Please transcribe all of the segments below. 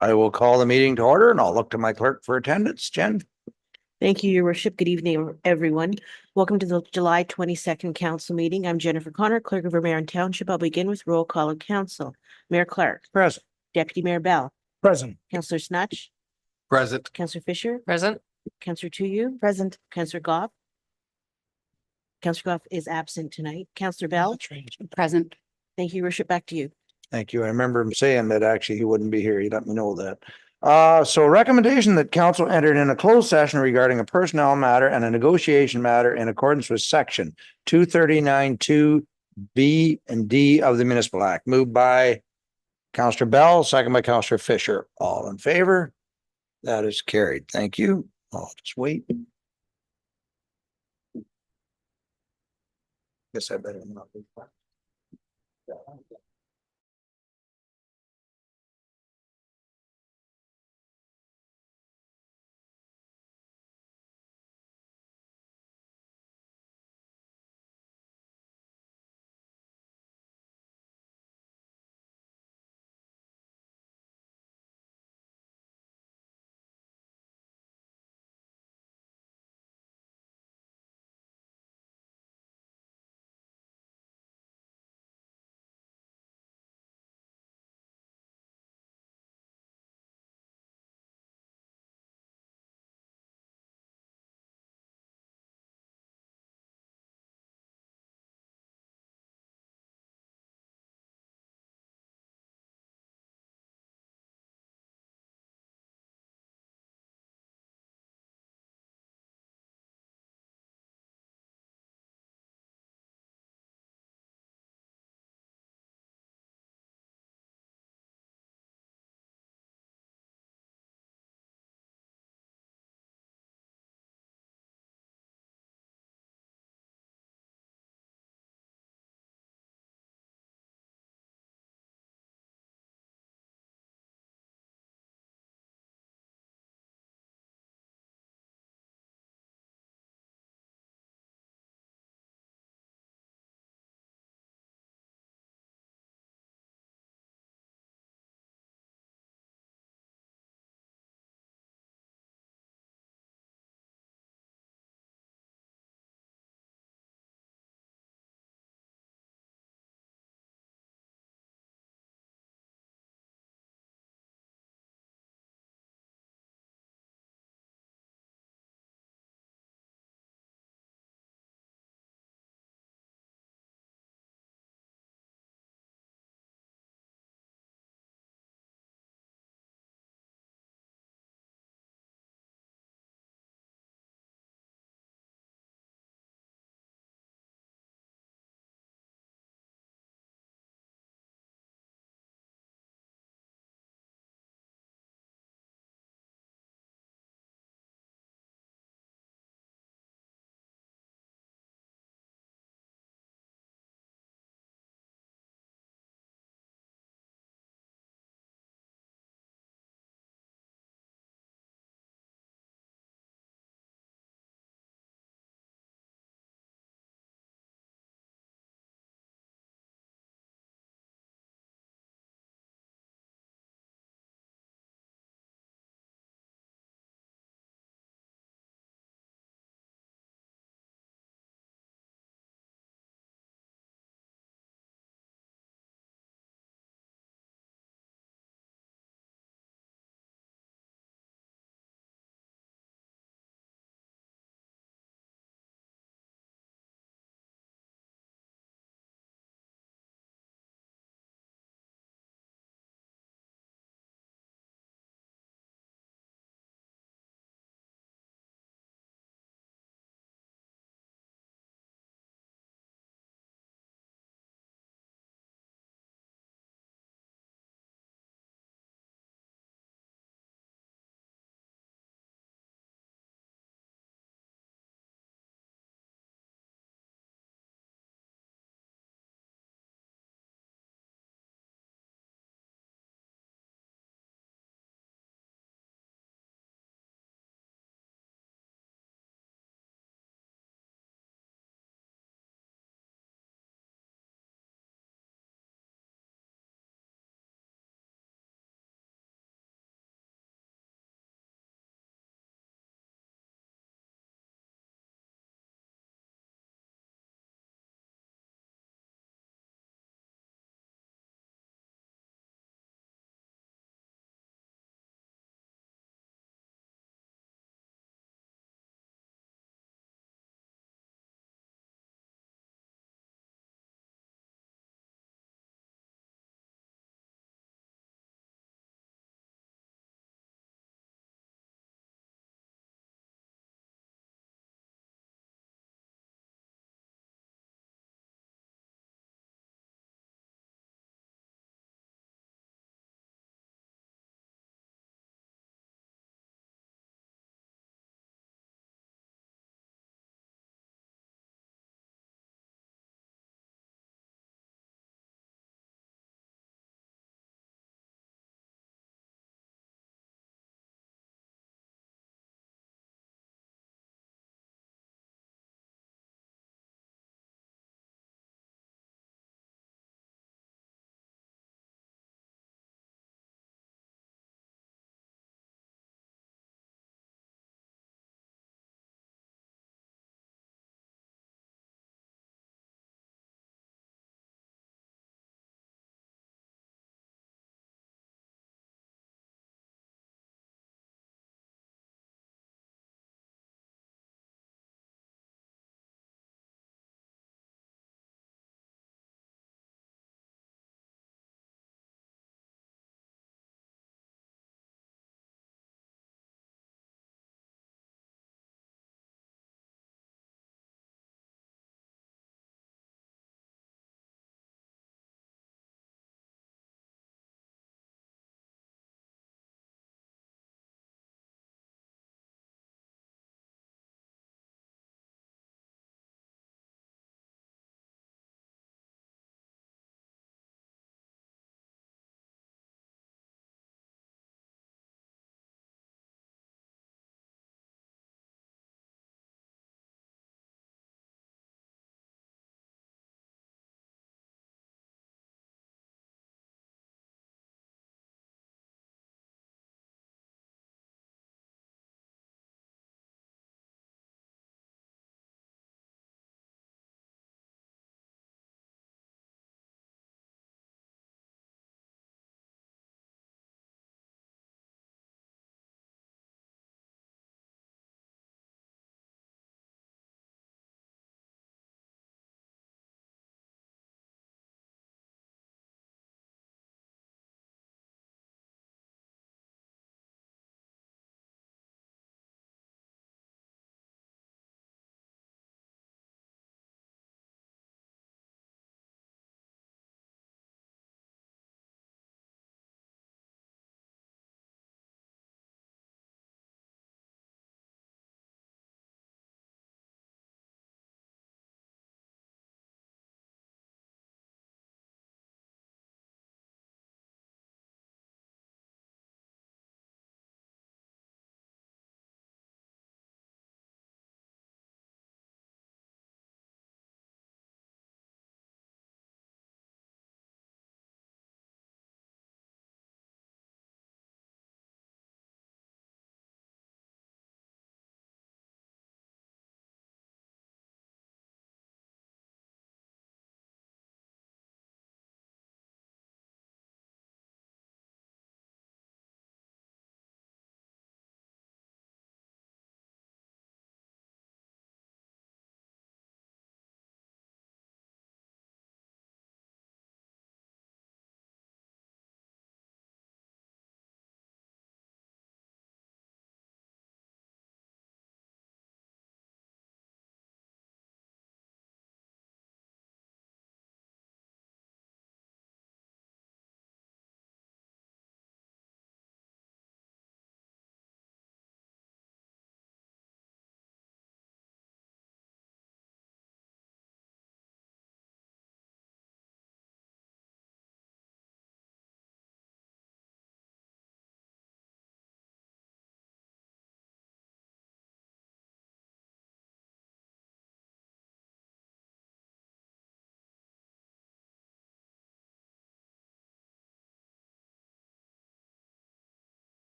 I will call the meeting to order and I'll look to my clerk for attendance. Jen? Thank you, Your Worship. Good evening, everyone. Welcome to the July 22nd council meeting. I'm Jennifer Connor, Clerk of Ramara Township. I'll begin with roll call of council. Mayor Clark. Present. Deputy Mayor Bell. Present. Councillor Snatch. Present. Councillor Fisher. Present. Councillor Tuyu. Present. Councillor Goff. Councillor Goff is absent tonight. Councillor Bell. Present. Thank you, Your Worship. Back to you. Thank you. I remember him saying that actually he wouldn't be here. He let me know that. So recommendation that council entered in a closed session regarding a personnel matter and a negotiation matter in accordance with section 239(2)B and D of the Municipal Act. Moved by Councillor Bell, second by Councillor Fisher. All in favor? That is carried. Thank you. I'll just wait. Guess I better not be.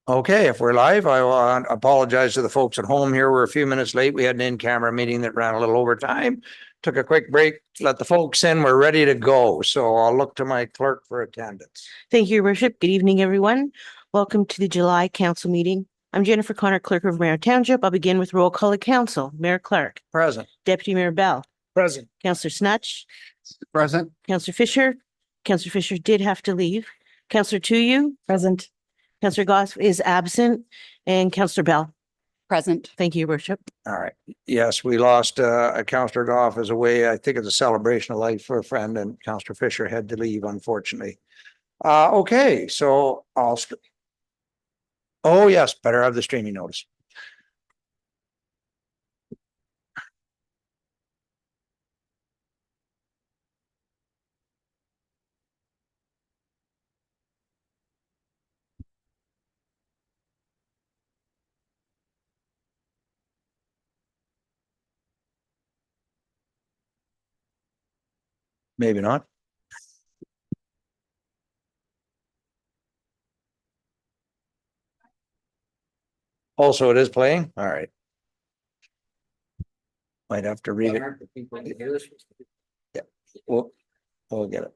Okay, if we're live, I will apologize to the folks at home here. We're a few minutes late. We had an in-camera meeting that ran a little over time. Took a quick break, let the folks in. We're ready to go. So I'll look to my clerk for attendance. Thank you, Your Worship. Good evening, everyone. Welcome to the July council meeting. I'm Jennifer Connor, Clerk of Ramara Township. I'll begin with roll call of council. Mayor Clark, Present. Deputy Mayor Bell, Present. Councillor Snatch, Present. Councillor Fisher. Councillor Fisher did have to leave. Councillor Tuyu. Present. Councillor Goss is absent, and Councillor Bell. Present. Thank you, Your Worship. All right. Yes, we lost a Councillor Goff as a way. I think it's a celebration of life for a friend, and Councillor Fisher had to leave, unfortunately. Okay, so oh, yes, better have the streaming notice. Maybe not. Also, it is playing. All right. Might have to read it. Yeah, we'll get it.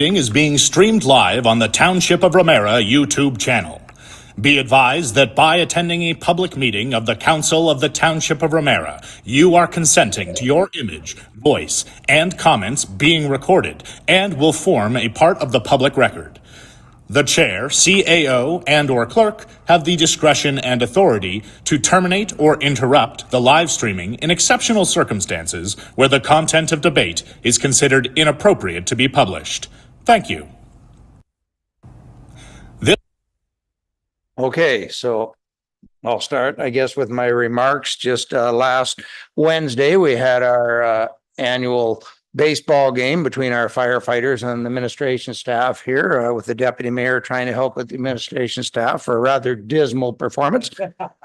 Is being streamed live on the Township of Ramara YouTube channel. Be advised that by attending a public meeting of the Council of the Township of Ramara, you are consenting to your image, voice, and comments being recorded and will form a part of the public record. The chair, CAO, and/or clerk have the discretion and authority to terminate or interrupt the live streaming in exceptional circumstances where the content of debate is considered inappropriate to be published. Thank you. Okay, so I'll start, I guess, with my remarks. Just last Wednesday, we had our annual baseball game between our firefighters and the administration staff here, with the deputy mayor trying to help with the administration staff for a rather dismal performance.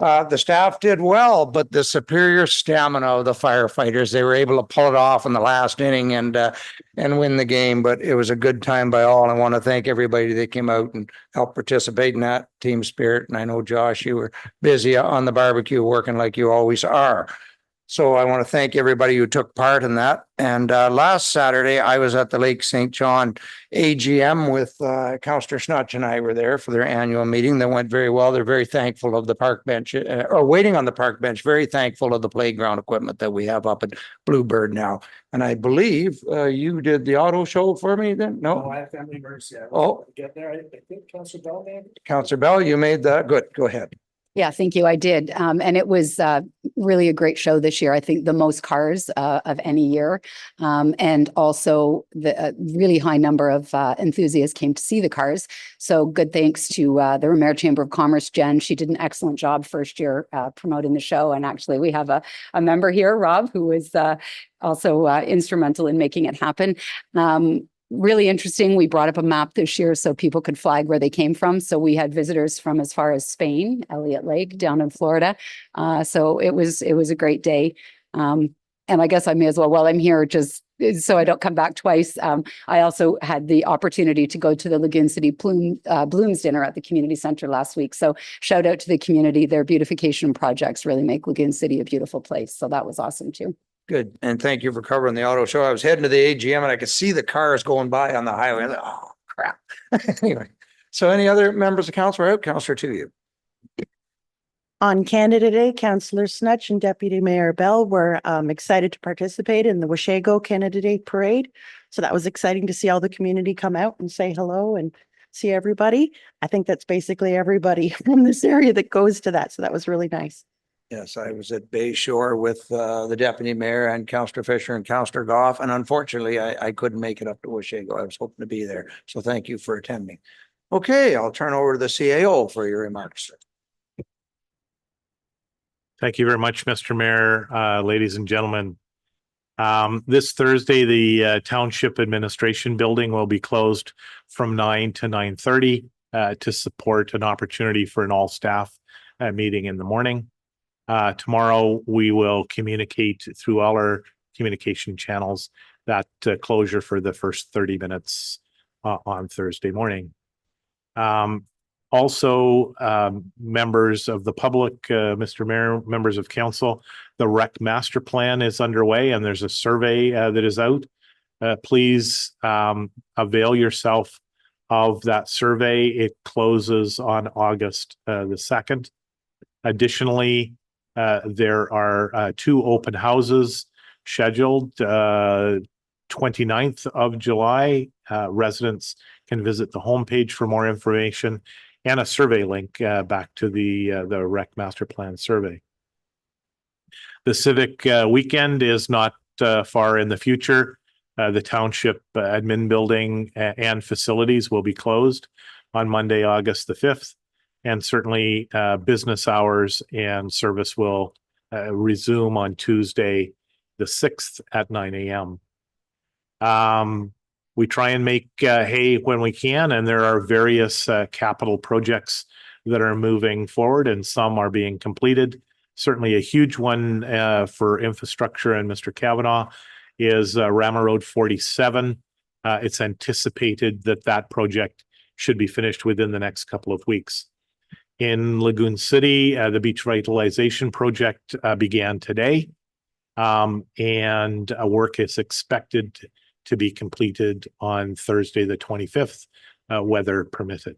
The staff did well, but the superior stamina of the firefighters, they were able to pull it off in the last inning and win the game. But it was a good time by all. I want to thank everybody that came out and helped participate in that team spirit. And I know, Josh, you were busy on the barbecue working like you always are. So I want to thank everybody who took part in that. And last Saturday, I was at the Lake St. John AGM with Councillor Snutch, and I were there for their annual meeting. That went very well. They're very thankful of the park bench, or waiting on the park bench, very thankful of the playground equipment that we have up at Bluebird now. And I believe you did the auto show for me then? No, I have family emergency. Oh. Get there. I think Councillor Bell made it. Councillor Bell, you made that. Good. Go ahead. Yeah, thank you. I did. And it was really a great show this year. I think the most cars of any year. And also the really high number of enthusiasts came to see the cars. So good thanks to the Ramara Chamber of Commerce, Jen. She did an excellent job first year promoting the show. And actually we have a member here, Rob, who was also instrumental in making it happen. Really interesting. We brought up a map this year so people could flag where they came from. So we had visitors from as far as Spain, Elliott Lake, down in Florida. So it was a great day. And I guess I may as well, while I'm here, just so I don't come back twice. I also had the opportunity to go to the Lagoon City Blooms dinner at the community center last week. So shout out to the community. Their beautification projects really make Lagoon City a beautiful place. So that was awesome too. Good. And thank you for covering the auto show. I was heading to the AGM and I could see the cars going by on the highway. I was like, oh, crap. Anyway, so any other members of council are out? Councillor to you. On Canada Day, Councillor Snutch and Deputy Mayor Bell were excited to participate in the Washago Canada Day Parade. So that was exciting to see all the community come out and say hello and see everybody. I think that's basically everybody from this area that goes to that. So that was really nice. Yes, I was at Bay Shore with the deputy mayor and Councillor Fisher and Councillor Goff. And unfortunately, I couldn't make it up to Washago. I was hoping to be there. So thank you for attending. Okay, I'll turn over to the CAO for your remarks. Thank you very much, Mr. Mayor, ladies and gentlemen. This Thursday, the Township Administration Building will be closed from 9 to 9:30 to support an opportunity for an all-staff meeting in the morning. Tomorrow, we will communicate through all our communication channels that closure for the first 30 minutes on Thursday morning. Also, members of the public, Mr. Mayor, members of council, the rec master plan is underway and there's a survey that is out. Please avail yourself of that survey. It closes on August the 2nd. Additionally, there are 2 open houses scheduled 29th of July. Residents can visit the homepage for more information and a survey link back to the rec master plan survey. The civic weekend is not far in the future. The township admin building and facilities will be closed on Monday, August the 5th. And certainly business hours and service will resume on Tuesday, the 6th at 9 a.m. We try and make hay when we can, and there are various capital projects that are moving forward and some are being completed. Certainly a huge one for infrastructure, and Mr. Kavanaugh, is Ramara Road 47. It's anticipated that that project should be finished within the next couple of weeks. In Lagoon City, the beach revitalization project began today, and work is expected to be completed on Thursday, the 25th, weather permitting.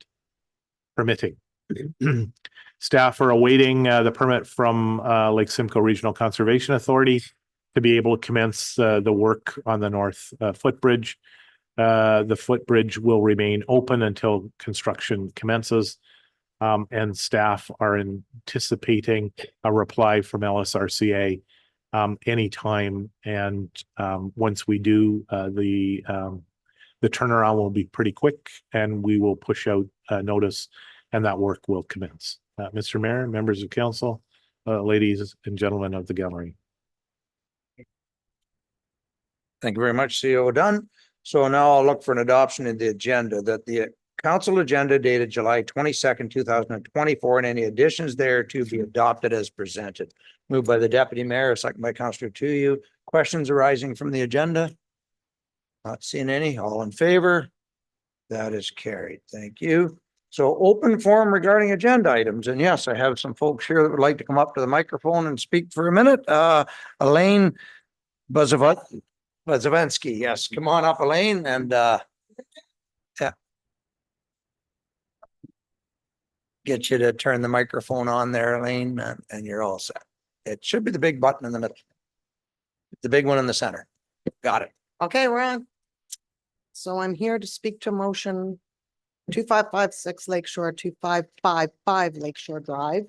Staff are awaiting the permit from Lake Simcoe Regional Conservation Authority to be able to commence the work on the north footbridge. The footbridge will remain open until construction commences, and staff are anticipating a reply from LSRCA anytime. And once we do, the turnaround will be pretty quick, and we will push out notice, and that work will commence. Mr. Mayor, members of council, ladies and gentlemen of the gallery. Thank you very much, CO Dunn. So now I'll look for an adoption of the agenda, that the council agenda dated July 22nd, 2024, and any additions there to be adopted as presented. Moved by the deputy mayor, second by Councillor Tuyu. Questions arising from the agenda? Not seeing any. All in favor? That is carried. Thank you. So open forum regarding agenda items. And yes, I have some folks here that would like to come up to the microphone and speak for a minute. Elaine Bazavensky. Yes, come on up, Elaine, and yeah. Get you to turn the microphone on there, Elaine, and you're all set. It should be the big button in the middle. The big one in the center. Got it. Okay, we're on. So I'm here to speak to motion 2556 Lakeshore, 2555 Lakeshore Drive.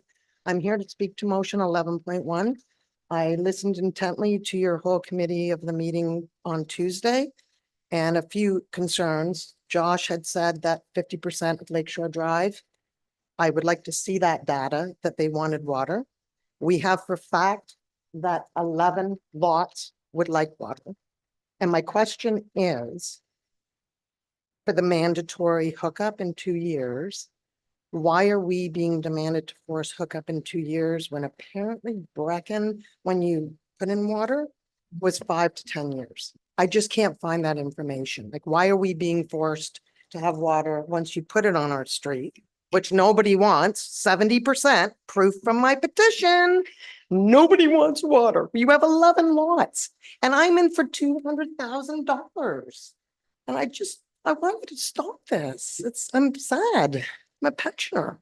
I'm here to speak to motion 11.1. I listened intently to your whole committee of the meeting on Tuesday, and a few concerns. Josh had said that 50% of Lakeshore Drive, I would like to see that data, that they wanted water. We have for fact that 11 lots would like water. And my question is, for the mandatory hookup in 2 years, why are we being demanded to force hookup in 2 years when apparently Brecken, when you put in water, was 5 to 10 years? I just can't find that information. Like, why are we being forced to have water once you put it on our street, which nobody wants? 70% proof from my petition. Nobody wants water. You have 11 lots and I'm in for $200,000. And I want you to stop this. I'm sad. I'm a pensioner.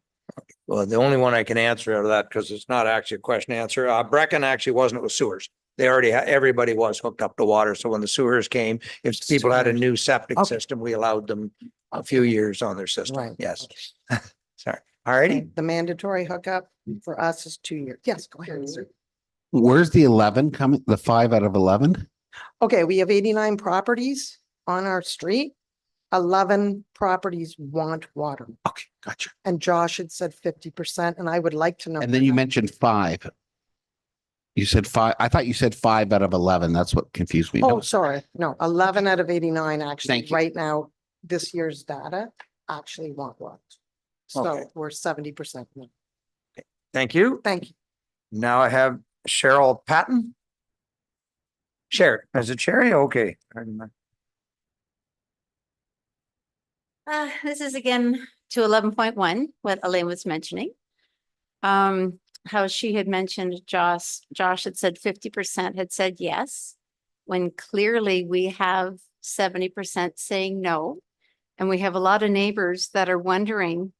Well, the only one I can answer out of that, because it's not actually a question answer. Brecken actually wasn't, it was sewers. They already had, everybody was hooked up to water. So when the sewers came, if people had a new septic Okay. system, we allowed them a few years on their system. Right. Yes. Sorry. All righty. The mandatory hookup for us is 2 years. Yes, go ahead, sir. Where's the 11 coming? The 5 out of 11? Okay, we have 89 properties on our street. 11 properties want water. Okay, gotcha. And Josh had said 50%, and I would like to know. And then you mentioned 5. You said 5. I thought you said 5 out of 11. That's what confused me. Oh, sorry. No, 11 out of 89 actually, Thank you. right now, this year's data actually want water. So Okay. we're 70% now. Thank you. Thank you. Now I have Cheryl Patton. Sherry, is it Sherry? Okay. This is again to 11.1, what Elaine was mentioning. How she had mentioned Josh had said 50% had said yes, when clearly we have 70% saying no. And we have a lot of neighbors that are wondering,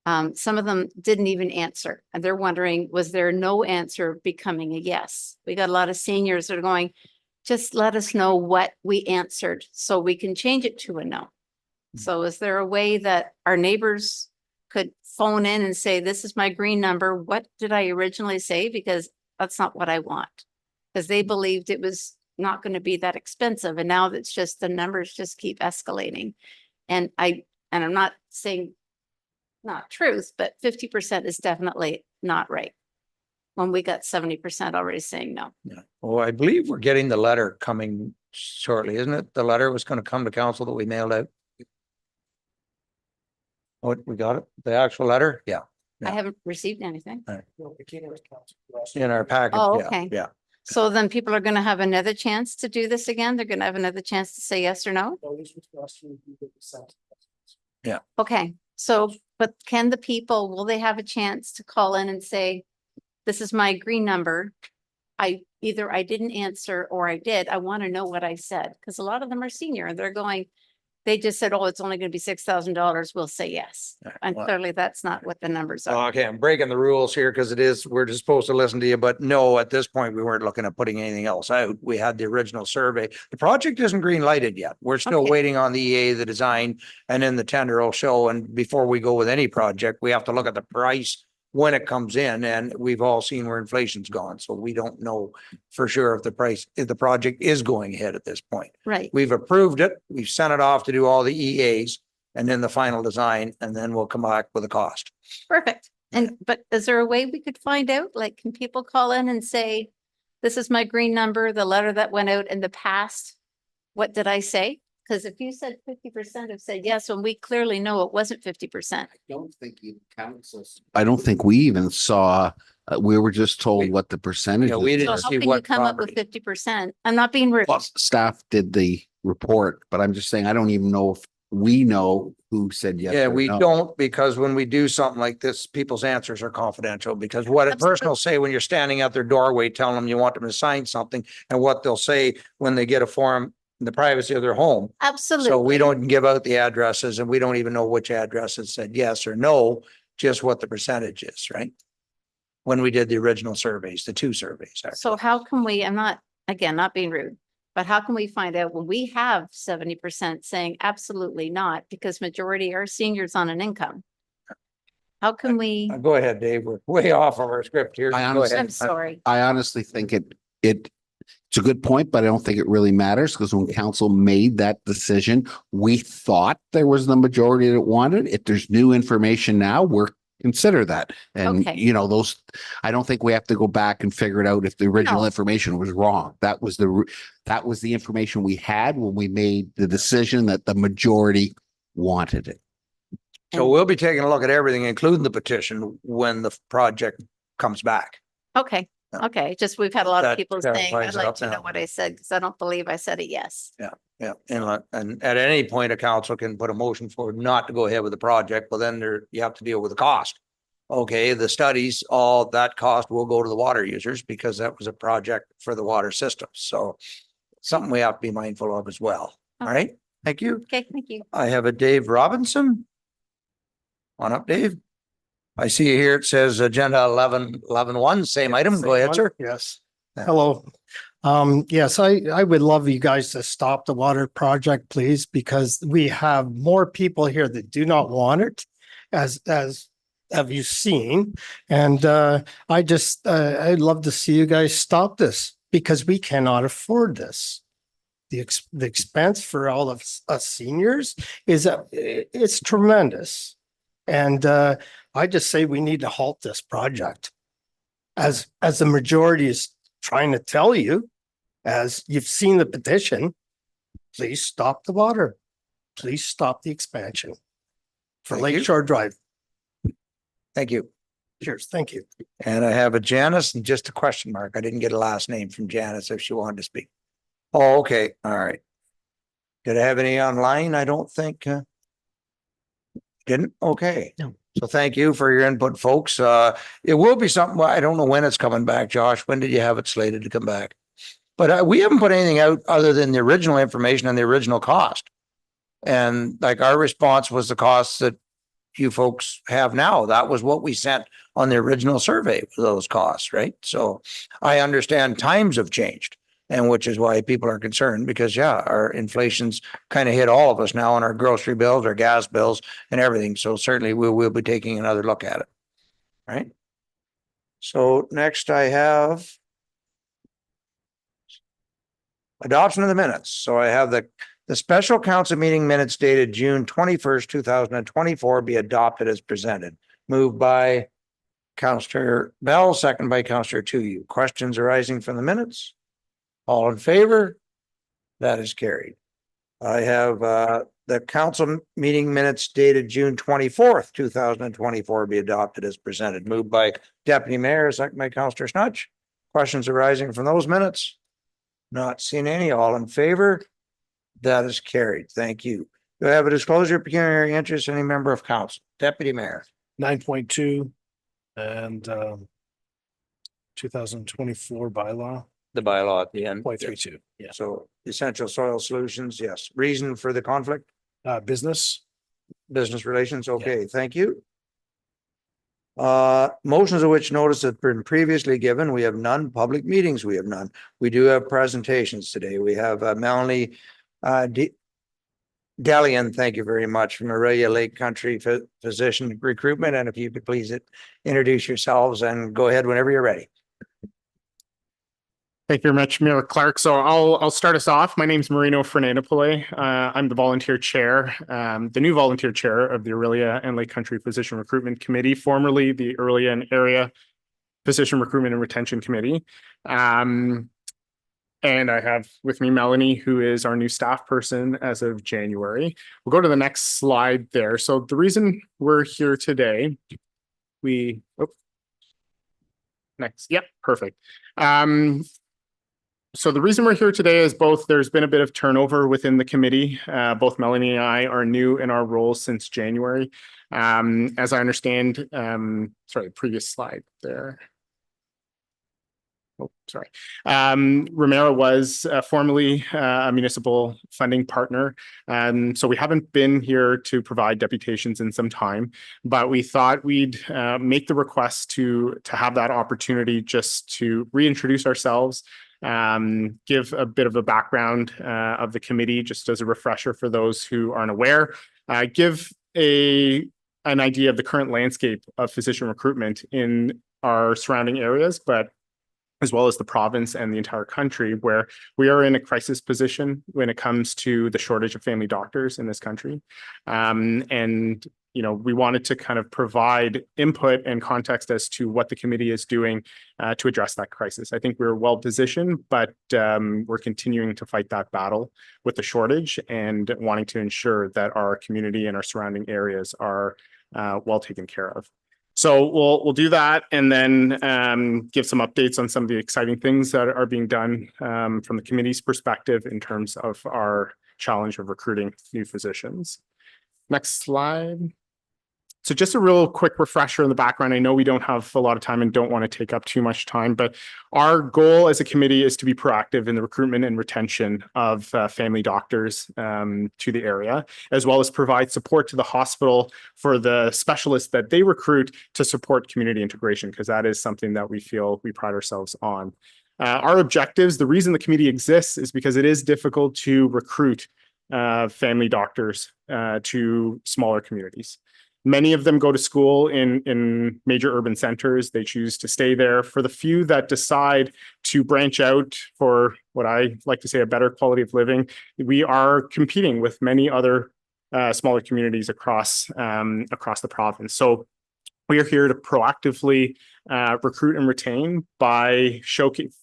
some of them didn't even answer, and they're wondering, was there no answer becoming a yes? We got a lot of seniors that are going, just let us know what we answered so we can change it to a no. So is there a way that our neighbors could phone in and say, this is my green number. What did I originally say? Because that's not what I want. Because they believed it was not going to be that expensive. And now it's just the numbers just keep escalating. And I'm not saying not truth, but 50% is definitely not right. When we got 70% already saying no. Yeah. Well, I believe we're getting the letter coming shortly, isn't it? The letter was going to come to council that we mailed out. What, we got it? The actual letter? Yeah. I haven't received anything. In our package. Oh, Yeah, okay. Yeah. So then people are going to have another chance to do this again? They're going to have another chance to say yes or no? Okay, so, but can the people, will they have a chance to call in and say, this is my green number? Either I didn't answer or I did. I want to know what I said. Because a lot of them are senior and they're going, they just said, oh, it's only going to be $6,000. We'll say yes. And well- clearly that's not what the numbers are. Okay, I'm breaking the rules here because we're just supposed to listen to you, but no, at this point, we weren't looking at putting anything else out. We had the original survey. The project isn't green lighted yet. We're still Okay. waiting on the EA, the design, and then the tender will show. And before we go with any project, we have to look at the price when it comes in, and we've all seen where inflation's gone. So we don't know for sure if the project is going ahead at this point. Right. We've approved it. We've sent it off to do all the EAs and then the final design, and then we'll come back with a cost. Perfect. But is there a way we could find out? Like, can people call in and say, this is my green number, the letter that went out in the past? What did I say? Because if you said 50% have said yes, when we clearly know it wasn't 50%. I don't think we even saw, we were just told what the percentage. Yeah, we So didn't how see can you what come up with property. 50%? I'm not being rude. Plus, staff did the report, but I'm just saying, I don't even know if we know who said yes. Yeah, or we no. don't, because when we do something like this, people's answers are confidential, because what a person will say when you're standing at their doorway, telling them you want them to sign something, and what they'll say when they get a form in the privacy of their home. Absolutely. So we don't give out the addresses, and we don't even know which addresses said yes or no, just what the percentage is, right? When we did the original surveys, the two surveys. actually. So how can we, I'm not, again, not being rude, but how can we find out when we have 70% saying absolutely not, because majority are seniors on an income? How can we, Go ahead, Dave. We're way off of our script here. I Go honestly- ahead. I'm sorry. I honestly think it's a good point, but I don't think it really matters, because when council made that decision, we thought there was the majority that wanted. If there's new information now, we're consider that. And Okay. I don't think we have to go back and figure it out if the original No. information was wrong. That was the information we had when we made the decision that the majority wanted it. So we'll be taking a look at everything, including the petition, when the project comes back. Okay, Yeah. okay, just we've had a lot of That people saying, clarifies I'd it like up to know now. what I said, because I don't believe I said a yes. Yeah, and at any point, a council can put a motion forward not to go ahead with the project, but then you have to deal with the cost. Okay, the studies, all that cost will go to the water users, because that was a project for the water system. So something we have to be mindful of as well. All Okay. right, thank you. Okay, thank you. I have a Dave Robinson. On up, Dave. I see here it says agenda 11-1, same item. Go ahead, sir. Yes. Yeah. Hello. Yes, I would love you guys to stop the water project, please, because we have more people here that do not want it, as have you seen? And I'd love to see you guys stop this, because we cannot afford this. The expense for all of us seniors it's tremendous. And I just say we need to halt this project. As the majority is trying to tell you, as you've seen the petition, please stop the water. Please stop the expansion for Thank you. Lakeshore Drive. Thank you. Cheers. Thank you. And I have a Janice and just a question mark. I didn't get a last name from Janice if she wanted to speak. Oh, okay. All right. Did I have any online? I don't think. Didn't? Okay. No. So thank you for your input, folks. It will be something, I don't know when it's coming back, Josh. When did you have it slated to come back? But we haven't put anything out other than the original information and the original cost. And like our response was the costs that you folks have now. That was what we sent on the original survey for those costs, right? So I understand times have changed, and which is why people are concerned because our inflation's kind of hit all of us now on our grocery bills, our gas bills and everything. So certainly we will be taking another look at it. Right? So next I have adoption of the minutes. So I have the special council meeting minutes dated June 21st, 2024 be adopted as presented. Moved by Councillor Bell, second by Councillor Tuyu. Questions arising from the minutes? All in favor? That is carried. I have the council meeting minutes dated June 24th, 2024 be adopted as presented. Moved by Deputy Mayor, second by Councillor Snutch. Questions arising from those minutes? Not seeing any. All in favor? That is carried. Thank you. Do I have a disclosure of pecuniary interest, any member of council? Deputy Mayor. 9.2 and 2024 bylaw, The bylaw at the end. 0.32. Yeah. So essential soil solutions, yes. Reason for the conflict? Business. Business relations, okay, thank you. Motions of which notice have been previously given, we have none. Public meetings, we have none. We do have presentations today. We have Melanie Dalian, thank you very much, from Aurelia Lake Country Physician Recruitment. And if you could please introduce yourselves and go ahead whenever you're ready. Thank you very much, Mayor Clark. So I'll start us off. My name is Marino Fernandopoulos. I'm the volunteer chair, the new volunteer chair of the Aurelia and Lake Country Physician Recruitment Committee, formerly the Aurelia and Area Physician Recruitment and Retention Committee. And I have with me Melanie, who is our new staff person as of January. We'll go to the next slide there. So the reason we're here today, perfect. So the reason we're here today is both there's been a bit of turnover within the committee. Both Melanie and I are new in our roles since January. As I understand, sorry, previous slide there. Oh, sorry. Ramara was formerly a municipal funding partner. So we haven't been here to provide deputations in some time, but we thought we'd make the request to have that opportunity just to reintroduce ourselves, give a bit of a background of the committee, just as a refresher for those who aren't aware, give an idea of the current landscape of physician recruitment in our surrounding areas, but as well as the province and the entire country, where we are in a crisis position when it comes to the shortage of family doctors in this country. And we wanted to kind of provide input and context as to what the committee is doing to address that crisis. I think we're well positioned, but we're continuing to fight that battle with the shortage and wanting to ensure that our community and our surrounding areas are well taken care of. So we'll do that and then give some updates on some of the exciting things that are being done from the committee's perspective in terms of our challenge of recruiting new physicians. Next slide. So just a real quick refresher in the background. I know we don't have a lot of time and don't want to take up too much time, but our goal as a committee is to be proactive in the recruitment and retention of family doctors to the area, as well as provide support to the hospital for the specialists that they recruit to support community integration, because that is something that we feel we pride ourselves on. Our objectives, the reason the committee exists is because it is difficult to recruit family doctors to smaller communities. Many of them go to school in major urban centers. They choose to stay there. For the few that decide to branch out for what I like to say a better quality of living, we are competing with many other smaller communities across the province. So we are here to proactively recruit and retain by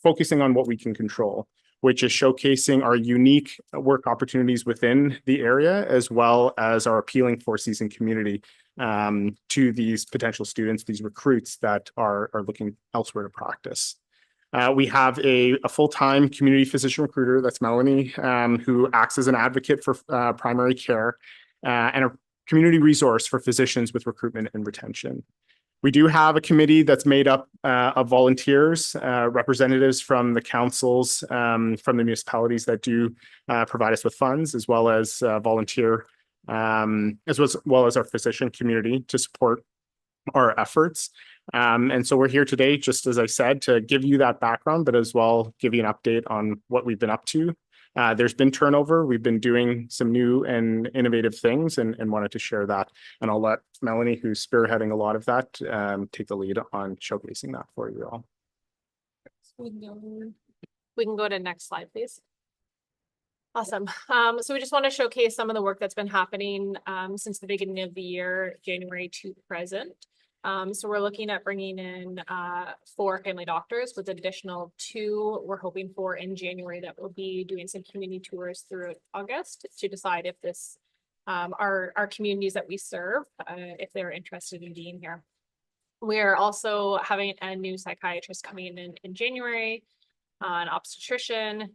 focusing on what we can control. which is showcasing our unique work opportunities within the area, as well as our appealing four-season community to these potential students, these recruits that are looking elsewhere to practice. We have a full-time community physician recruiter, that's Melanie, who acts as an advocate for primary care and a community resource for physicians with recruitment and retention. We do have a committee that's made up of volunteers, representatives from the councils, from the municipalities that do provide us with funds, as well as volunteer, as well as our physician community to support our efforts. And so we're here today, just as I said, to give you that background, but as well give you an update on what we've been up to. There's been turnover. We've been doing some new and innovative things and wanted to share that. And I'll let Melanie, who's spearheading a lot of that, take the lead on showcasing that for you all. We can go to next slide, please. Awesome. So we just want to showcase some of the work that's been happening since the beginning of the year, January to present. So we're looking at bringing in 4 family doctors with additional 2 we're hoping for in January that will be doing some community tours through August to decide if this our communities that we serve, if they're interested in being here. We're also having a new psychiatrist coming in January, an obstetrician,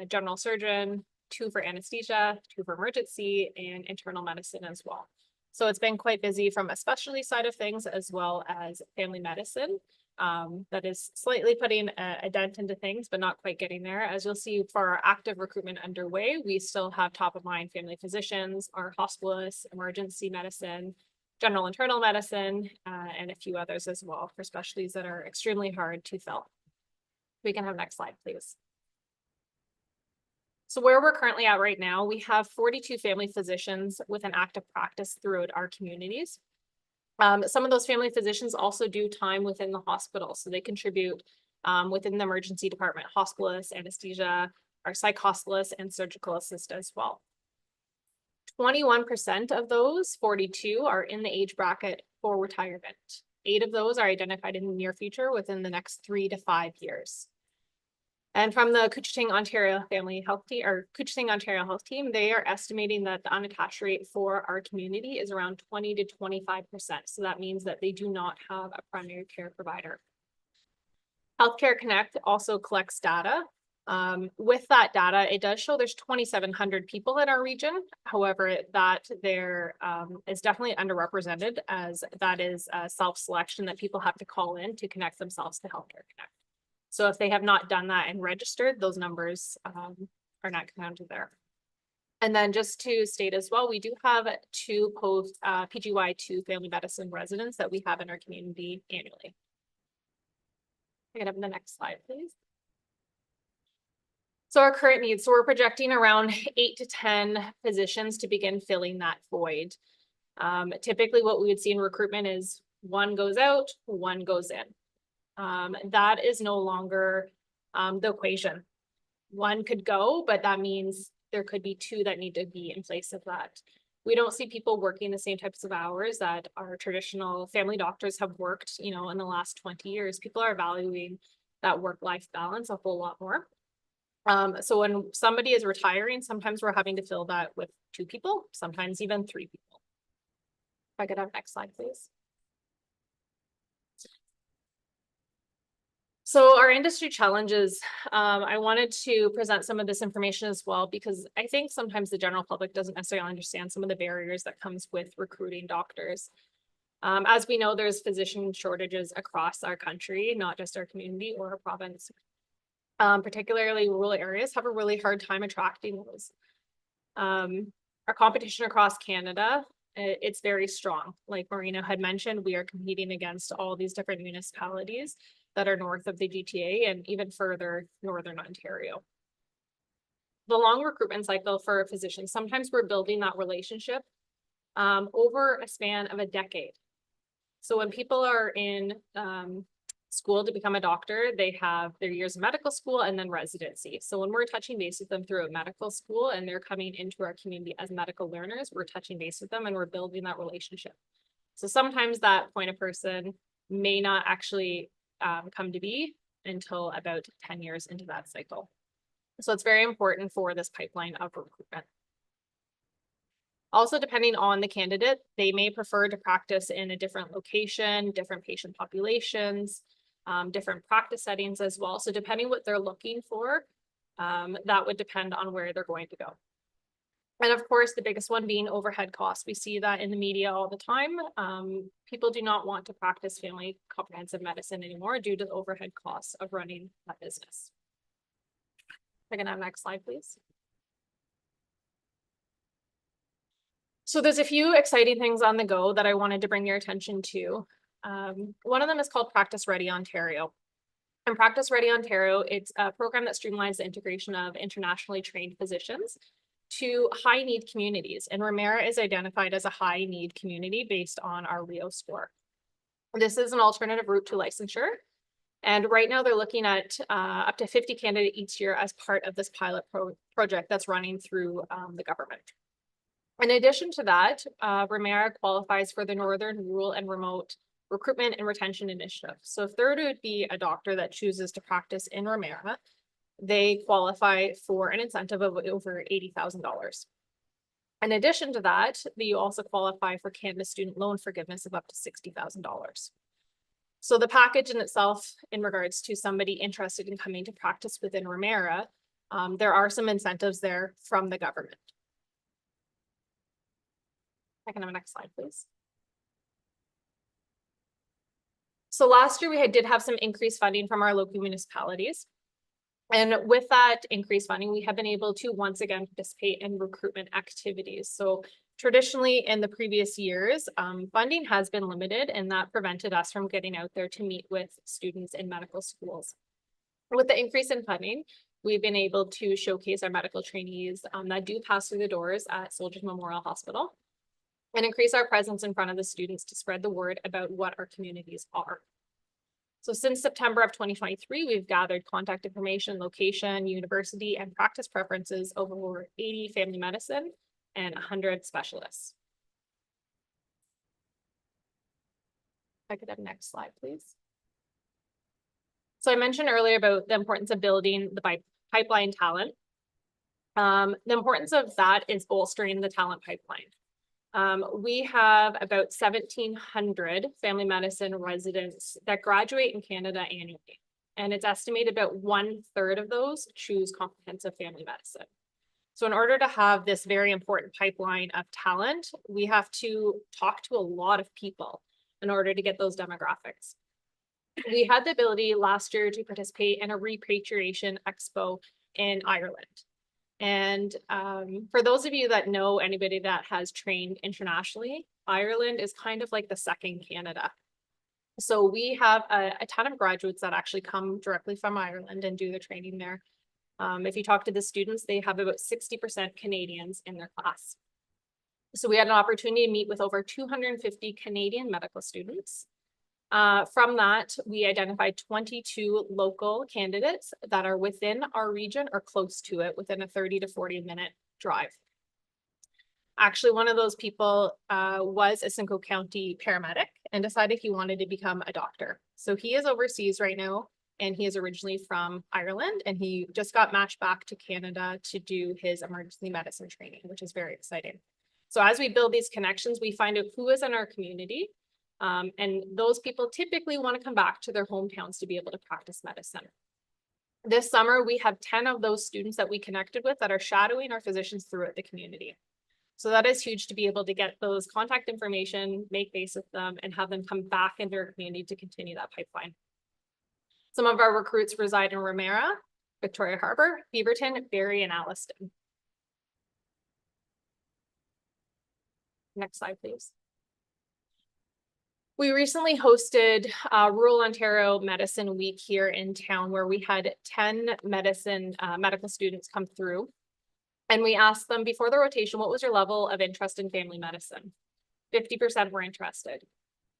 general surgeon, 2 for anesthesia, 2 for emergency, and internal medicine as well. So it's been quite busy from a specialty side of things, as well as family medicine. That is slightly putting a dent into things, but not quite getting there. As you'll see, for our active recruitment underway, we still have top of mind family physicians, our hospitalists, emergency medicine, general internal medicine, and a few others as well for specialties that are extremely hard to fill. We can have next slide, please. So where we're currently at right now, we have 42 family physicians with an active practice throughout our communities. Some of those family physicians also do time within the hospital, so they contribute within the emergency department, hospitalists, anesthesia, our psych hospitalists, and surgical assist as well. 21% of those 42 are in the age bracket for retirement. 8 of those are identified in the near future within the next 3 to 5 years. And from the Couchiching Ontario Family Health Team, or Couchiching Ontario Health Team, they are estimating that the unattached rate for our community is around 20 to 25%. So that means that they do not have a primary care provider. Healthcare Connect also collects data. With that data, it does show there's 2,700 people in our region. However, that there is definitely underrepresented, as that is a self-selection that people have to call in to connect themselves to Healthcare Connect. So if they have not done that and registered, those numbers are not counted there. And then just to state as well, we do have 2 post PGY2 family medicine residents that we have in our community annually. I can have the next slide, please. So our current needs, so we're projecting around 8 to 10 positions to begin filling that void. Typically what we would see in recruitment is 1 goes out, 1 goes in. That is no longer the equation. 1 could go, but that means there could be 2 that need to be in place of that. We don't see people working the same types of hours that our traditional family doctors have worked, in the last 20 years. People are valuing that work-life balance a whole lot more. So when somebody is retiring, sometimes we're having to fill that with 2 people, sometimes even 3 people. If I could have next slide, please. So our industry challenges, I wanted to present some of this information as well, because I think sometimes the general public doesn't necessarily understand some of the barriers that comes with recruiting doctors. As we know, there's physician shortages across our country, not just our community or our province. Particularly rural areas have a really hard time attracting those. Our competition across Canada, it's very strong. Like Marina had mentioned, we are competing against all these different municipalities that are north of the GTA and even further northern Ontario. The long recruitment cycle for a physician, sometimes we're building that relationship over a span of a decade. So when people are in school to become a doctor, they have their years of medical school and then residency. So when we're touching base with them through a medical school and they're coming into our community as medical learners, we're touching base with them and we're building that relationship. So sometimes that point of person may not actually come to be until about 10 years into that cycle. So it's very important for this pipeline of recruitment. Also, depending on the candidate, they may prefer to practice in a different location, different patient populations, different practice settings as well. So depending what they're looking for, that would depend on where they're going to go. And of course, the biggest one being overhead costs. We see that in the media all the time. People do not want to practice family comprehensive medicine anymore due to the overhead costs of running that business. I can have next slide, please. So there's a few exciting things on the go that I wanted to bring your attention to. One of them is called Practice Ready Ontario. And Practice Ready Ontario, it's a program that streamlines the integration of internationally trained physicians to high need communities. And Ramara is identified as a high need community based on our RIO score. This is an alternative route to licensure. And right now they're looking at up to 50 candidates each year as part of this pilot project that's running through the government. In addition to that, Ramara qualifies for the Northern Rural and Remote Recruitment and Retention Initiative. So if there would be a doctor that chooses to practice in Ramara, they qualify for an incentive of over $80,000. In addition to that, you also qualify for Canada student loan forgiveness of up to $60,000. So the package in itself, in regards to somebody interested in coming to practice within Ramara, there are some incentives there from the government. I can have a next slide, please. So last year we did have some increased funding from our local municipalities. And with that increased funding, we have been able to once again participate in recruitment activities. So traditionally in the previous years, funding has been limited, and that prevented us from getting out there to meet with students in medical schools. With the increase in funding, we've been able to showcase our medical trainees that do pass through the doors at Soldiers Memorial Hospital and increase our presence in front of the students to spread the word about what our communities are. So since September of 2023, we've gathered contact information, location, university, and practice preferences of over 80 family medicine and 100 specialists. I could have next slide, please. So I mentioned earlier about the importance of building the pipeline talent. The importance of that is bolstering the talent pipeline. We have about 1,700 family medicine residents that graduate in Canada annually. And it's estimated about 1/3 of those choose comprehensive family medicine. So in order to have this very important pipeline of talent, we have to talk to a lot of people in order to get those demographics. We had the ability last year to participate in a repatriation expo in Ireland. And for those of you that know anybody that has trained internationally, Ireland is kind of like the second Canada. So we have a ton of graduates that actually come directly from Ireland and do the training there. If you talk to the students, they have about 60% Canadians in their class. So we had an opportunity to meet with over 250 Canadian medical students. From that, we identified 22 local candidates that are within our region or close to it within a 30 to 40-minute drive. Actually, one of those people was a Simcoe County paramedic and decided he wanted to become a doctor. So he is overseas right now, and he is originally from Ireland, and he just got matched back to Canada to do his emergency medicine training, which is very exciting. So as we build these connections, we find out who is in our community. And those people typically want to come back to their hometowns to be able to practice medicine. This summer, we have 10 of those students that we connected with that are shadowing our physicians throughout the community. So that is huge to be able to get those contact information, make base with them, and have them come back into our community to continue that pipeline. Some of our recruits reside in Ramara, Victoria Harbour, Beaverton, Barrie, and Alliston. Next slide, please. We recently hosted Rural Ontario Medicine Week here in town, where we had 10 medical students come through. And we asked them before the rotation, what was your level of interest in family medicine? 50% were interested,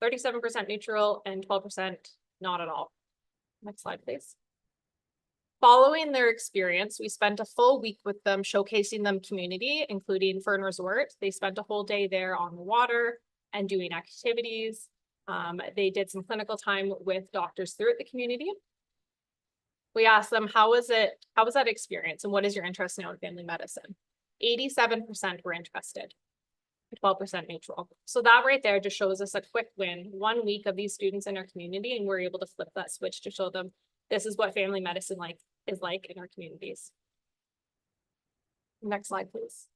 37% neutral, and 12% not at all. Next slide, please. Following their experience, we spent a full week with them showcasing them community, including Fern Resort. They spent a whole day there on the water and doing activities. They did some clinical time with doctors throughout the community. We asked them, how was that experience and what is your interest now in family medicine? 87% were interested, 12% neutral. So that right there just shows us a quick win. 1 week of these students in our community, and we're able to flip that switch to show them this is what family medicine is like in our communities. Next slide, please.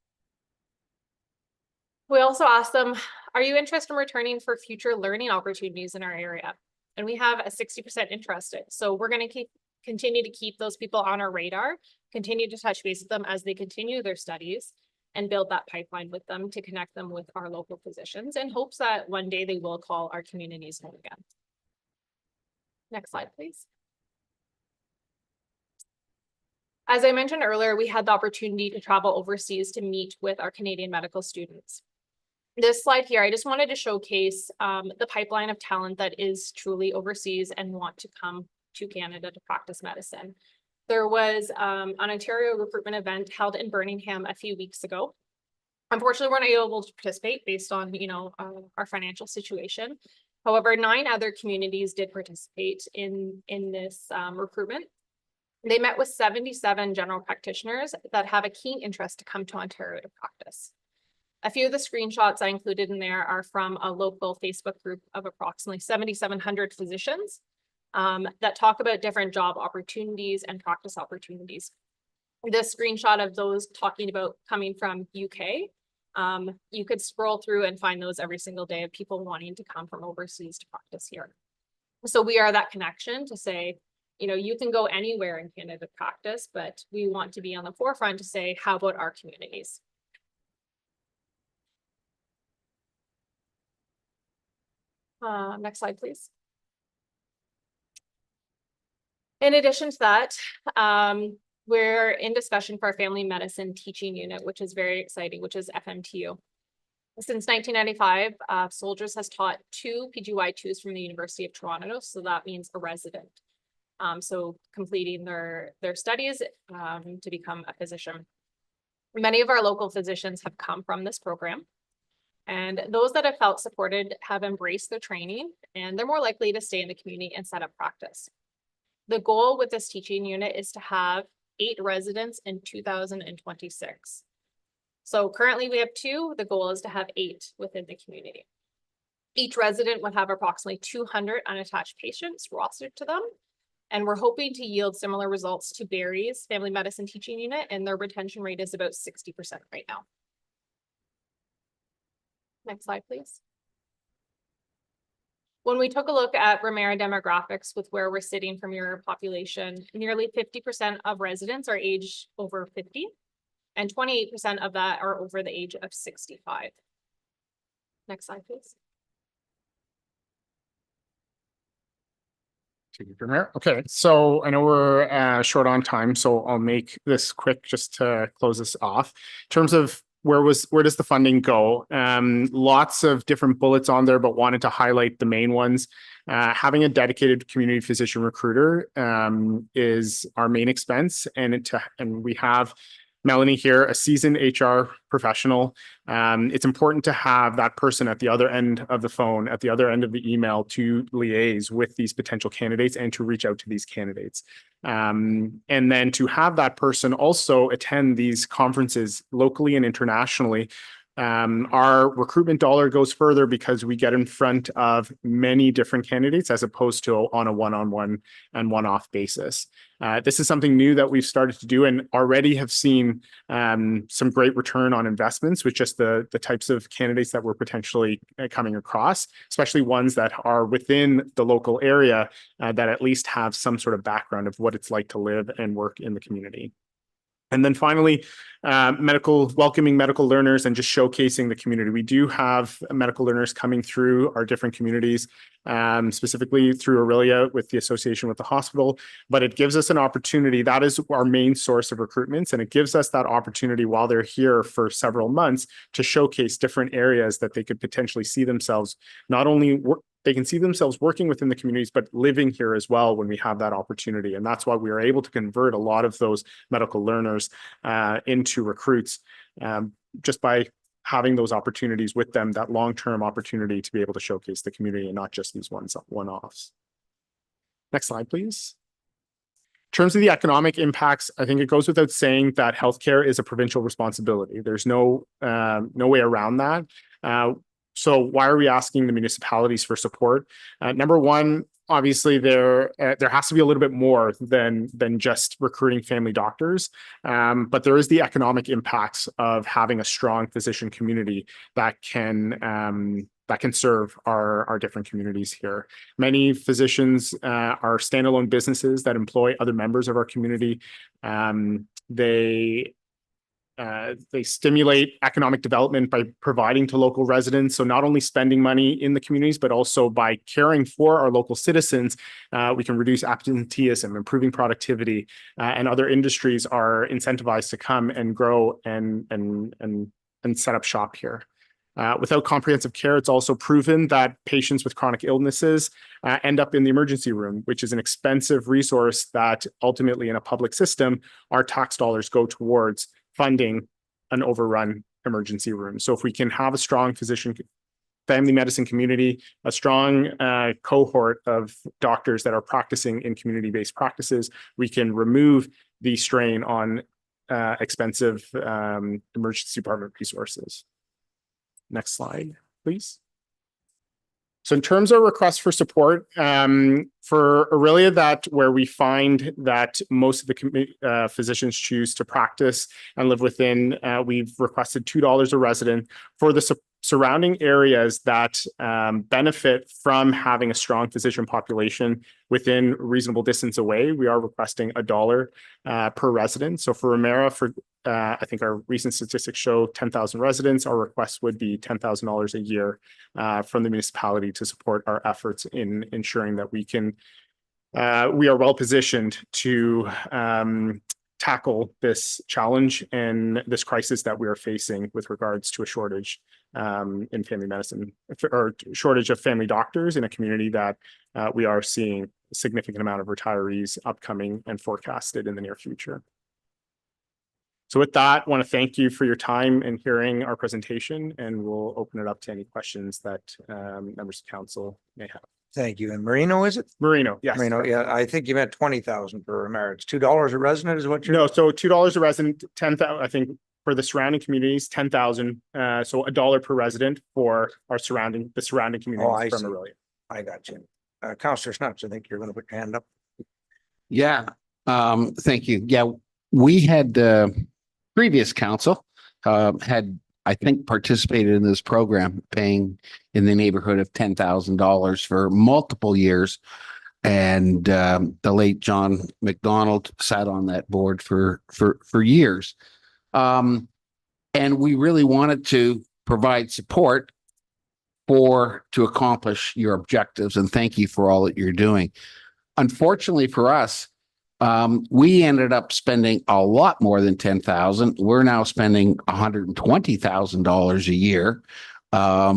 We also asked them, are you interested in returning for future learning opportunities in our area? And we have a 60% interested. So we're going to continue to keep those people on our radar, continue to touch base with them as they continue their studies, and build that pipeline with them to connect them with our local physicians in hopes that one day they will call our communities home again. Next slide, please. As I mentioned earlier, we had the opportunity to travel overseas to meet with our Canadian medical students. This slide here, I just wanted to showcase the pipeline of talent that is truly overseas and want to come to Canada to practice medicine. There was an Ontario recruitment event held in Birmingham a few weeks ago. Unfortunately, we're not able to participate based on, our financial situation. However, 9 other communities did participate in this recruitment. They met with 77 general practitioners that have a keen interest to come to Ontario to practice. A few of the screenshots I included in there are from a local Facebook group of approximately 7,700 physicians that talk about different job opportunities and practice opportunities. This screenshot of those talking about coming from UK, you could scroll through and find those every single day of people wanting to come from overseas to practice here. So we are that connection to say, you can go anywhere in Canada to practice, but we want to be on the forefront to say, how about our communities? Next slide, please. In addition to that, we're in discussion for our family medicine teaching unit, which is very exciting, which is FMTU. Since 1995, Soldiers has taught 2 PGY2s from the University of Toronto, so that means a resident. So completing their studies to become a physician. Many of our local physicians have come from this program. And those that have felt supported have embraced their training, and they're more likely to stay in the community and set up practice. The goal with this teaching unit is to have 8 residents in 2026. So currently we have 2. The goal is to have 8 within the community. Each resident would have approximately 200 unattached patients rostered to them. And we're hoping to yield similar results to Barry's family medicine teaching unit, and their retention rate is about 60% right now. Next slide, please. When we took a look at Ramara demographics with where we're sitting from your population, nearly 50% of residents are aged over 50, and 28% of that are over the age of 65. Next slide, please. Okay, so I know we're short on time, so I'll make this quick just to close this off. In terms of where does the funding go? Lots of different bullets on there, but wanted to highlight the main ones. Having a dedicated community physician recruiter is our main expense, and we have Melanie here, a seasoned HR professional. It's important to have that person at the other end of the phone, at the other end of the email, to liaise with these potential candidates and to reach out to these candidates. And then to have that person also attend these conferences locally and internationally. Our recruitment dollar goes further because we get in front of many different candidates as opposed to on a one-on-one and one-off basis. This is something new that we've started to do and already have seen some great return on investments with just the types of candidates that we're potentially coming across, especially ones that are within the local area that at least have some sort of background of what it's like to live and work in the community. And then finally, welcoming medical learners and just showcasing the community. We do have medical learners coming through our different communities, specifically through Aurelia with the association with the hospital, but it gives us an opportunity. That is our main source of recruitments, and it gives us that opportunity while they're here for several months to showcase different areas that they could potentially see themselves, not only they can see themselves working within the communities, but living here as well when we have that opportunity. And that's why we are able to convert a lot of those medical learners into recruits just by having those opportunities with them, that long-term opportunity to be able to showcase the community and not just these one-offs. Next slide, please. In terms of the economic impacts, I think it goes without saying that healthcare is a provincial responsibility. There's no way around that. So why are we asking the municipalities for support? Number one, obviously there has to be a little bit more than just recruiting family doctors, but there is the economic impacts of having a strong physician community that can serve our different communities here. Many physicians are standalone businesses that employ other members of our community. They stimulate economic development by providing to local residents. So not only spending money in the communities, but also by caring for our local citizens, we can reduce absenteeism, improving productivity, and other industries are incentivized to come and grow and set up shop here. Without comprehensive care, it's also proven that patients with chronic illnesses end up in the emergency room, which is an expensive resource that ultimately in a public system, our tax dollars go towards funding an overrun emergency room. So if we can have a strong family medicine community, a strong cohort of doctors that are practicing in community-based practices, we can remove the strain on expensive emergency department resources. Next slide, please. So in terms of requests for support, for Aurelia, where we find that most of the physicians choose to practice and live within, we've requested $2 a resident. For the surrounding areas that benefit from having a strong physician population within reasonable distance away, we are requesting $1 per resident. So for Ramara, I think our recent statistics show 10,000 residents. Our request would be $10,000 a year from the municipality to support our efforts in ensuring that we are well positioned to tackle this challenge and this crisis that we are facing with regards to a shortage in family medicine, or shortage of family doctors in a community that we are seeing a significant amount of retirees upcoming and forecasted in the near future. So with that, I want to thank you for your time and hearing our presentation, and we'll open it up to any questions that members of council may have. Thank you. And Marino, is it? Marino, yes. Marino, yeah, I think you meant 20,000 for Ramara. It's $2 a resident is what you're? No, so $2 a resident, 10,000, I think for the surrounding communities, 10,000. So $1 per resident for the surrounding communities from Aurelia. I got you. Councillor Snutz, I think you're going to put your hand up. Yeah, thank you. Yeah, we had previous council had, I think, participated in this program, paying in the neighborhood of $10,000 for multiple years. And the late John McDonald sat on that board for years. And we really wanted to provide support to accomplish your objectives. And thank you for all that you're doing. Unfortunately for us, we ended up spending a lot more than 10,000. We're now spending $120,000 a year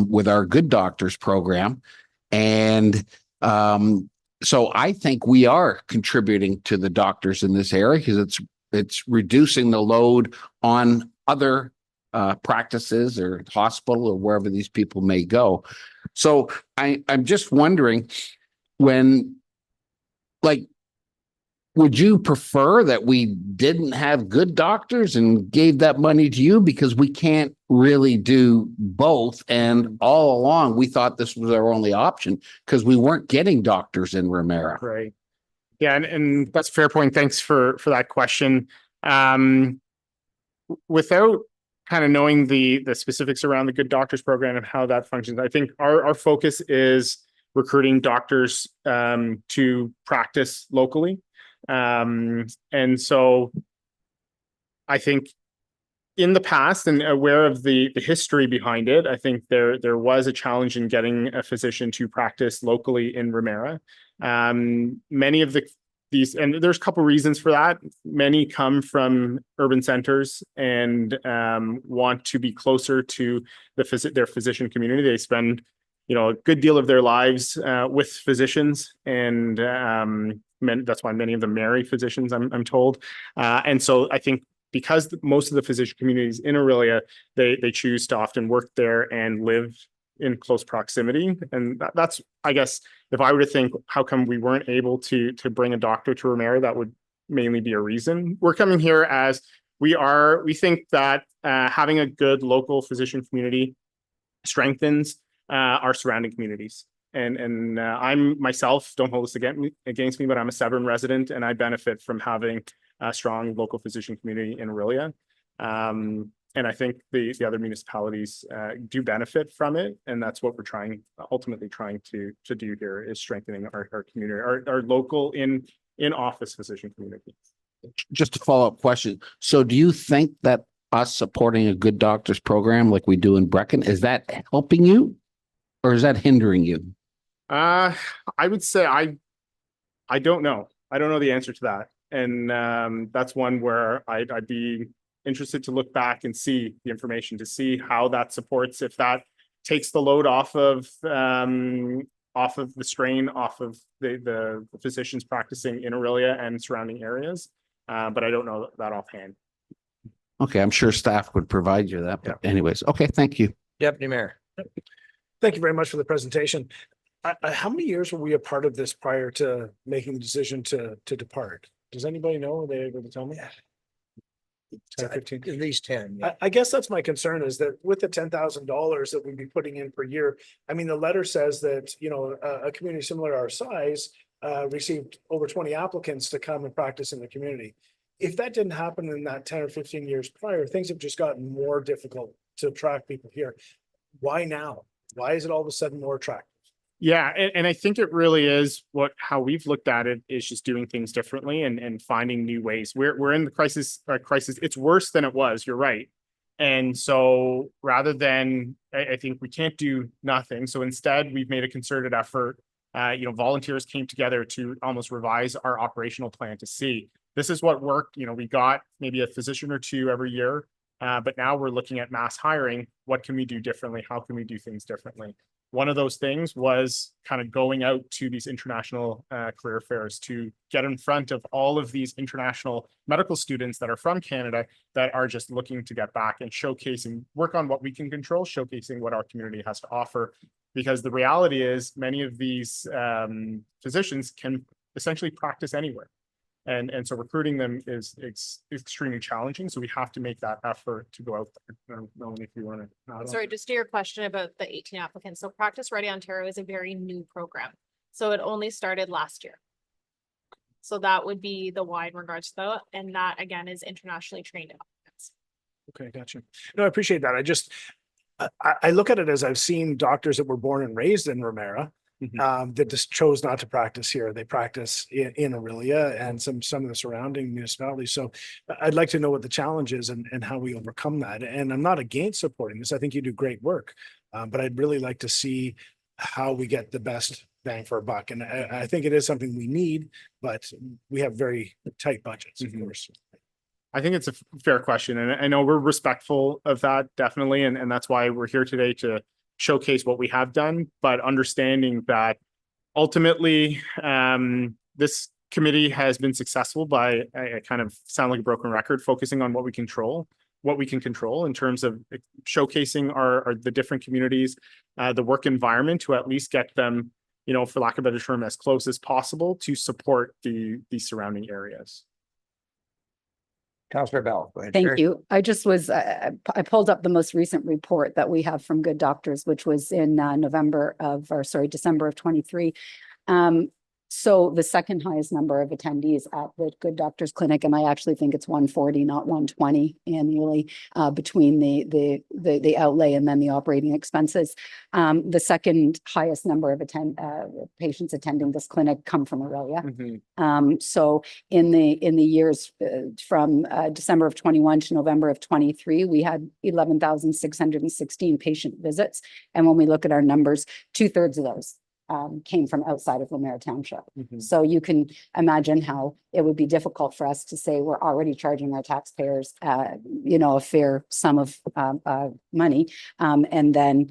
with our Good Doctors program. And so I think we are contributing to the doctors in this area because it's reducing the load on other practices or hospital or wherever these people may go. So I'm just wondering, would you prefer that we didn't have good doctors and gave that money to you? Because we can't really do both. And all along, we thought this was our only option because we weren't getting doctors in Ramara. Right. Yeah, and that's a fair point. Thanks for that question. Without kind of knowing the specifics around the Good Doctors program and how that functions, I think our focus is recruiting doctors to practice locally. And so I think in the past, and aware of the history behind it, I think there was a challenge in getting a physician to practice locally in Ramara. Many of these, and there's a couple reasons for that. Many come from urban centers and want to be closer to their physician community. They spend a good deal of their lives with physicians, and that's why many of them marry physicians, I'm told. And so I think because most of the physician communities in Aurelia, they choose to often work there and live in close proximity. And that's, I guess, if I were to think, how come we weren't able to bring a doctor to Ramara, that would mainly be a reason. We're coming here as we think that having a good local physician community strengthens our surrounding communities. And I'm myself, don't hold this against me, but I'm a Severn resident and I benefit from having a strong local physician community in Orillia. And I think the other municipalities do benefit from it. And that's what we're ultimately trying to do here, is strengthening our community, our local in-office physician community. Just a follow-up question. So do you think that us supporting a good doctors program like we do in Brecken, is that helping you or is that hindering you? I would say I don't know. I don't know the answer to that. And that's one where I'd be interested to look back and see the information to see how that supports, if that takes the load off of the strain off of the physicians practicing in Orillia and surrounding areas. But I don't know that offhand. Okay, I'm sure staff would provide you that, but anyways, okay, thank you. Deputy Mayor. Thank you very much for the presentation. How many years were we a part of this prior to making the decision to depart? Does anybody know? Are they able to tell me? 10, 15? At least 10. Yeah. I guess that's my concern, is that with the $10,000 that we'd be putting in per year, I mean, the letter says that, you know, a community similar to our size received over 20 applicants to come and practice in the community. If that didn't happen in that 10 or 15 years prior, things have just gotten more difficult to attract people here. Why now? Why is it all of a sudden more attractive? Yeah, and I think it really is how we've looked at it, is just doing things differently and finding new ways. We're in the crisis. It's worse than it was. You're right. And so rather than, I think we can't do nothing. So instead, we've made a concerted effort. Volunteers came together to almost revise our operational plan to see this is what worked. We got maybe a physician or two every year, but now we're looking at mass hiring. What can we do differently? How can we do things differently? One of those things was kind of going out to these international career fairs to get in front of all of these international medical students that are from Canada that are just looking to get back, and showcasing, work on what we can control, showcasing what our community has to offer. Because the reality is many of these physicians can essentially practice anywhere. And so recruiting them is extremely challenging. So we have to make that effort to go out there. I don't know if you want to. Sorry, just to your question about the 18 applicants. So Practice Ready Ontario is a very new program. So it only started last year. So that would be the why in regards to that. And that again is internationally trained applicants. Okay, gotcha. No, I appreciate that. I look at it as I've seen doctors that were born and raised in Ramara that just chose not to practice here. They practice in Orillia and some of the surrounding municipalities. So I'd like to know what the challenge is and how we overcome that. And I'm not against supporting this. I think you do great work, but I'd really like to see how we get the best bang for a buck. And I think it is something we need, but we have very tight budgets, of course. I think it's a fair question. And I know we're respectful of that, definitely. And that's why we're here today, to showcase what we have done, but understanding that ultimately this committee has been successful by, I kind of sound like a broken record, focusing on what we can control in terms of showcasing the different communities, the work environment, to at least get them, for lack of a better term, as close as possible to support the surrounding areas. Councillor Bell, go ahead. Thank you. I just was, I pulled up the most recent report that we have from Good Doctors, which was in December of 23. So the second highest number of attendees at the Good Doctors Clinic, and I actually think it's 140, not 120 annually, between the outlay and then the operating expenses. The second highest number of patients attending this clinic come from Orillia. So in the years from December of 21 to November of 23, we had 11,616 patient visits. And when we look at our numbers, 2/3 of those came from outside of Ramara Township. So you can imagine how it would be difficult for us to say we're already charging our taxpayers, a fair sum of money. And then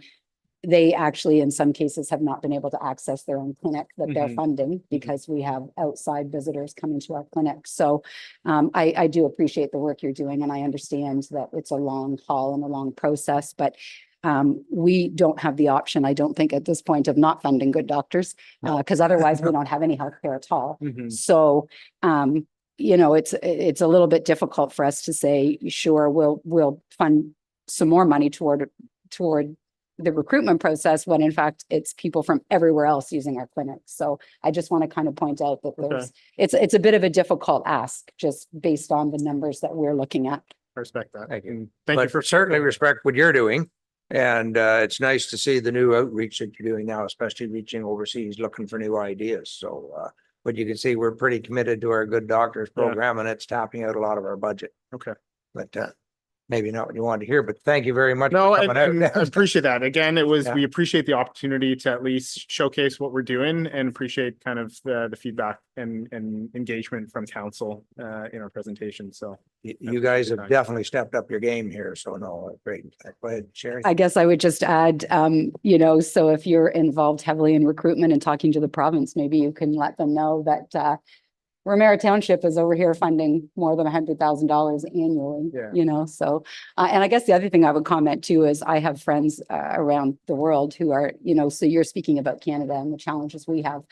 they actually, in some cases, have not been able to access their own clinic that they're funding because we have outside visitors coming to our clinic. So I do appreciate the work you're doing, and I understand that it's a long haul and a long process, but we don't have the option, I don't think at this point, of not funding Good Doctors, because otherwise we don't have any healthcare at all. So it's a little bit difficult for us to say, sure, we'll fund some more money toward the recruitment process when in fact it's people from everywhere else using our clinics. So I just want to kind of point out that it's a bit of a difficult ask just based on the numbers that we're looking at. I respect that. Thank you. And thank But you for certainly respect what you're doing. And it's nice to see the new outreach that you're doing now, especially reaching overseas, looking for new ideas. So, but you can see we're pretty committed to our Good Doctors program, and it's tapping out a lot of our budget. Okay. But maybe not what you wanted to hear, but thank you very much. No, for coming out. I appreciate that. Again, Yeah. we appreciate the opportunity to at least showcase what we're doing and appreciate kind of the feedback and engagement from council in our presentation. So You guys have definitely stepped up your game here. So no, great. Go ahead, Sherry. I guess I would just add, so if you're involved heavily in recruitment and talking to the province, maybe you can let them know that Ramara Township is over here funding more than $100,000 annually, so, and I guess the other thing I would comment too is I have friends around the world who are, so you're speaking about Canada and the challenges we have,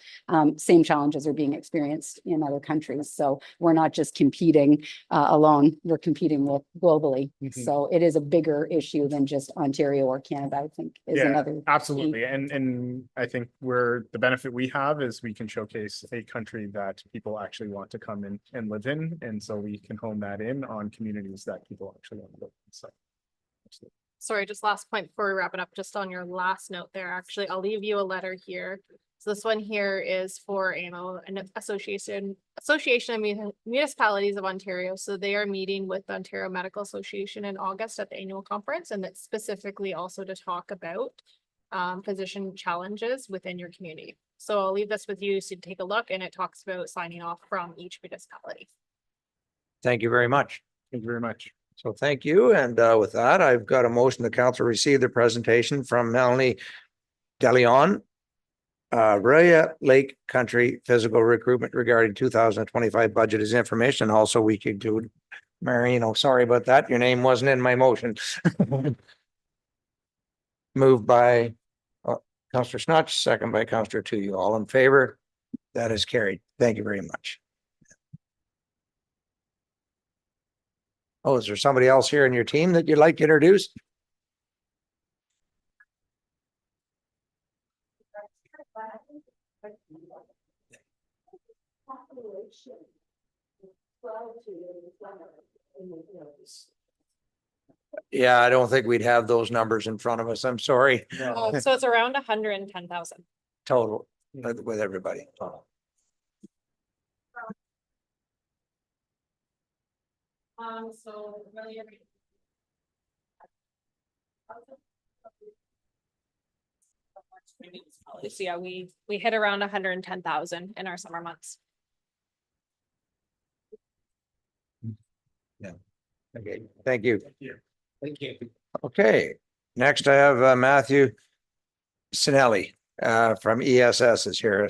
same challenges are being experienced in other countries. So we're not just competing alone, we're competing with globally. So it is a bigger issue than just Ontario or Canada, I think is another. Absolutely. And I think the benefit we have is we can showcase a country that people actually want to come in and live in. And so we can hone that in on communities that people actually want to live in. So Sorry, just last point before we wrap it up, just on your last note there, actually, I'll leave you a letter here. So this one here is for AMO, an Association of Municipalities of Ontario. So they are meeting with the Ontario Medical Association in August at the annual conference, and that's specifically also to talk about physician challenges within your community. So I'll leave this with you so take a look, and it talks about signing off from each municipality. Thank you very much. thank you very much. So thank you. And with that, I've got a motion the council receive the presentation from Melanie DeLeon, Aurelia Lake Country Physical Recruitment regarding 2025 budget as information. Also, we could include Marino. Sorry about that. Your name wasn't in my motion. Moved by Councillor Snutch, second by Councillor Tuohy. All in favor? That is carried. Thank you very much. Oh, is there somebody else here in your team that you'd like to introduce? Yeah, I don't think we'd have those numbers in front of us. I'm sorry. So it's around 110,000. Total with everybody. So really so yeah, we hit around 110,000 in our summer months. Yeah. Okay, thank you. Thank you. Okay, next I have Matthew Sinelli from ESS is here,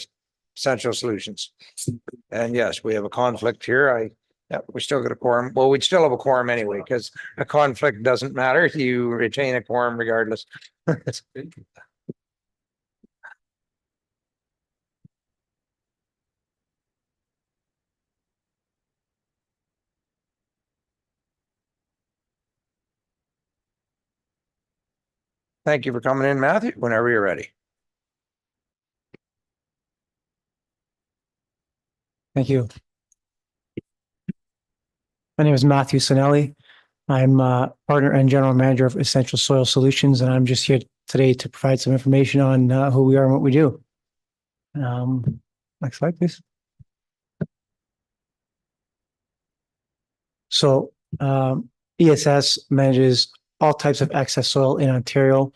Essential Solutions. And yes, we have a conflict here. We still got a quorum. Well, we'd still have a quorum anyway, because a conflict doesn't matter. You retain a quorum regardless. Thank you for coming in, Matthew, whenever you're ready. Thank you. My name is Matthew Sinelli. I'm partner and general manager of Essential Soil Solutions, and I'm just here today to provide some information on who we are and what we do. Next slide, please. So ESS manages all types of excess soil in Ontario,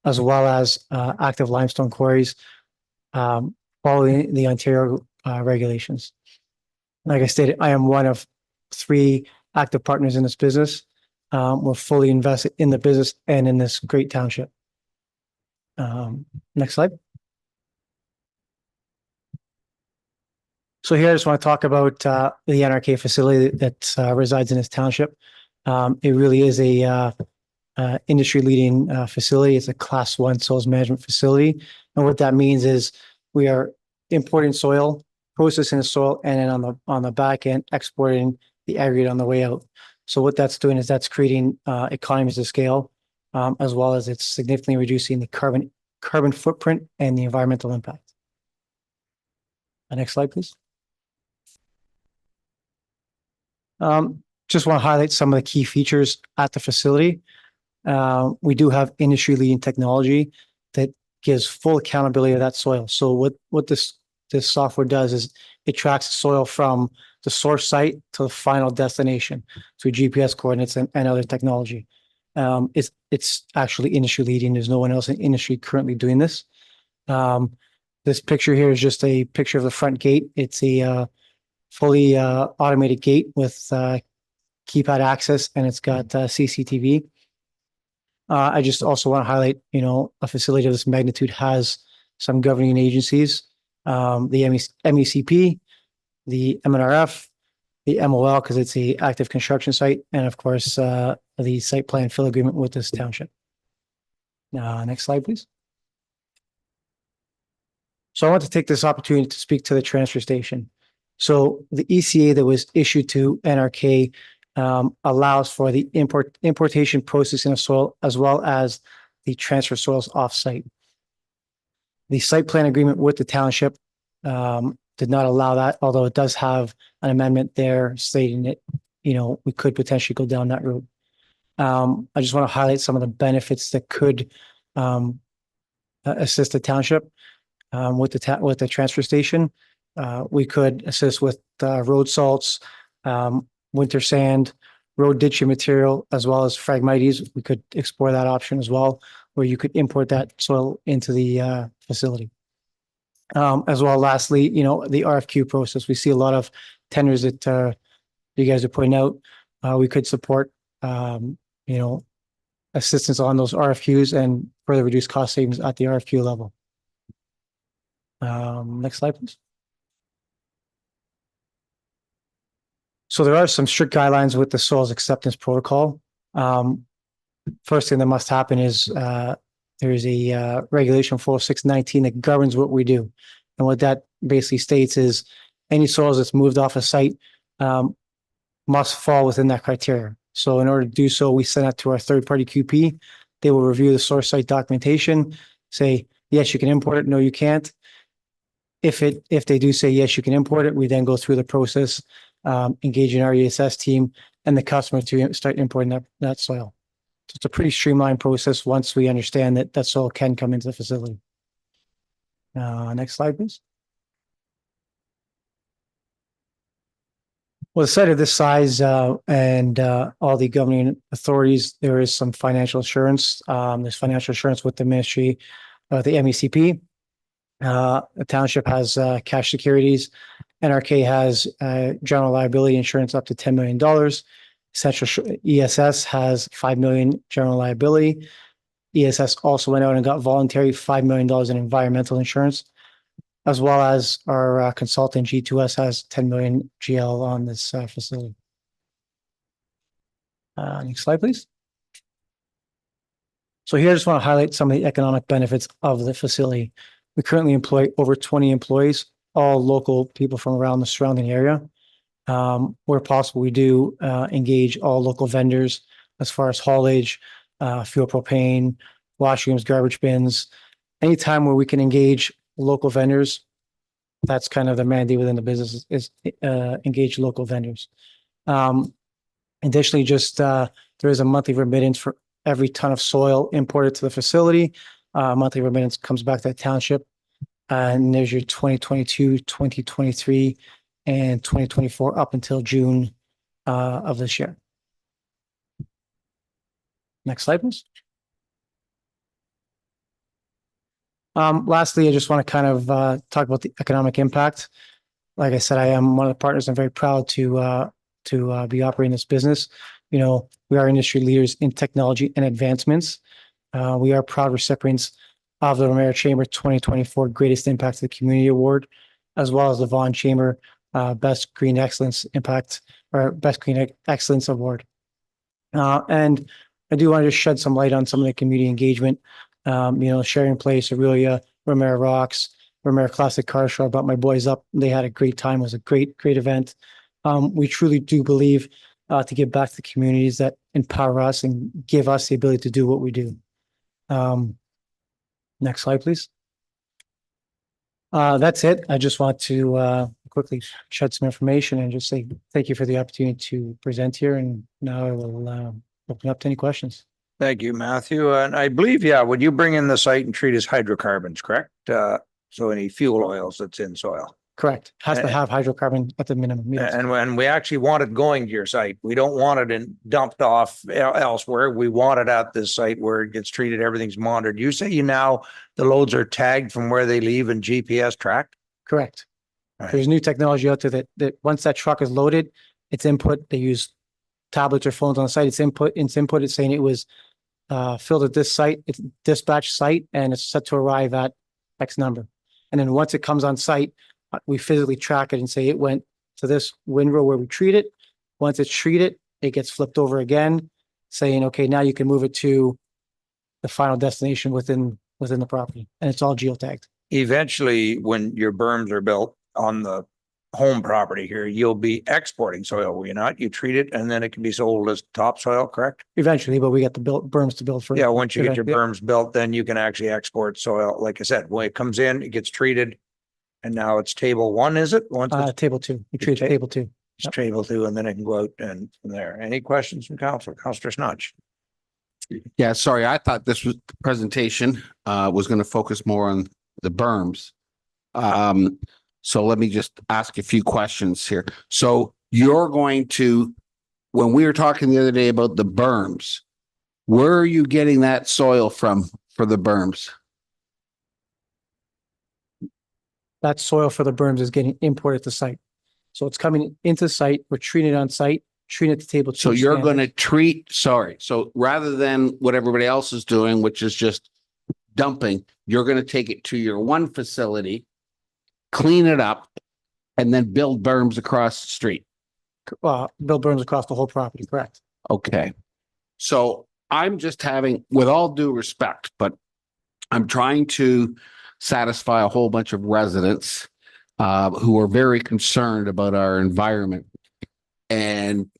as well as active limestone quarries, following the Ontario regulations. Like I stated, I am one of 3 active partners in this business. We're fully invested in the business and in this great township. Next slide. So here I just want to talk about the NRK facility that resides in this township. It really is a industry-leading facility. It's a Class 1 soils management facility. And what that means is we are importing soil processing the soil, and then on the back end, exporting the aggregate on the way out. So what that's doing is that's creating economies of scale, as well as it's significantly reducing the carbon footprint and the environmental impact. Next slide, please. Just want to highlight some of the key features at the facility. We do have industry-leading technology that gives full accountability of that soil. So what this software does is it tracks the soil from the source site to the final destination through GPS coordinates and other technology. It's actually industry-leading. There's no one else in the industry currently doing this. This picture here is just a picture of the front gate. It's a fully automated gate with keypad access, and it's got CCTV. I just also want to highlight, a facility of this magnitude has some governing agencies, the MECP, the MNRF, the MOL, because it's a active construction site, and of course, the site plan fill agreement with this township. Next slide, please. So I want to take this opportunity to speak to the transfer station. So the ECA that was issued to NRK allows for the importation processing of soil as well as the transfer soils offsite. The site plan agreement with the township did not allow that, although it does have an amendment there stating that, we could potentially go down that route. I just want to highlight some of the benefits that could assist the township with the transfer station. We could assist with road salts, winter sand, road ditching material, as well as Phragmites. We could explore that option as well, where you could import that soil into the facility. As well, lastly, the RFQ process. We see a lot of tenders that you guys are putting out. We could support, assistance on those RFQs and further reduce cost savings at the RFQ level. Next slide, please. So there are some strict guidelines with the soils acceptance protocol. First thing that must happen is there's a regulation 40619 that governs what we do. And what that basically states is any soils that's moved off a site must fall within that criteria. So in order to do so, we send that to our third-party QP. They will review the source site documentation, say, yes, you can import it. No, you can't. If they do say, yes, you can import it, we then go through the process, engaging our ESS team and the customer to start importing that soil. So it's a pretty streamlined process once we understand that soil can come into the facility. Next slide, please. Well, a site of this size and all the governing authorities, there is some financial assurance. There's financial assurance with the ministry, the MECP. The township has cash securities. NRK has general liability insurance up to $10 million. Central ESS has $5 million general liability. ESS also went out and got voluntary $5 million in environmental insurance, as well as our consultant G2S has 10 million GL on this facility. Next slide, please. So here I just want to highlight some of the economic benefits of the facility. We currently employ over 20 employees, all local people from around the surrounding area. Where possible, we do engage all local vendors as far as haulage, fuel propane, washrooms, garbage bins. Anytime where we can engage local vendors, that's kind of the mandate within the business is engage local vendors. Additionally, just there is a monthly remittance for every ton of soil imported to the facility. Monthly remittance comes back to the township. And there's your 2022, 2023, and 2024 up until June of this year. Next slide, please. Lastly, I just want to kind of talk about the economic impact. Like I said, I am one of the partners. I'm very proud to be operating this business. We are industry leaders in technology and advancements. We are proud recipients of the Ramara Chamber 2024 Greatest Impact to the Community Award, as well as the Vaughan Chamber Best Green Excellence Impact or Best Green Excellence Award. And I do want to just shed some light on some of the community engagement. Sharing Place, Aurelia, Ramara Rocks, Ramara Classic Car Show. I brought my boys up. They had a great time. It was a great event. We truly do believe to give back to the communities that empower us and give us the ability to do what we do. Next slide, please. That's it. I just want to quickly shed some information and just say thank you for the opportunity to present here. And now I will open up to any questions. Thank you, Matthew. And I believe, yeah, when you bring in the site and treat as hydrocarbons, correct? So any fuel oils that's in soil. Correct. Has to have hydrocarbon at the minimum. Yes. And when we actually want it going to your site, we don't want it dumped off elsewhere. We want it at this site where it gets treated, everything's monitored. You say the loads are tagged from where they leave and GPS tracked? Correct. Right. There's new technology out there that once that truck is loaded, it's input. They use tablets or phones on the site. It's saying it was filled at this site, it's dispatch site, and it's set to arrive at X number. And then once it comes on site, we physically track it and say it went to this windrow where we treat it. Once it's treated, it gets flipped over again, saying, okay, now you can move it to the final destination within the property. And it's all geotagged. Eventually, when your berms are built on the home property here, you'll be exporting soil, will you not? You treat it and then it can be sold as topsoil, correct? Eventually, but we got the berms to build first. Yeah, once you get your Yeah. berms built, then you can actually export soil. Like I said, when it comes in, it gets treated. And now it's table one, is it? Once it's Table 2. We treat table 2. table two, and then it can go out and from there. Any questions from council? Councillor Snudge? Yeah, sorry, I thought this was presentation was going to focus more on the berms. So let me just ask a few questions here. So you're going to, when we were talking the other day about the berms, where are you getting that soil from for the berms? That soil for the berms is getting imported to site. So it's coming into site, we're treating it on site, treating it to table 2. So you're standard. going to treat, sorry, so rather than what everybody else is doing, which is just dumping, you're going to take it to your one facility, clean it up, and then build berms across the street. Build berms across the whole property, correct? Okay. So I'm just having, with all due respect, but I'm trying to satisfy a whole bunch of residents who are very concerned about our environment. And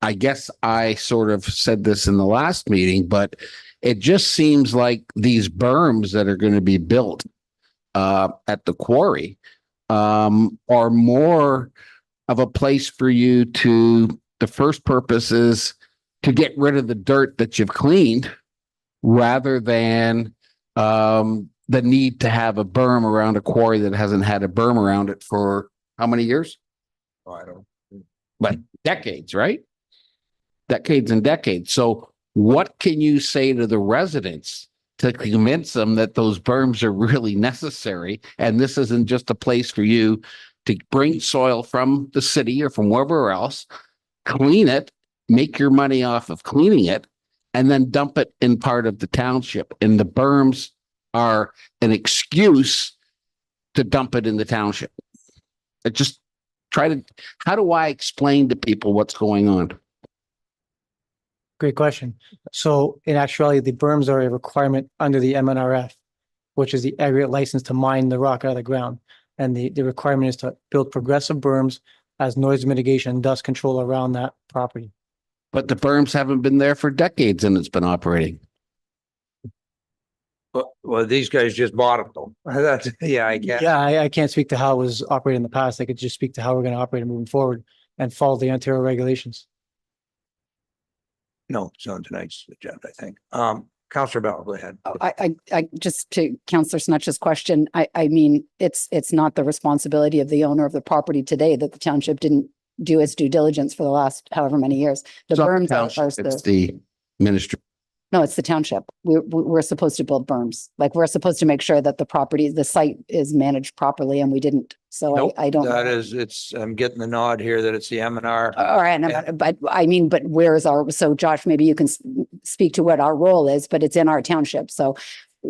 I guess I sort of said this in the last meeting, but it just seems like these berms that are going to be built at the quarry are more of a place for you to, the first purpose is to get rid of the dirt that you've cleaned rather than the need to have a berm around a quarry that hasn't had a berm around it for how many years? Oh, I don't. Like decades, right? Decades and decades. So what can you say to the residents to convince them that those berms are really necessary? And this isn't just a place for you to bring soil from the city or from wherever else, clean it, make your money off of cleaning it, and then dump it in part of the township. And the berms are an excuse to dump it in the township. It just how do I explain to people what's going on? Great question. So in actuality, the berms are a requirement under the MNRF, which is the aggregate license to mine the rock out of the ground. And the requirement is to build progressive berms as noise mitigation and dust control around that property. But the berms haven't been there for decades and it's been operating. Well, these guys just bought it though. That's, yeah, I guess. Yeah, I can't speak to how it was operated in the past. I could just speak to how we're going to operate it moving forward and follow the Ontario regulations. No, it's on tonight's agenda, I think. Councillor Bell, go ahead. I just to Councillor Snutch's question, I mean, it's not the responsibility of the owner of the property today that the township didn't do its due diligence for the last however many years. The berms are It's the ministry. No, it's the township. We're supposed to build berms. Like we're supposed to make sure that the site is managed properly, and we didn't. So Nope, I don't. That is, I'm getting the nod here that it's the MNR. All right, but I mean, but where's so Josh, maybe you can speak to what our role is, but it's in our township. So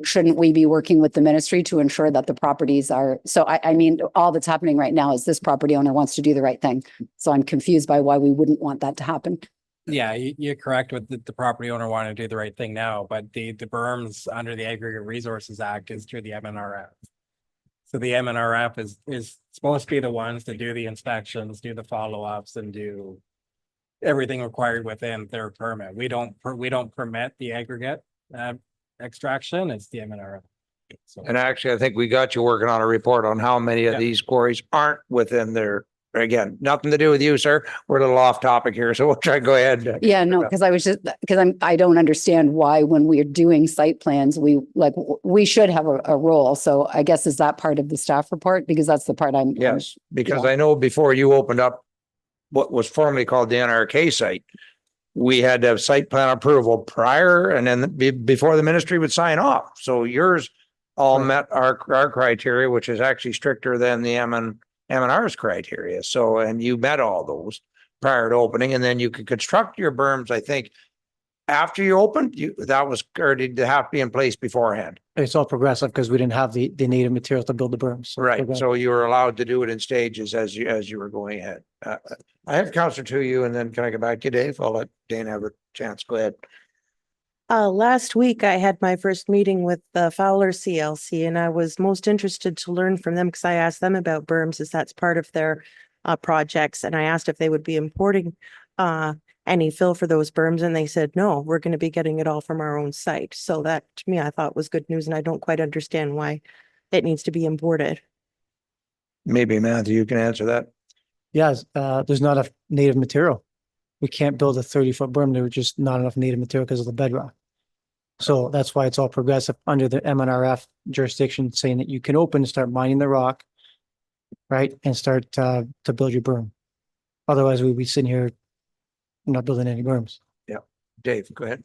shouldn't we be working with the ministry to ensure that the properties are, so I mean, all that's happening right now is this property owner wants to do the right thing. So I'm confused by why we wouldn't want that to happen. Yeah, you're correct with the property owner wanting to do the right thing now, but the berms under the Aggregate Resources Act is through the MNRF. So the MNRF is supposed to be the ones to do the inspections, do the follow-ups and do everything required within their permit. We don't permit the aggregate extraction. It's the MNRF. So And actually, I think we got you working on a report on how many of Yeah. these quarries aren't within their, again, nothing to do with you, sir. We're a little off topic here, so we'll try, go ahead. Yeah, no, because I don't understand why when we're doing site plans, we should have a role. So I guess is that part of the staff report? Because that's the part I'm. Yes, because yeah. I know before you opened up what was formerly called the NRK site, we had to have site plan approval prior and then before the ministry would sign off. So yours all met our criteria, which is actually stricter than the MNR's criteria. So, and you met all those prior to opening, and then you could construct your berms, I think, after you opened, that was, or did it have to be in place beforehand? It's all progressive because we didn't have the native materials to build the berms. So Right, progressive. so you were allowed to do it in stages as you were going ahead. I have Counselor to you, and then can I go back to you, Dave? I'll let Dana have a chance. Go ahead. Last week I had my first meeting with the Fowler CLC, and I was most interested to learn from them because I asked them about berms as that's part of their projects. And I asked if they would be importing any fill for those berms, and they said, no, we're going to be getting it all from our own site. So that to me, I thought was good news, and I don't quite understand why it needs to be imported. Maybe Matthew, you can answer that. Yes, there's not enough native material. We can't build a 30-foot berm. There was just not enough native material because of the bedrock. So that's why it's all progressive under the MNRF jurisdiction, saying that you can open and start mining the rock, right, and start to build your berm. Otherwise, we'd be sitting here not building any berms. Yeah, Dave, go ahead.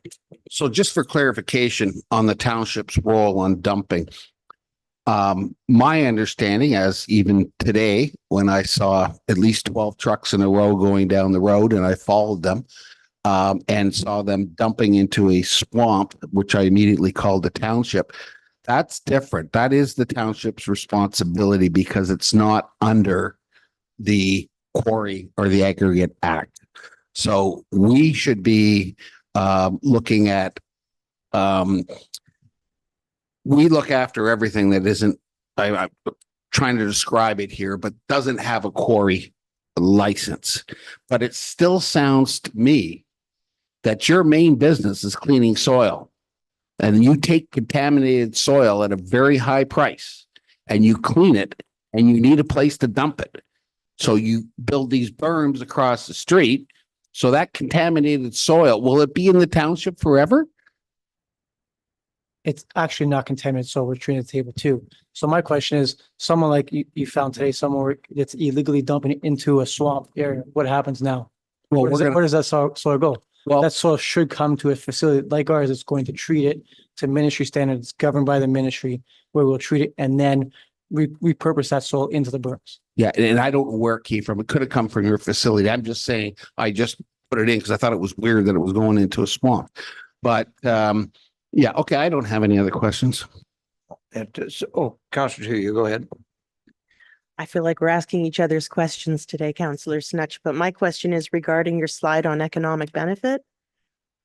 So just for clarification on the township's role on dumping. My understanding, as even today, when I saw at least 12 trucks in a row going down the road and I followed them and saw them dumping into a swamp, which I immediately called the township. That's different. That is the township's responsibility because it's not under the Quarry or the Aggregate Act. So we should be looking at we look after everything that isn't, I'm trying to describe it here, but doesn't have a quarry license. But it still sounds to me that your main business is cleaning soil. And you take contaminated soil at a very high price and you clean it and you need a place to dump it. So you build these berms across the street. So that contaminated soil, will it be in the township forever? It's actually not contaminated, so we're treating the table too. So my question is, someone like you found today, someone that's illegally dumping it into a swamp area, what happens now? Well, Where does that soil go? Well, that soil should come to a facility like ours. It's going to treat it to ministry standards governed by the ministry, where we'll treat it and then repurpose that soil into the berms. yeah, and I don't know where it came from. It could have come from your facility. I'm just saying, I just put it in because I thought it was weird that it was going into a swamp. But yeah, okay, I don't have any other questions. Counselor to you, go ahead. I feel like we're asking each other's questions today, Counselor Snutch, but my question is regarding your slide on economic benefit.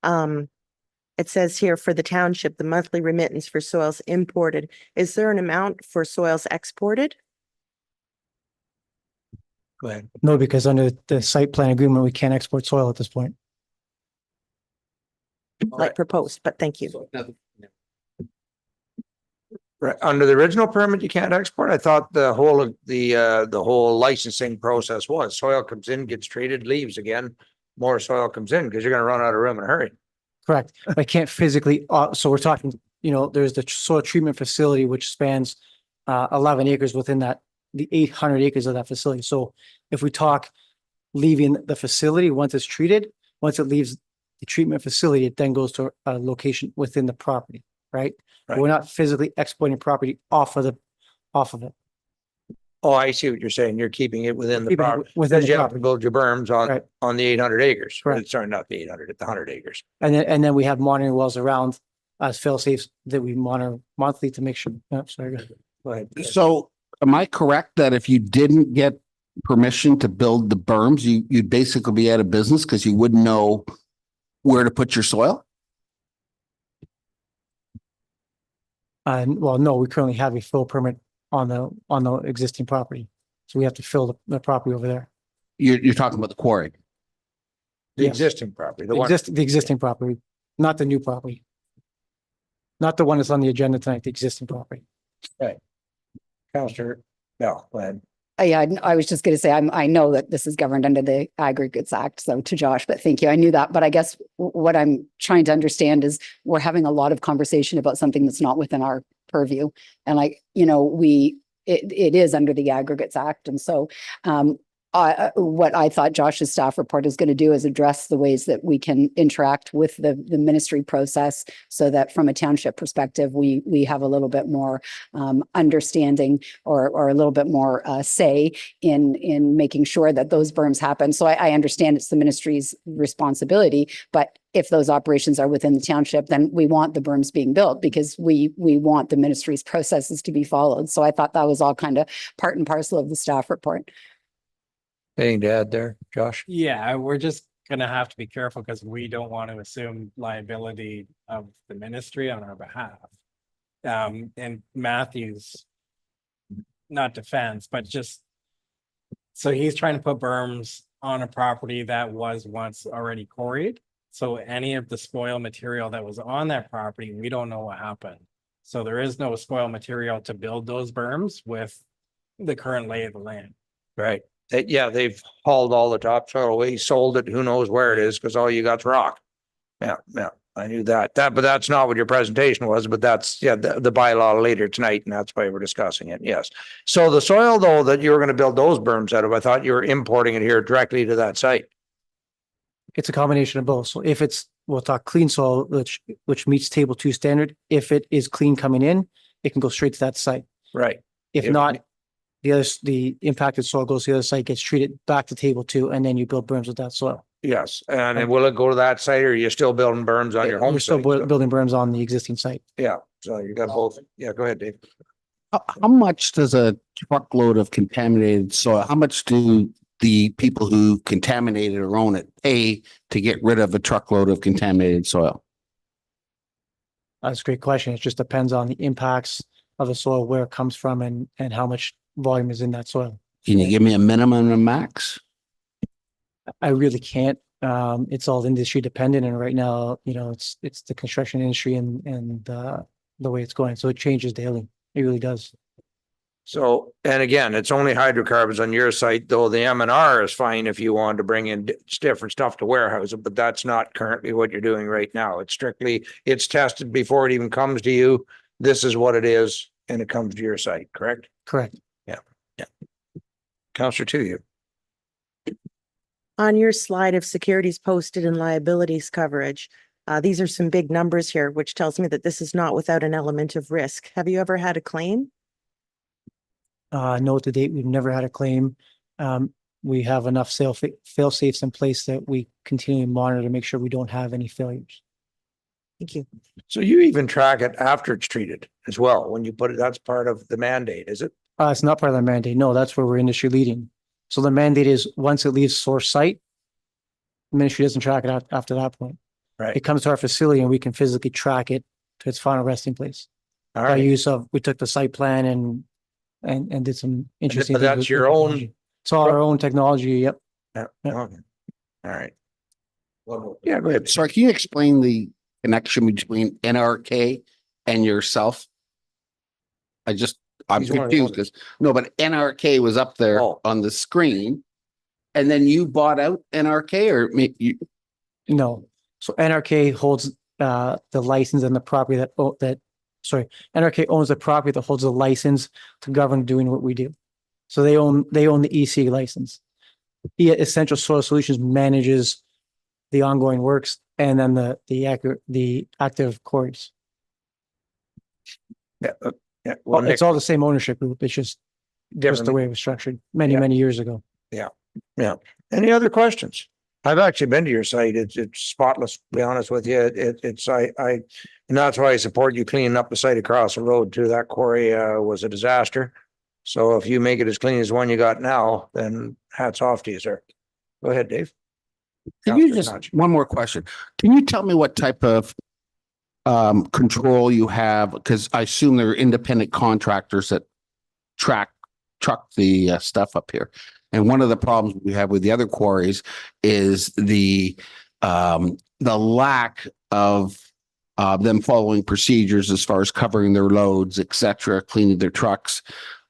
It says here for the township, the monthly remittance for soils imported. Is there an amount for soils exported? Go ahead. No, because under the site plan agreement, we can't export soil at this point. Like proposed, but thank you. Right, under the original permit, you can't export. I thought the whole licensing process was soil comes in, gets treated, leaves again. More soil comes in because you're going to run out of room in a hurry. Correct. I can't physically, so we're talking, there's the soil treatment facility, which spans 11 acres within the 800 acres of that facility. So if we talk leaving the facility, once it's treated, once it leaves the treatment facility, it then goes to a location within the property, right? Right. We're not physically exporting property off of it. Oh, I see what you're saying. You're keeping it within the Keeping it property. within Because the you have to property. build your berms Right. on the 800 acres. Correct. Sorry, not the 800, at the 100 acres. And then we have monitoring wells around as fail safes that we monitor monthly to make sure. Oh, sorry. Go ahead. So am I correct that if you didn't get permission to build the berms, you'd basically be out of business because you wouldn't know where to put your soil? Well, no, we currently have a full permit on the existing property. So we have to fill the property over there. You're talking about the quarry. The Yes. existing property, the The one, existing property, not the new property. Not the one that's on the agenda tonight, the existing property. Counselor, no, go ahead. Yeah, I was just going to say, I know that this is governed under the Aggregates Act. So to Josh, but thank you. I knew that. But I guess what I'm trying to understand is we're having a lot of conversation about something that's not within our purview. And it is under the Aggregates Act. And so what I thought Josh's staff report is going to do is address the ways that we can interact with the ministry process so that from a township perspective, we have a little bit more understanding or a little bit more say in making sure that those berms happen. So I understand it's the ministry's responsibility, but if those operations are within the township, then we want the berms being built because we want the ministry's processes to be followed. So I thought that was all kind of part and parcel of the staff report. Anything to add there, Josh? Yeah, we're just gonna have to be careful because we don't want to assume liability of the ministry on our behalf. And Matthew's not defense, but just so he's trying to put berms on a property that was once already quarried. So any of the spoil material that was on that property, we don't know what happened. So there is no spoil material to build those berms with the current lay of the land. Right. Yeah, they've hauled all the topsoil away, sold it, who knows where it is, because all you got's rock. Yeah, I knew that. But that's not what your presentation was, but that's, the bylaw later tonight, and that's why we're discussing it, yes. So the soil, though, that you were gonna build those berms out of, I thought you were importing it here directly to that site. It's a combination of both. So if we'll talk clean soil, which meets table 2 standard, if it is clean coming in, it can go straight to that site. Right. If not, the impacted soil goes to the other site, gets treated back to table 2, and then you build berms with that soil. Yes, and then will it go to that site, or are you still building berms on your home We're still site? building berms on the existing site. Yeah, so you got both. Yeah, go ahead, Dave. How much does a truckload of contaminated soil, how much do the people who contaminate it or own it pay to get rid of a truckload of contaminated soil? That's a great question. It just depends on the impacts of the soil, where it comes from and how much volume is in that soil. Can you give me a minimum and a max? I really can't. It's all industry dependent, and right now, it's the construction industry and the way it's going. So it changes daily. It really does. So, and again, it's only hydrocarbons on your site, though the M&R is fine if you wanted to bring in different stuff to warehouse it, but that's not currently what you're doing right now. It's strictly, it's tested before it even comes to you. This is what it is, and it comes to your site, correct? Correct. Yeah. Counselor, to you. On your slide of securities posted and liabilities coverage, these are some big numbers here, which tells me that this is not without an element of risk. Have you ever had a claim? No, to date, we've never had a claim. We have enough fail safes in place that we continually monitor to make sure we don't have any failures. Thank you. So you even track it after it's treated as well, when you put it, that's part of the mandate, is it? It's not part of the mandate. No, that's where we're industry leading. So the mandate is once it leaves source site, the ministry doesn't track it out after that point. Right. It comes to our facility and we can physically track it to its final resting place. All By right. use of, we took the site plan and did some interesting. But things that's with your own. technology. It's all our own technology. Yep. Yeah. Yeah. Okay. All right. Yeah, go ahead. Sorry, can you explain the connection between NRK and yourself? I'm He's one of the confused because, no, but NRK was up there Oh. on the screen. And then you bought out NRK or you? No. So NRK holds the license and the property NRK owns the property that holds the license to govern doing what we do. So they own the EC license. Essential Soil Solutions manages the ongoing works and then the active quarries. Yeah. Yeah. Well, Well, it's all the same ownership group. It's just the way it was structured many years ago. Yeah. Any other questions? I've actually been to your site. It's spotless, to be honest with you. And that's why I support you cleaning up the site across the road too. That quarry was a disaster. So if you make it as clean as one you got now, then hats off to you, sir. Go ahead, Dave. Can you Counselor just, Notch. one more question. Can you tell me what type of control you have? Because I assume there are independent contractors that truck the stuff up here. And one of the problems we have with the other quarries is the lack of them following procedures as far as covering their loads, et cetera, cleaning their trucks.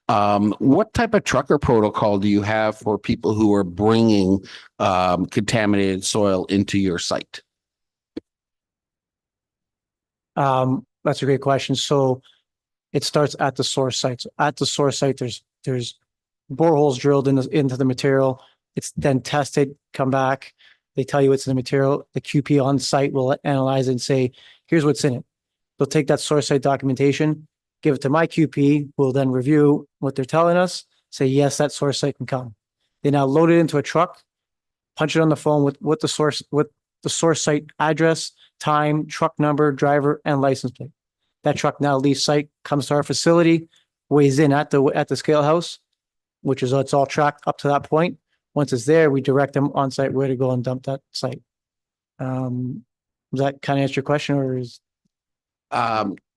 What type of trucker protocol do you have for people who are bringing contaminated soil into your site? That's a great question. So it starts at the source site. So at the source site, there's boreholes drilled into the material. It's then tested, come back. They tell you what's in the material. The QP on site will analyze it and say, here's what's in it. They'll take that source site documentation, give it to my QP, who will then review what they're telling us, say, yes, that source site can come. They now load it into a truck, punch it on the phone with the source site address, time, truck number, driver, and license plate. That truck now leaves site, comes to our facility, weighs in at the scale house, which is, it's all tracked up to that point. Once it's there, we direct them on site where to go and dump that site. Does that kind of answer your question, or is?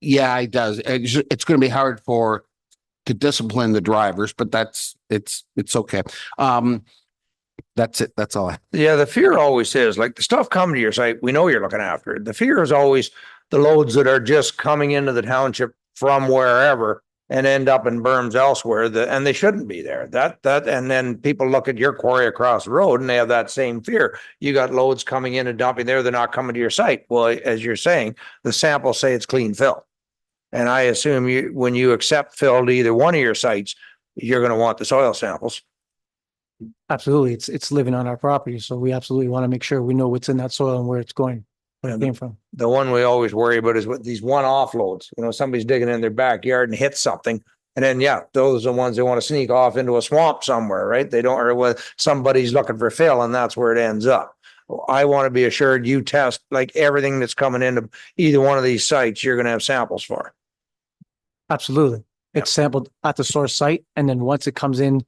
Yeah, it does. It's going to be hard to discipline the drivers, but it's okay. That's it. That's all. Yeah, the fear always is like the stuff coming to your site, we know you're looking after it. The fear is always the loads that are just coming into the township from wherever and end up in berms elsewhere, and they shouldn't be there. And then people look at your quarry across the road and they have that same fear. You got loads coming in and dumping there, they're not coming to your site. Well, as you're saying, the samples say it's clean fill. And I assume when you accept fill to either one of your sites, you're going to want the soil samples. Absolutely. It's living on our property. So we absolutely want to make sure we know what's in that soil and where it's going, where it came from. The one we always worry about is with these one-off loads. You know, somebody's digging in their backyard and hits something. And then, yeah, those are the ones they want to sneak off into a swamp somewhere, right? They don't, or with somebody's looking for fill and that's where it ends up. I want to be assured you test like everything that's coming into either one of these sites, you're going to have samples for. Absolutely. It's sampled at the source site. And then once it comes in,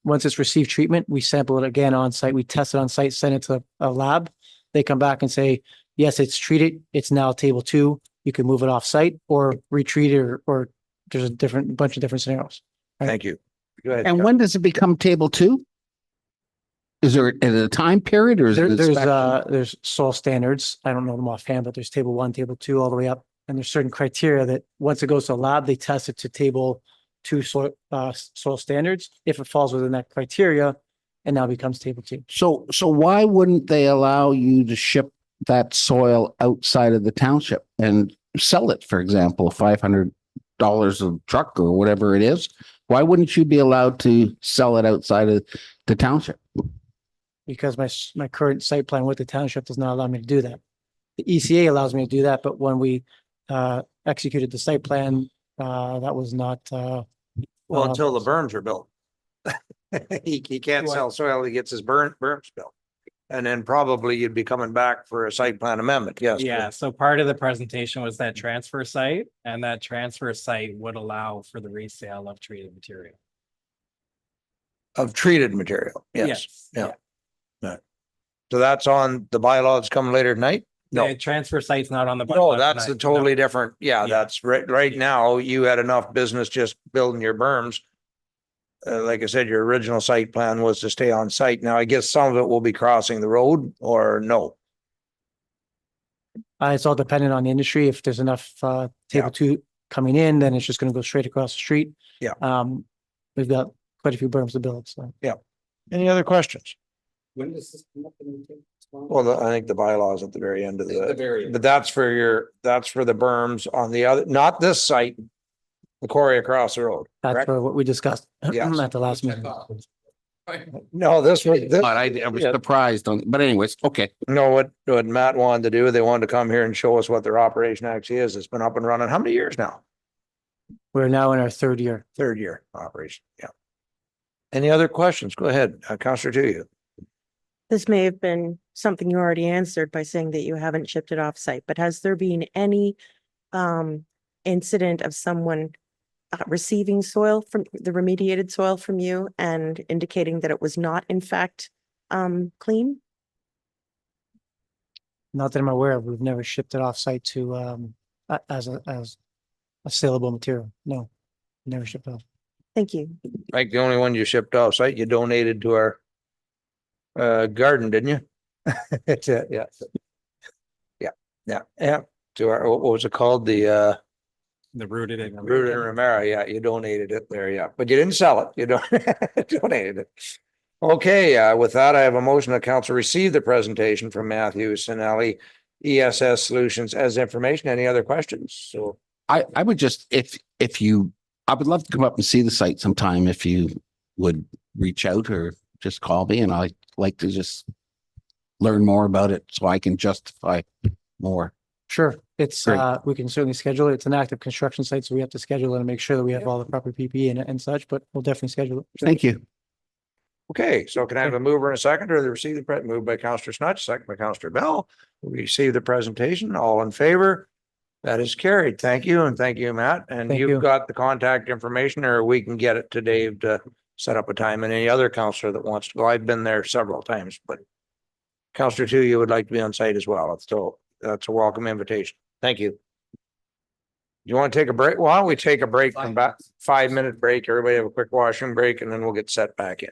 once it's received treatment, we sample it again on site. We test it on site, send it to a lab. They come back and say, yes, it's treated. It's now table 2. You can move it off site or retreat it, or there's a bunch of different scenarios. Right? Thank you. Go ahead. And Chuck. when does it become table 2? Is there a time period, or is there's soil standards? I don't know them offhand, but there's table 1, table 2, all the way up. And there's certain criteria that once it goes to a lab, they test it to table 2 soil standards. If it falls within that criteria, and now becomes table 2. So why wouldn't they allow you to ship that soil outside of the township and sell it, for example, $500 a truck or whatever it is? Why wouldn't you be allowed to sell it outside of the township? Because my current site plan with the township does not allow me to do that. The ECA allows me to do that, but when we executed the site plan, that was not. Well, until the berms are built. He can't sell soil, he gets his berms built. And then probably you'd be coming back for a site plan amendment, yes. Yeah, so part of the presentation was that transfer site, and that transfer site would allow for the resale of treated material. Of treated material, yes. Yeah. Yeah. So that's on the bylaws coming later tonight? No. The transfer site's not on the. No, bylaw that's a tonight. totally different. Yeah, Yeah. that's right now. You had enough business just building your berms. Like I said, your original site plan was to stay on site. Now, I guess some of it will be crossing the road or no. It's all dependent on the industry. If there's enough table 2 coming in, then it's just going to go straight across the street. Yeah. We've got quite a few berms to build. So Any other questions? When does this come up in the? Well, I think the bylaws at the very end of The very end. but that's for the berms on the other, not this site, the quarry across the road. that's correct? for what we discussed Yes. at the last meeting. No, this was, But I was surprised on, but anyways, okay. no, what Matt wanted to do, they wanted to come here and show us what their operation actually is. It's been up and running. How many years now? We're now in our 3rd year. Third year operation. Yeah. Any other questions? Go ahead, Counselor to you. This may have been something you already answered by saying that you haven't shipped it off site, but has there been any incident of someone receiving soil from the remediated soil from you and indicating that it was not in fact clean? Not that I'm aware of. We've never shipped it off site to as a saleable material. No, never shipped off. Thank Thank you. Like the only one you shipped off site, you donated to our garden, didn't you? It's yeah. Yeah. To our, what was it called? The Rooted in. Rooted in Ramara. Yeah, you donated it there. Yeah, but you didn't sell it. You don't donated it. Okay, with that, I have a motion that council receive the presentation from Matthew Sinelli, ESS Solutions as information. Any other questions? So I would just, if you, I would love to come up and see the site sometime if you would reach out or just call me, and I'd like to just learn more about it so I can justify more. Sure, it's, Great. we can certainly schedule it. It's an active construction site, so we have to schedule it and make sure that we have all the proper PPE and such, but we'll definitely schedule it. Thank you. okay, so can I have a mover and a seconder to receive the moved by Councillor Snutch, second by Councillor Bell. We receive the presentation. All in favor? That is carried. Thank you, and thank you, Matt. And Thank you've you. got the contact information, or we can get it to Dave to set up a time, and any other councillor that wants to go. I've been there several times, but Councillor two, you would like to be on site as well. That's a welcome invitation. Thank you. You want to take a break? Why don't we take a break from about 5-minute break? Everybody have a quick washroom break, and then we'll get set back in.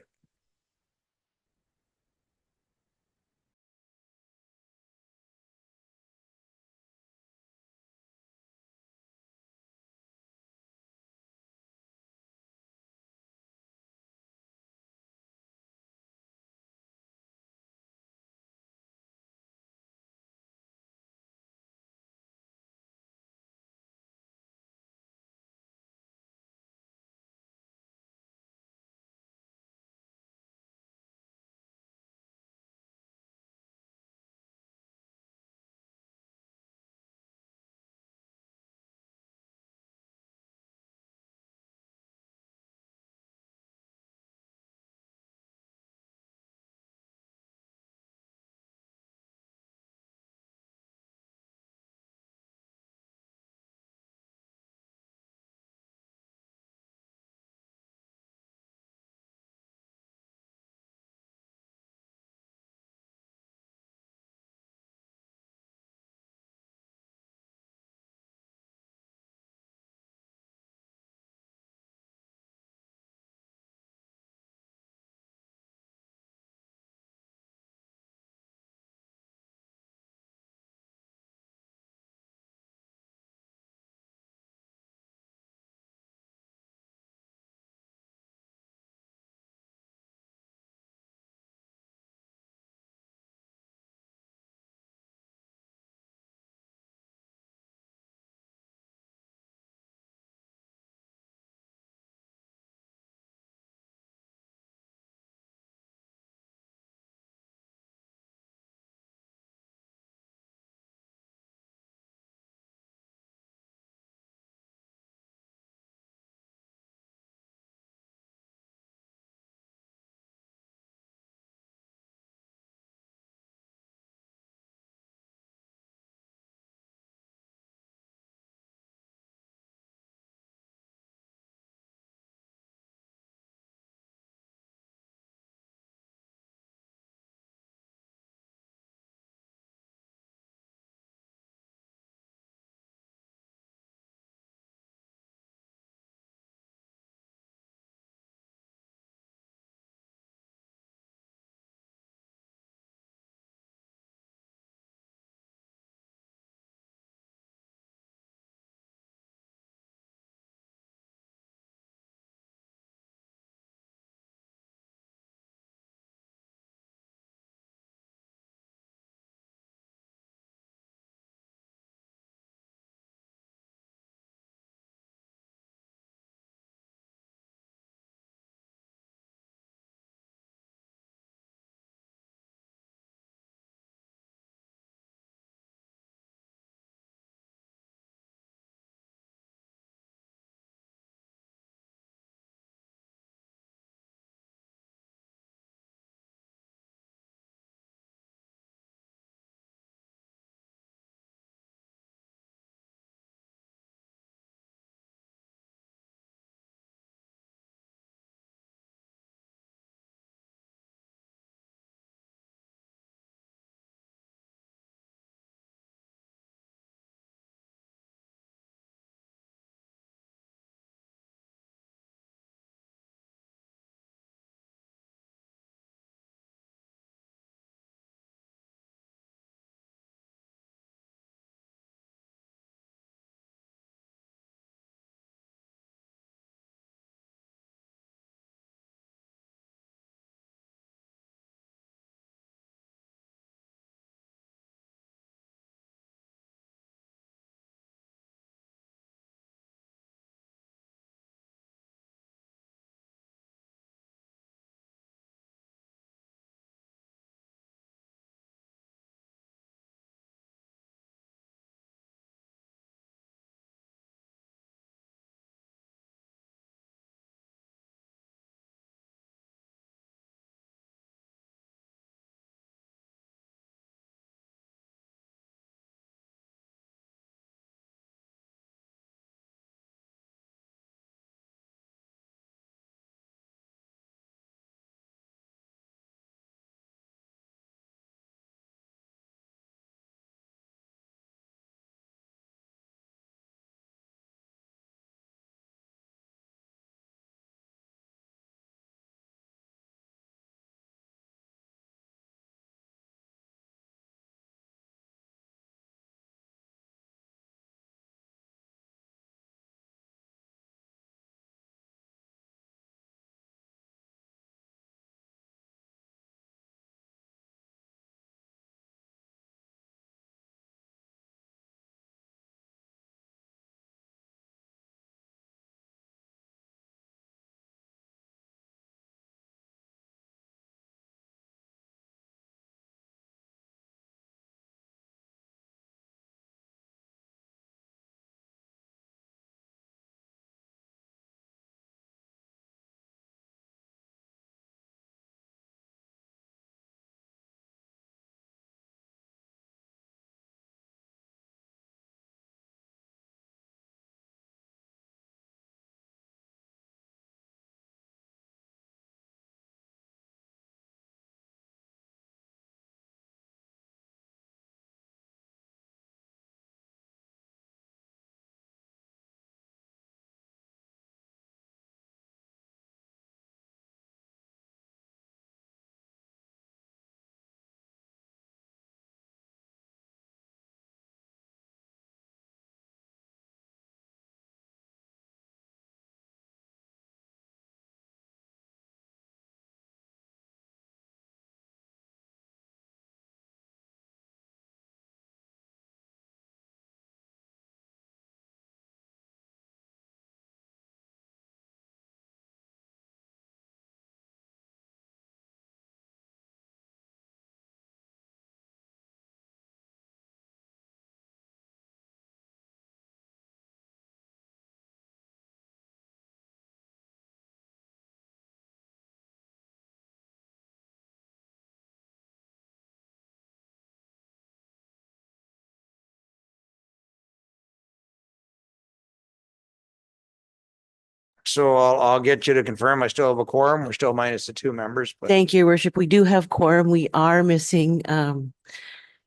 so I'll get you to confirm. I still have a quorum. We're still minus the 2 members, but Thank you, Your Worship. We do have quorum. We are missing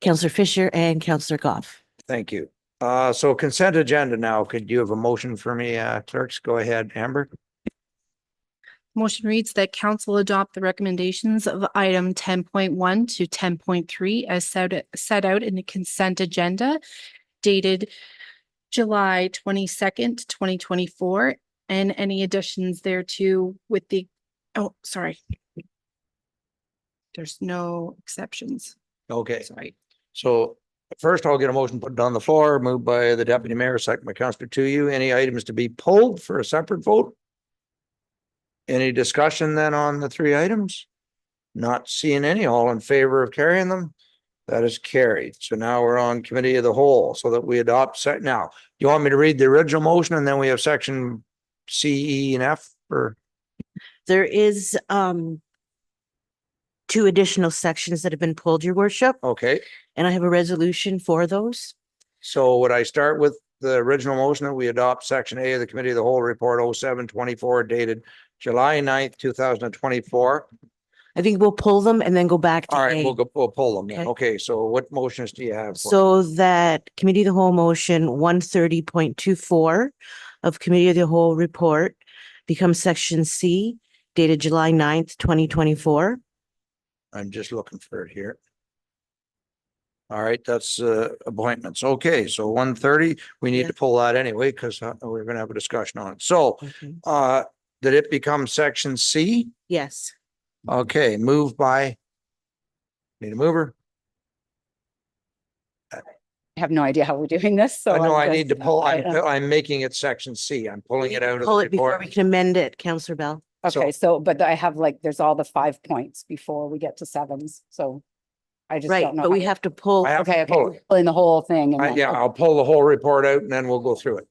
Counselor Fisher and Counselor Goff. thank you. So consent agenda now. Could you have a motion for me, clerks? Go ahead, Amber. Motion reads that council adopt the recommendations of item 10.1 to 10.3 as set out in the consent agenda dated July 22nd, 2024, and any additions thereto with the, oh, sorry. There's no exceptions. Okay, Sorry. so first I'll get a motion put on the floor, moved by the deputy mayor, second by Councillor Tuyu. Any items to be pulled for a separate vote? Any discussion then on the 3 items? Not seeing any. All in favor of carrying them? That is carried. So now we're on committee of the whole so that we adopt set now. You want me to read the original motion and then we have section C, E, and F or? There is 2 additional sections that have been pulled, Your Worship, Okay, and I have a resolution for those. so would I start with the original motion that we adopt section A of the committee of the whole report 07-24 dated July 9th, 2024? I think we'll pull them and then go back to All right, A. we'll pull them then. Okay. Okay, so what motions do you have? So that Committee of the Whole motion 130.24 of Committee of the Whole report becomes section C dated July 9th, 2024. I'm just looking for it here. All right, that's appointments. Okay, so 130, we need Yeah. to pull that anyway, because we're gonna have a discussion on it. So Okay. did it become section C? Yes. Okay, moved by. Need a mover? I have no idea how we're doing this, so. I know I I'm need to just- pull, I- I'm making it section C. I'm pulling it out of the Pull it before report. we can amend it, Counselor Bell. Okay, so, but I have like, there's all the 5 points before we get to 7s, so I just Right, don't know. but we how- have to pull. I have Okay, to pull okay, it. pulling the whole thing and then. Yeah, I'll pull the whole report out and then we'll go through it.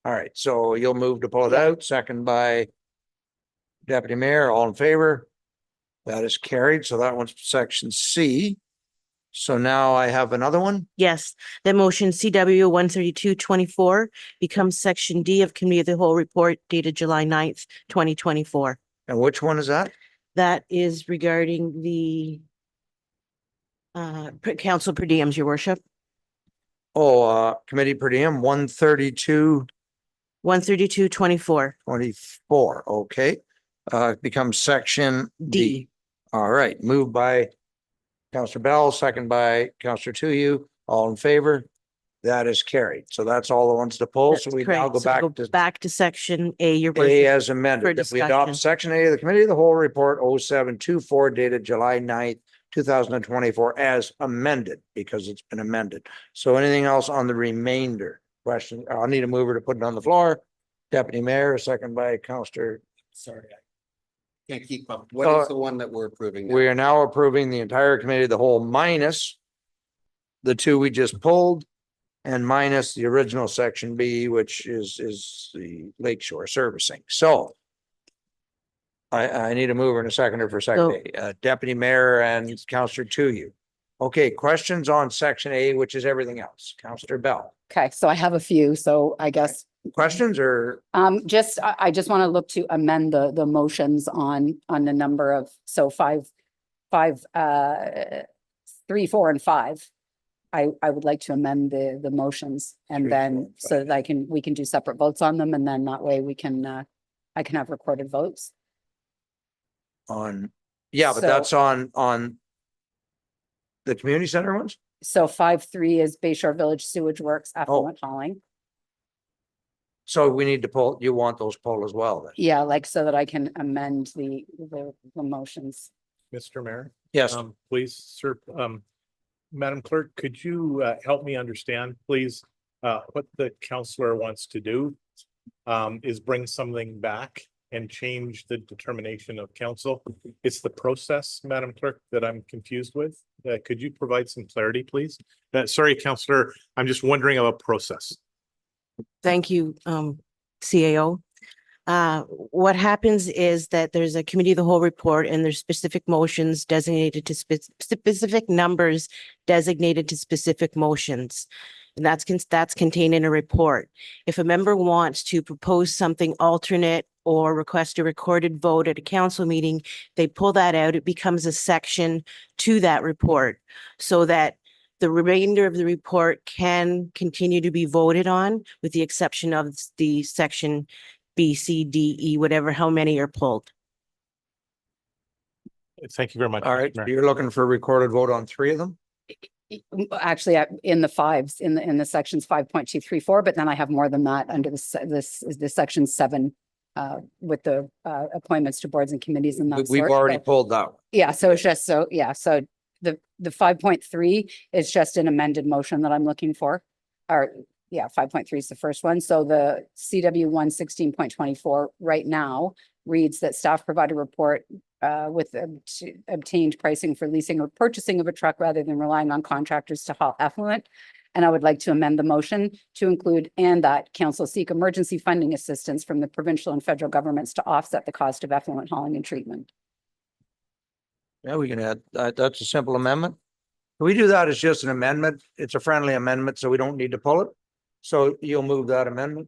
All right, so you'll move to pull it Yeah. out, second by Deputy Mayor, all in favor? That is carried, so that one's section C. So now I have another one. Yes, that motion CW 132.24 becomes section D of Committee of the Whole report dated July 9th, 2024. And which one is that? That is regarding the council per diems, Your Worship. Oh, committee per diem, 132.24. 132.24. Okay. Becomes section D. D. All right, moved by Councillor Bell, second by Councillor Tuyu, all in favor? That is carried. So that's all the ones to pull. So That's we now correct. go So back go to back to section A, Your A Worship. as amended. That we discussion. adopt section A of the committee of the whole report 07-24 dated July 9th, 2024 as amended because it's been amended. So anything else on the remainder? Question, I'll need a mover to put it on the floor. Deputy Mayor, second by Councillor. Sorry. Can't keep up. What is the one that we're approving? now? We are now approving the entire committee of the whole minus the 2 we just pulled and minus the original section B, which is the lakeshore servicing. So I need a mover and a seconder for section A, Deputy Mayor and Councillor Tuyu. Okay, questions on section A, which is everything else. Councillor Bell. Okay, so I have a few, so I guess. Questions or? I just want to look to amend the motions on the number of, so 3, 4, and 5. I would like to amend the motions and 3, 4, then and so that we can do separate votes on them and then that way we can, I can have recorded votes. On, yeah, but So- that's on the community center ones? So 5.3 is Bay Shore Village Sewage Works affluent hauling. So we need to pull, you want those pulled as well then? Yeah, like so that I can amend the motions. Mr. Mayor? Yes. Please, sir, Madam Clerk, could you help me understand, please, what the counselor wants to do? Is bring something back and change the determination of council. It's the process, Madam Clerk, that I'm confused with. Could you provide some clarity, please? Sorry, Counselor, I'm just wondering about process. Thank you, CAO. What happens is that there's a committee of the whole report and there's specific motions designated to specific numbers designated to specific motions. And that's contained in a report. If a member wants to propose something alternate or request a recorded vote at a council meeting, they pull that out. It becomes a section to that report so that the remainder of the report can continue to be voted on, with the exception of the section B, C, D, E, whatever, how many are pulled. Thank you very much. All right, Mayor. you're looking for a recorded vote on 3 of them? Actually, in the fives, in the sections 5.234, but then I have more than that under this section 7 with the appointments to boards and committees and that We've sort. already So, pulled that one. yeah, so it's just so the 5.3 is just an amended motion that I'm looking for. Or yeah, 5.3 is the first one. So the CW 116.24 right now reads that staff provide a report with obtained pricing for leasing or purchasing of a truck rather than relying on contractors to haul effluent. And I would like to amend the motion to include and that council seek emergency funding assistance from the provincial and federal governments to offset the cost of effluent hauling and treatment. Yeah, we can add, that's a simple amendment. Can we do that as just an amendment? It's a friendly amendment, so we don't need to pull it. So you'll move that amendment?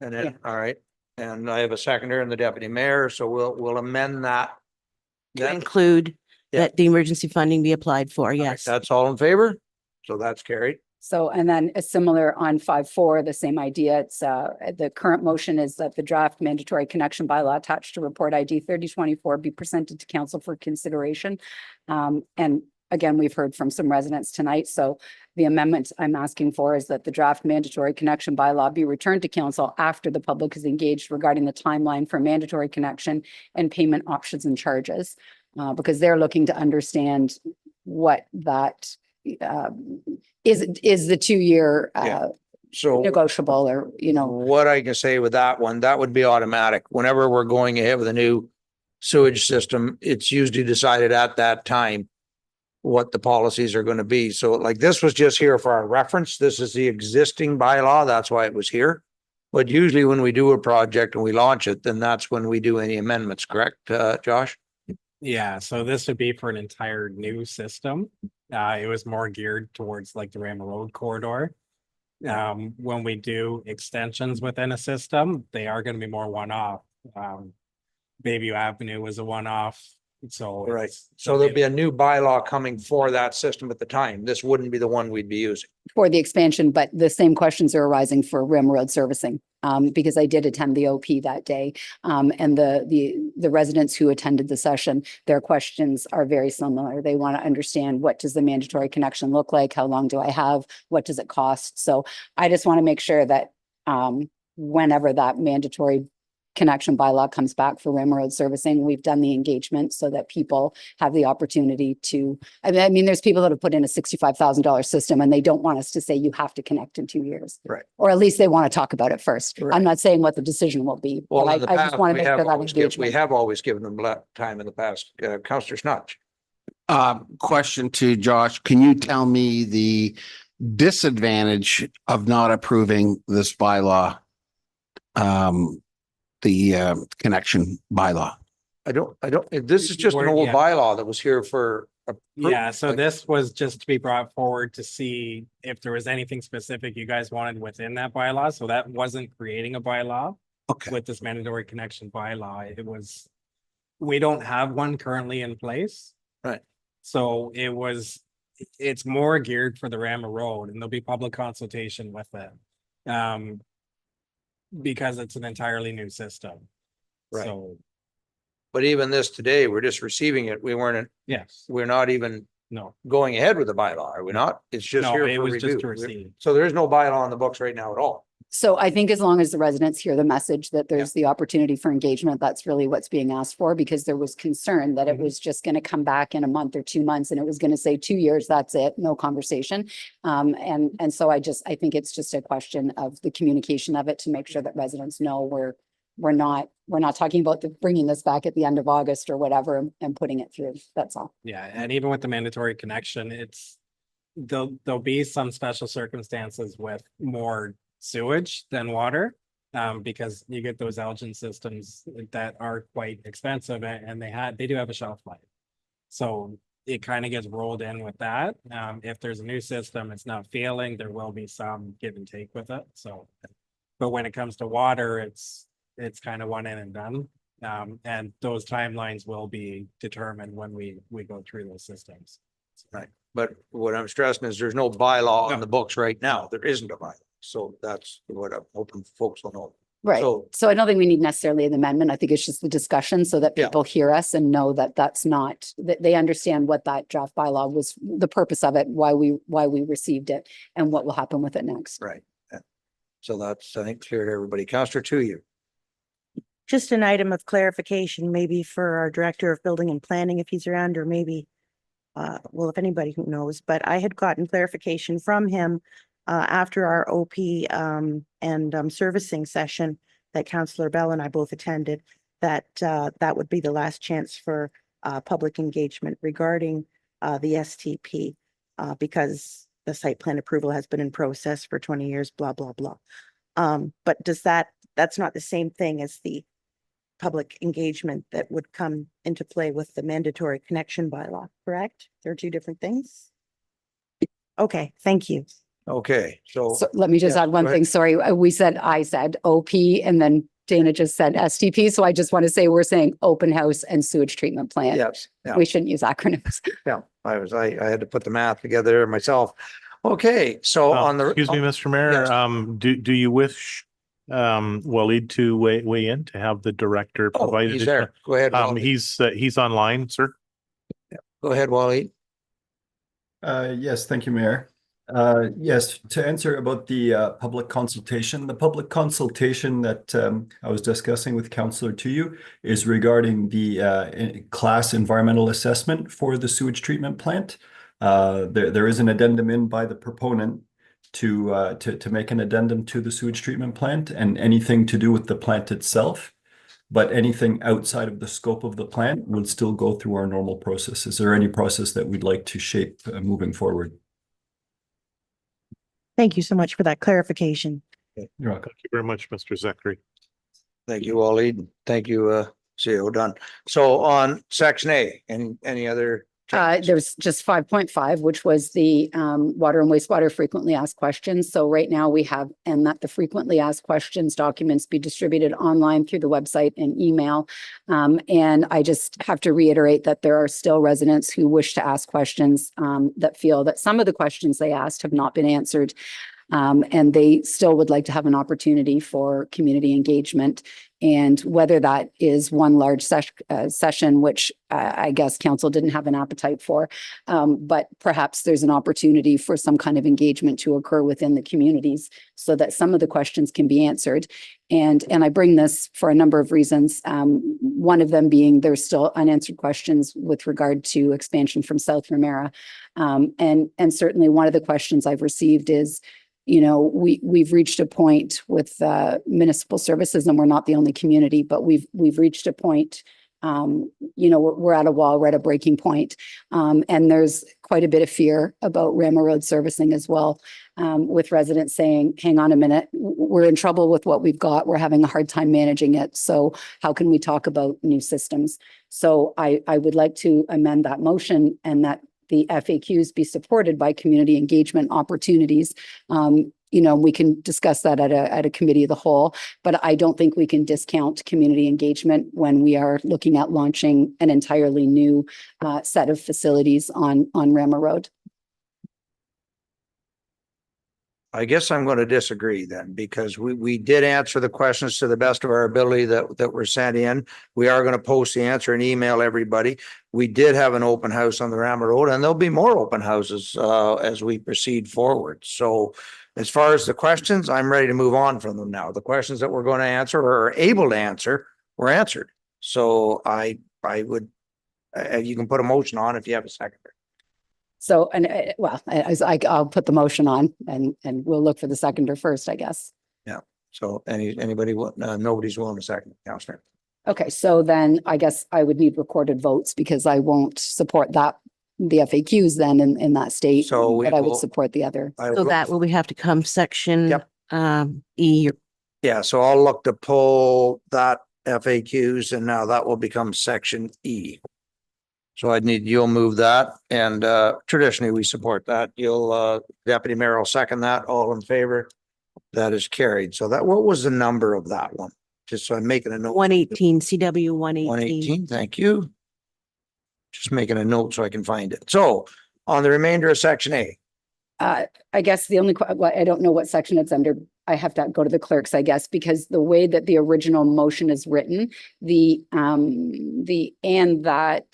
And then, all right, and I have a seconder and the deputy mayor, so we'll amend that. To include Yeah. that the emergency funding be applied for, All right, yes. that's all in favor? So that's carried. So, and then a similar on 5.4, the same idea. It's the current motion is that the draft mandatory connection bylaw attached to report ID 3024 be presented to council for consideration. And again, we've heard from some residents tonight. So the amendment I'm asking for is that the draft mandatory connection bylaw be returned to council after the public is engaged regarding the timeline for mandatory connection and payment options and charges. Because they're looking to understand what that is the 2-year So negotiable or, what I can say with that one, that would be automatic. Whenever we're going ahead with a new sewage system, it's usually decided at that time what the policies are going to be. So like this was just here for our reference. This is the existing bylaw. That's why it was here. But usually when we do a project and we launch it, then that's when we do any amendments, correct, Josh? Yeah, so this would be for an entire new system. It was more geared towards like the Ramara Road corridor. When we do extensions within a system, they are going to be more one-off. Bayview Avenue was a one-off. So Right. So there'll be a new bylaw coming for that system at the time. This wouldn't be the one we'd be using. for the expansion, but the same questions are arising for Rim Road servicing. Because I did attend the OP that day. And the residents who attended the session, their questions are very similar. They want to understand, what does the mandatory connection look like? How long do I have? What does it cost? So I just want to make sure that whenever that mandatory connection bylaw comes back for Rim Road servicing, we've done the engagement so that people have the opportunity to, I mean, there's people that have put in a $65,000 system and they don't want us to say you have to connect in 2 years. Right. Or at least they want to talk about it first. Right. I'm not saying what the decision will be, Well, but in the I just past, want to we make have sure that always given, we engagement. have always given them time in the past. Councillor Snutch. Question to Josh. Can you tell me the disadvantage of not approving this bylaw? The connection bylaw. I don't, this is just an old Yeah. bylaw that was here for. Yeah, so like- this was just to be brought forward to see if there was anything specific you guys wanted within that bylaw. So that wasn't creating a bylaw Okay. with this mandatory connection bylaw. It was, we don't have one currently in place. Right. So it's more geared for the Ramara Road, and there'll be public consultation with it. Because it's an entirely new system. Right. So, But even this today, we're just receiving it. We weren't, yes, we're not even no, going ahead with the bylaw, are we not? It's just no, here it for was just to review. receive. So there is no bylaw on the books right now at all. So I think as long as the residents hear the message that there's the opportunity for engagement, that's really what's being asked for, because there was concern that it was just going to come back in a month or 2 months and it was going to say 2 years, that's it, no conversation. And so I think it's just a question of the communication of it to make sure that residents know we're not talking about bringing this back at the end of August or whatever and putting it through. That's all. Yeah, and even with the mandatory connection, there'll be some special circumstances with more sewage than water. Because you get those Elgin systems that are quite expensive and they do have a shelf life. So it kind of gets rolled in with that. If there's a new system, it's not failing, there will be some give and take with it, so. But when it comes to water, it's kind of one in and done. And those timelines will be determined when we go through those systems. Right. But what I'm stressing is there's no bylaw No. on the books right now. There isn't a bylaw. So that's what I'm hoping folks will know. Right. So- So I don't think we need necessarily an amendment. I think it's just the discussion so that Yeah. people hear us and know that that's not, that they understand what that draft bylaw was, the purpose of it, why we received it and what will happen with it next. Right. Yeah. So that's, I think, clear to everybody. Counselor to you. Just an item of clarification, maybe for our Director of Building and Planning, if he's around, or maybe, well, if anybody who knows, but I had gotten clarification from him after our OP and servicing session that Councillor Bell and I both attended, that that would be the last chance for public engagement regarding the STP because the site plan approval has been in process for 20 years, blah, blah, blah. But that's not the same thing as the public engagement that would come into play with the mandatory connection bylaw, correct? They're two different things? Okay, thank you. Okay, so So let me just Yes, add one go ahead. thing. Sorry, I said OP and then Dana just said STP. So I just want to say we're saying open house and sewage treatment plant. yes, yeah, We shouldn't use acronyms. yeah. I had to put the math together myself. Okay, so on the. Excuse me, Mr. Mayor, Yes. do you wish Waleed to weigh in to have the director Oh, provide he's additional- there. Go ahead. Waleed. He's online, sir. Go ahead, Waleed. Yes, thank you, Mayor. Yes, to answer about the public consultation, the public consultation that I was discussing with Councillor Tuyu is regarding the class environmental assessment for the sewage treatment plant. There is an addendum in by the proponent to make an addendum to the sewage treatment plant and anything to do with the plant itself. But anything outside of the scope of the plant will still go through our normal process. Is there any process that we'd like to shape moving forward? Thank you so much for that clarification. You're welcome. Thank you very much, Mr. Zachary. Thank you, Waleed. Thank you, CEO Dunn. So on section A, any other? changes? There's just 5.5, which was the water and wastewater frequently asked questions. So right now we have, and that the frequently asked questions documents be distributed online through the website and email. And I just have to reiterate that there are still residents who wish to ask questions that feel that some of the questions they asked have not been answered. And they still would like to have an opportunity for community engagement. And whether that is one large session, which I guess council didn't have an appetite for, but perhaps there's an opportunity for some kind of engagement to occur within the communities so that some of the questions can be answered. And I bring this for a number of reasons. One of them being there's still unanswered questions with regard to expansion from South Ramara. And certainly one of the questions I've received is, you know, we've reached a point with municipal services, and we're not the only community, but we've reached a point. You know, we're at a wall, we're at a breaking point, and there's quite a bit of fear about Ramara Road servicing as well, with residents saying, "Hang on a minute, we're in trouble with what we've got. We're having a hard time managing it. So how can we talk about new systems?" So I would like to amend that motion and that the FAQs be supported by community engagement opportunities. You know, we can discuss that at a committee of the whole, but I don't think we can discount community engagement when we are looking at launching an entirely new set of facilities on Ramara Road. I guess I'm going to disagree then, because we did answer the questions to the best of our ability that were sent in. We are going to post the answer and email everybody. We did have an open house on the Ramara Road, and there'll be more open houses as we proceed forward. So as far as the questions, I'm ready to move on from them now. The questions that we're going to answer or are able to answer were answered. So I would, you can put a motion on if you have a second. So, and I'll put the motion on and we'll look for the seconder first, I guess. Yeah. So anybody, nobody's willing to second, Councillor. Okay, so then I guess I would need recorded votes because I won't support that, the FAQs then in that state. So but I would support the other. So that will we have to come section E. Yeah, so I'll look to pull that FAQs and now that will become section E. So you'll move that, and traditionally we support that. Deputy Mayor will second that. All in favor? That is carried. So what was the number of that one? Just so I'm making a note. 118, CW 118. 118, thank you. Just making a note so I can find it. So on the remainder of section A. I guess the only, I don't know what section it's under. I have to go to the clerks, I guess, because the way that the original motion is written, and that,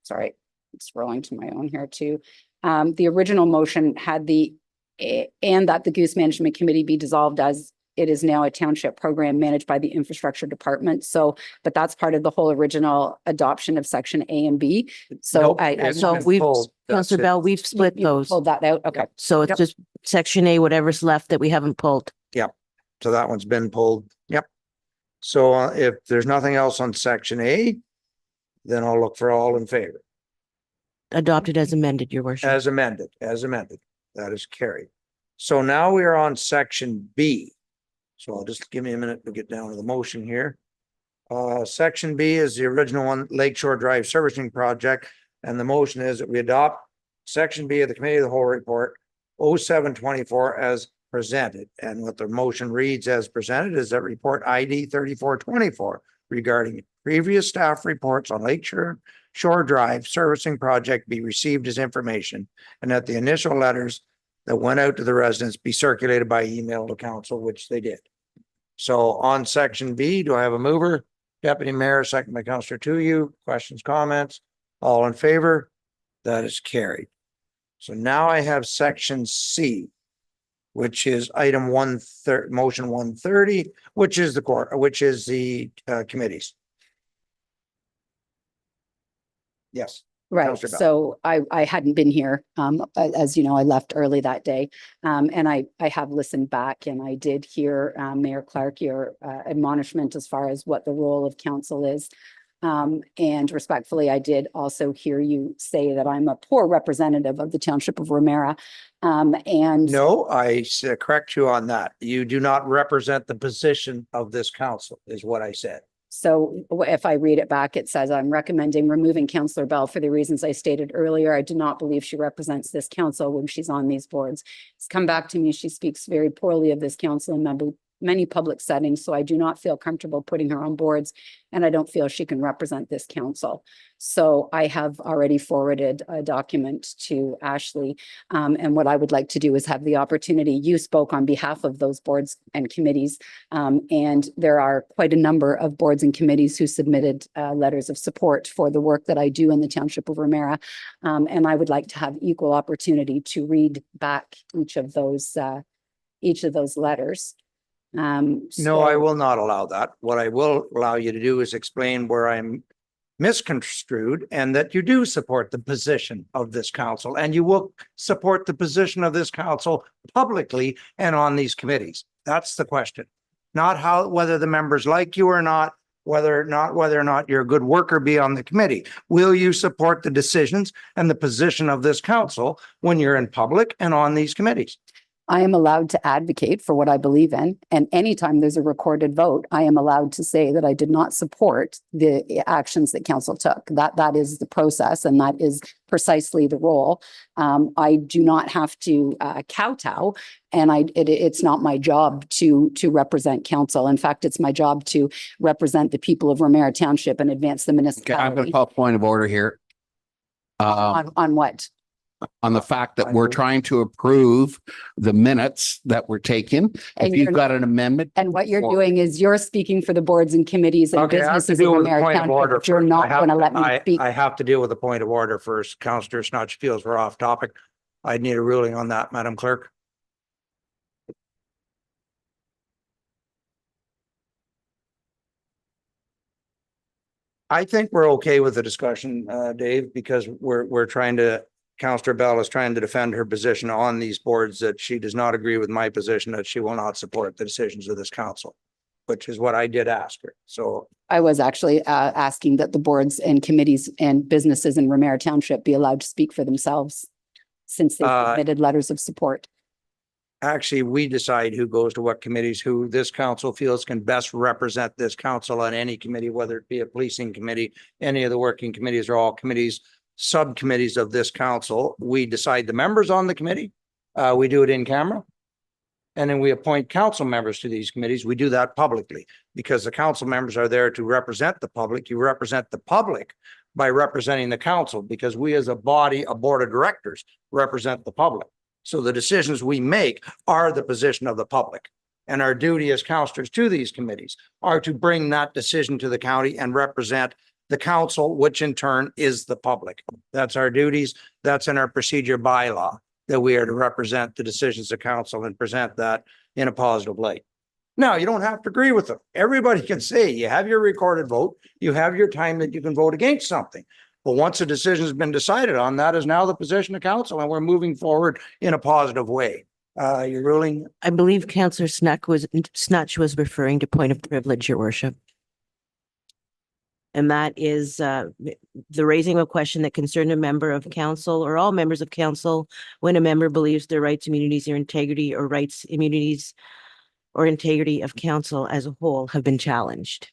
sorry, it's rolling to my own here too. The original motion had and that the Goose Management Committee be dissolved as it is now a township program managed by the infrastructure department. So, but that's part of the whole original adoption of section A and B. So Nope, So Councillor Bell, we've split you those. pulled that out. Okay. So it's just section A, whatever's left that we haven't pulled. So that one's been pulled. Yep. So if there's nothing else on section A, then I'll look for all in favor. Adopted as amended, your worship. As amended. That is carried. So now we are on section B. So I'll just give me a minute to get down to the motion here. Section B is the original one, Lakeshore Drive Servicing Project. And the motion is that we adopt section B of the Committee of the Whole Report 0724 as presented. And what the motion reads as presented is that report ID 3424 regarding previous staff reports on Lakeshore Drive Servicing Project be received as information, and that the initial letters that went out to the residents be circulated by email to council, which they did. So on section B, do I have a mover? Deputy Mayor, second by Councillor Tuyu. Questions, comments? All in favor? That is carried. So now I have section C, which is item motion 130, which is the committees. Yes. Right. Councillor Bell. So I hadn't been here. As you know, I left early that day. And I have listened back, and I did hear Mayor Clark, your admonishment as far as what the role of council is. And respectfully, I did also hear you say that I'm a poor representative of the Township of Ramara. And No, I correct you on that. You do not represent the position of this council, is what I said. so if I read it back, it says I'm recommending removing Councillor Bell for the reasons I stated earlier. I do not believe she represents this council when she's on these boards. It's come back to me. She speaks very poorly of this council in many public settings, so I do not feel comfortable putting her on boards, and I don't feel she can represent this council. So I have already forwarded a document to Ashley, and what I would like to do is have the opportunity. You spoke on behalf of those boards and committees, and there are quite a number of boards and committees who submitted letters of support for the work that I do in the Township of Ramara, and I would like to have equal opportunity to read back each of those letters. No, I will not allow that. What I will allow you to do is explain where I'm misconstrued, and that you do support the position of this council, and you will support the position of this council publicly and on these committees. That's the question. Not whether the members like you or not, whether or not you're a good worker be on the committee. Will you support the decisions and the position of this council when you're in public and on these committees? I am allowed to advocate for what I believe in, and anytime there's a recorded vote, I am allowed to say that I did not support the actions that council took. That is the process, and that is precisely the role. I do not have to kowtow, and it's not my job to represent council. In fact, it's my job to represent the people of Ramara Township and advance the Okay, municipality. I'm going to call point of order here. On what? On the fact that we're trying to approve the minutes that were taken. And If you've you're- got an amendment. And what you're doing is you're speaking for the boards and committees and Okay, I have to businesses in deal with the Ramara point of order Township, but you're first. not going to let me speak. I have to deal with the point of order first. Councillor Snodge feels we're off topic. I need a ruling on that, Madam Clerk. I think we're okay with the discussion, Dave, because Councillor Bell is trying to defend her position on these boards, that she does not agree with my position, that she will not support the decisions of this council, which is what I did ask her. So I was actually asking that the boards and committees and businesses in Ramara Township be allowed to speak for themselves since they submitted letters of support. Actually, we decide who goes to what committees, who this council feels can best represent this council on any committee, whether it be a policing committee, any of the working committees or all committees, subcommittees of this council. We decide the members on the committee. We do it in camera. And then we appoint council members to these committees. We do that publicly because the council members are there to represent the public. You represent the public by representing the council, because we as a body, a board of directors, represent the public. So the decisions we make are the position of the public. And our duty as councillors to these committees are to bring that decision to the county and represent the council, which in turn is the public. That's our duties. That's in our procedure bylaw, that we are to represent the decisions of council and present that in a positive light. Now, you don't have to agree with them. Everybody can say you have your recorded vote, you have your time that you can vote against something. But once a decision has been decided on, that is now the position of council, and we're moving forward in a positive way. You're ruling? I believe Councillor Snutch was referring to point of privilege, Your Worship. And that is the raising of a question that concerned a member of council or all members of council when a member believes their rights, immunities, or integrity or rights, immunities, or integrity of council as a whole have been challenged.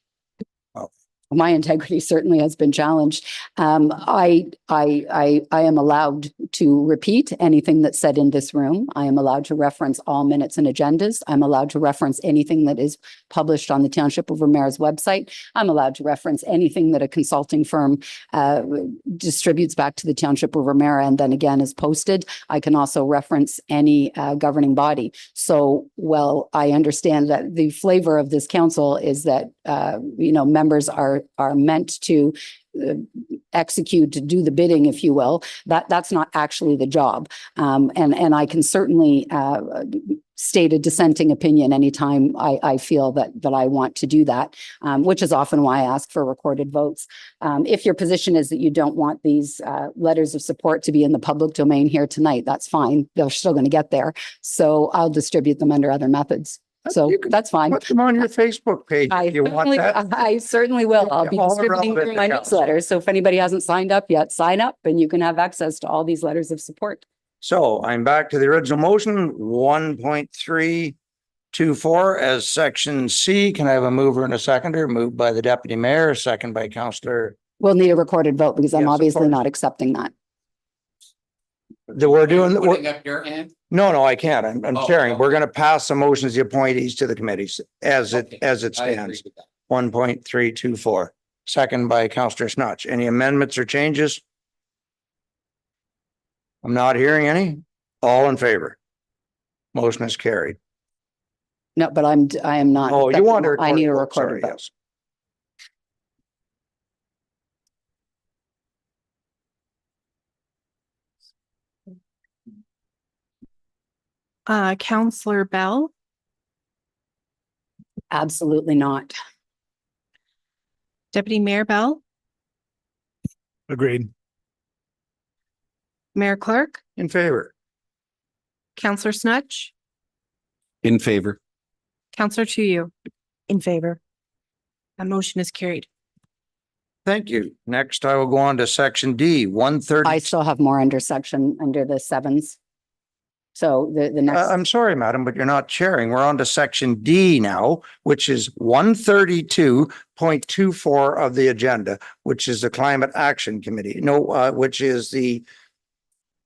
My integrity certainly has been challenged. I am allowed to repeat anything that's said in this room. I am allowed to reference all minutes and agendas. I'm allowed to reference anything that is published on the Township of Ramara's website. I'm allowed to reference anything that a consulting firm distributes back to the Township of Ramara and then again is posted. I can also reference any governing body. So, well, I understand that the flavor of this council is that, members are meant to execute, to do the bidding, if you will. That's not actually the job. And I can certainly state a dissenting opinion anytime I feel that I want to do that, which is often why I ask for recorded votes. If your position is that you don't want these letters of support to be in the public domain here tonight, that's fine. They're still going to get there. So I'll distribute them under other methods. So that's fine. Put them on your Facebook page if you want that. I certainly will. I'll be distributing through my newsletter. So if anybody hasn't signed up yet, sign up and you can have access to all these letters of support. So I'm back to the original motion, 1.324 as section C. Can I have a mover and a seconder? Moved by the deputy mayor, second by councillor. We'll need a recorded vote because I'm Yes, of obviously course. not accepting that. We're doing. Putting up your hand? No, I can't. I'm Oh, chairing. okay. We're going to pass the motions, the appointees to the committees as Okay, it I agree stands. with that. 1.324, second by councillor Snutch. Any amendments or changes? I'm not hearing any. All in favor? Motion is carried. No, but I am not. Oh, you want to? I need a vote, sorry, recorded vote. yes. Councillor Bell, Absolutely not. Deputy Mayor Bell, Agreed. Mayor Clark, In favor? Councillor Snutch, In favor. Councillor Tuyu. In favor. That motion is carried. Thank you. Next, I will go on to section D, 130. I still have more under the sevens. So the next. I'm sorry, madam, but you're not chairing. We're on to section D now, which is 132.24 of the agenda, which is the Climate Action Committee. No, which is the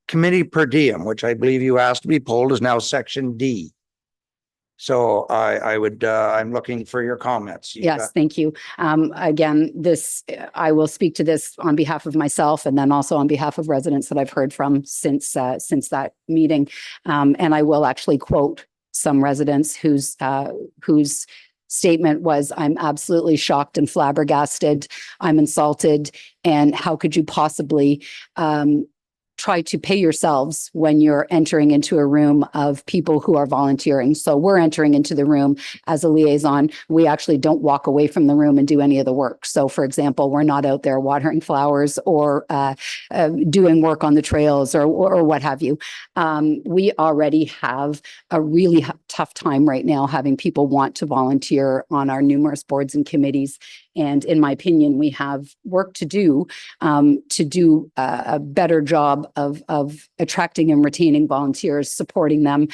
committee per diem, which I believe you asked to be pulled, is now section D. So I'm looking for your comments. Yes, thank you. Again, I will speak to this on behalf of myself and then also on behalf of residents that I've heard from since that meeting. And I will actually quote some residents whose statement was, "I'm absolutely shocked and flabbergasted. I'm insulted. And how could you possibly try to pay yourselves when you're entering into a room of people who are volunteering?" So we're entering into the room as a liaison. We actually don't walk away from the room and do any of the work. So for example, we're not out there watering flowers or doing work on the trails or what have you. We already have a really tough time right now having people want to volunteer on our numerous boards and committees. And in my opinion, we have work to do a better job of attracting and retaining volunteers, supporting them,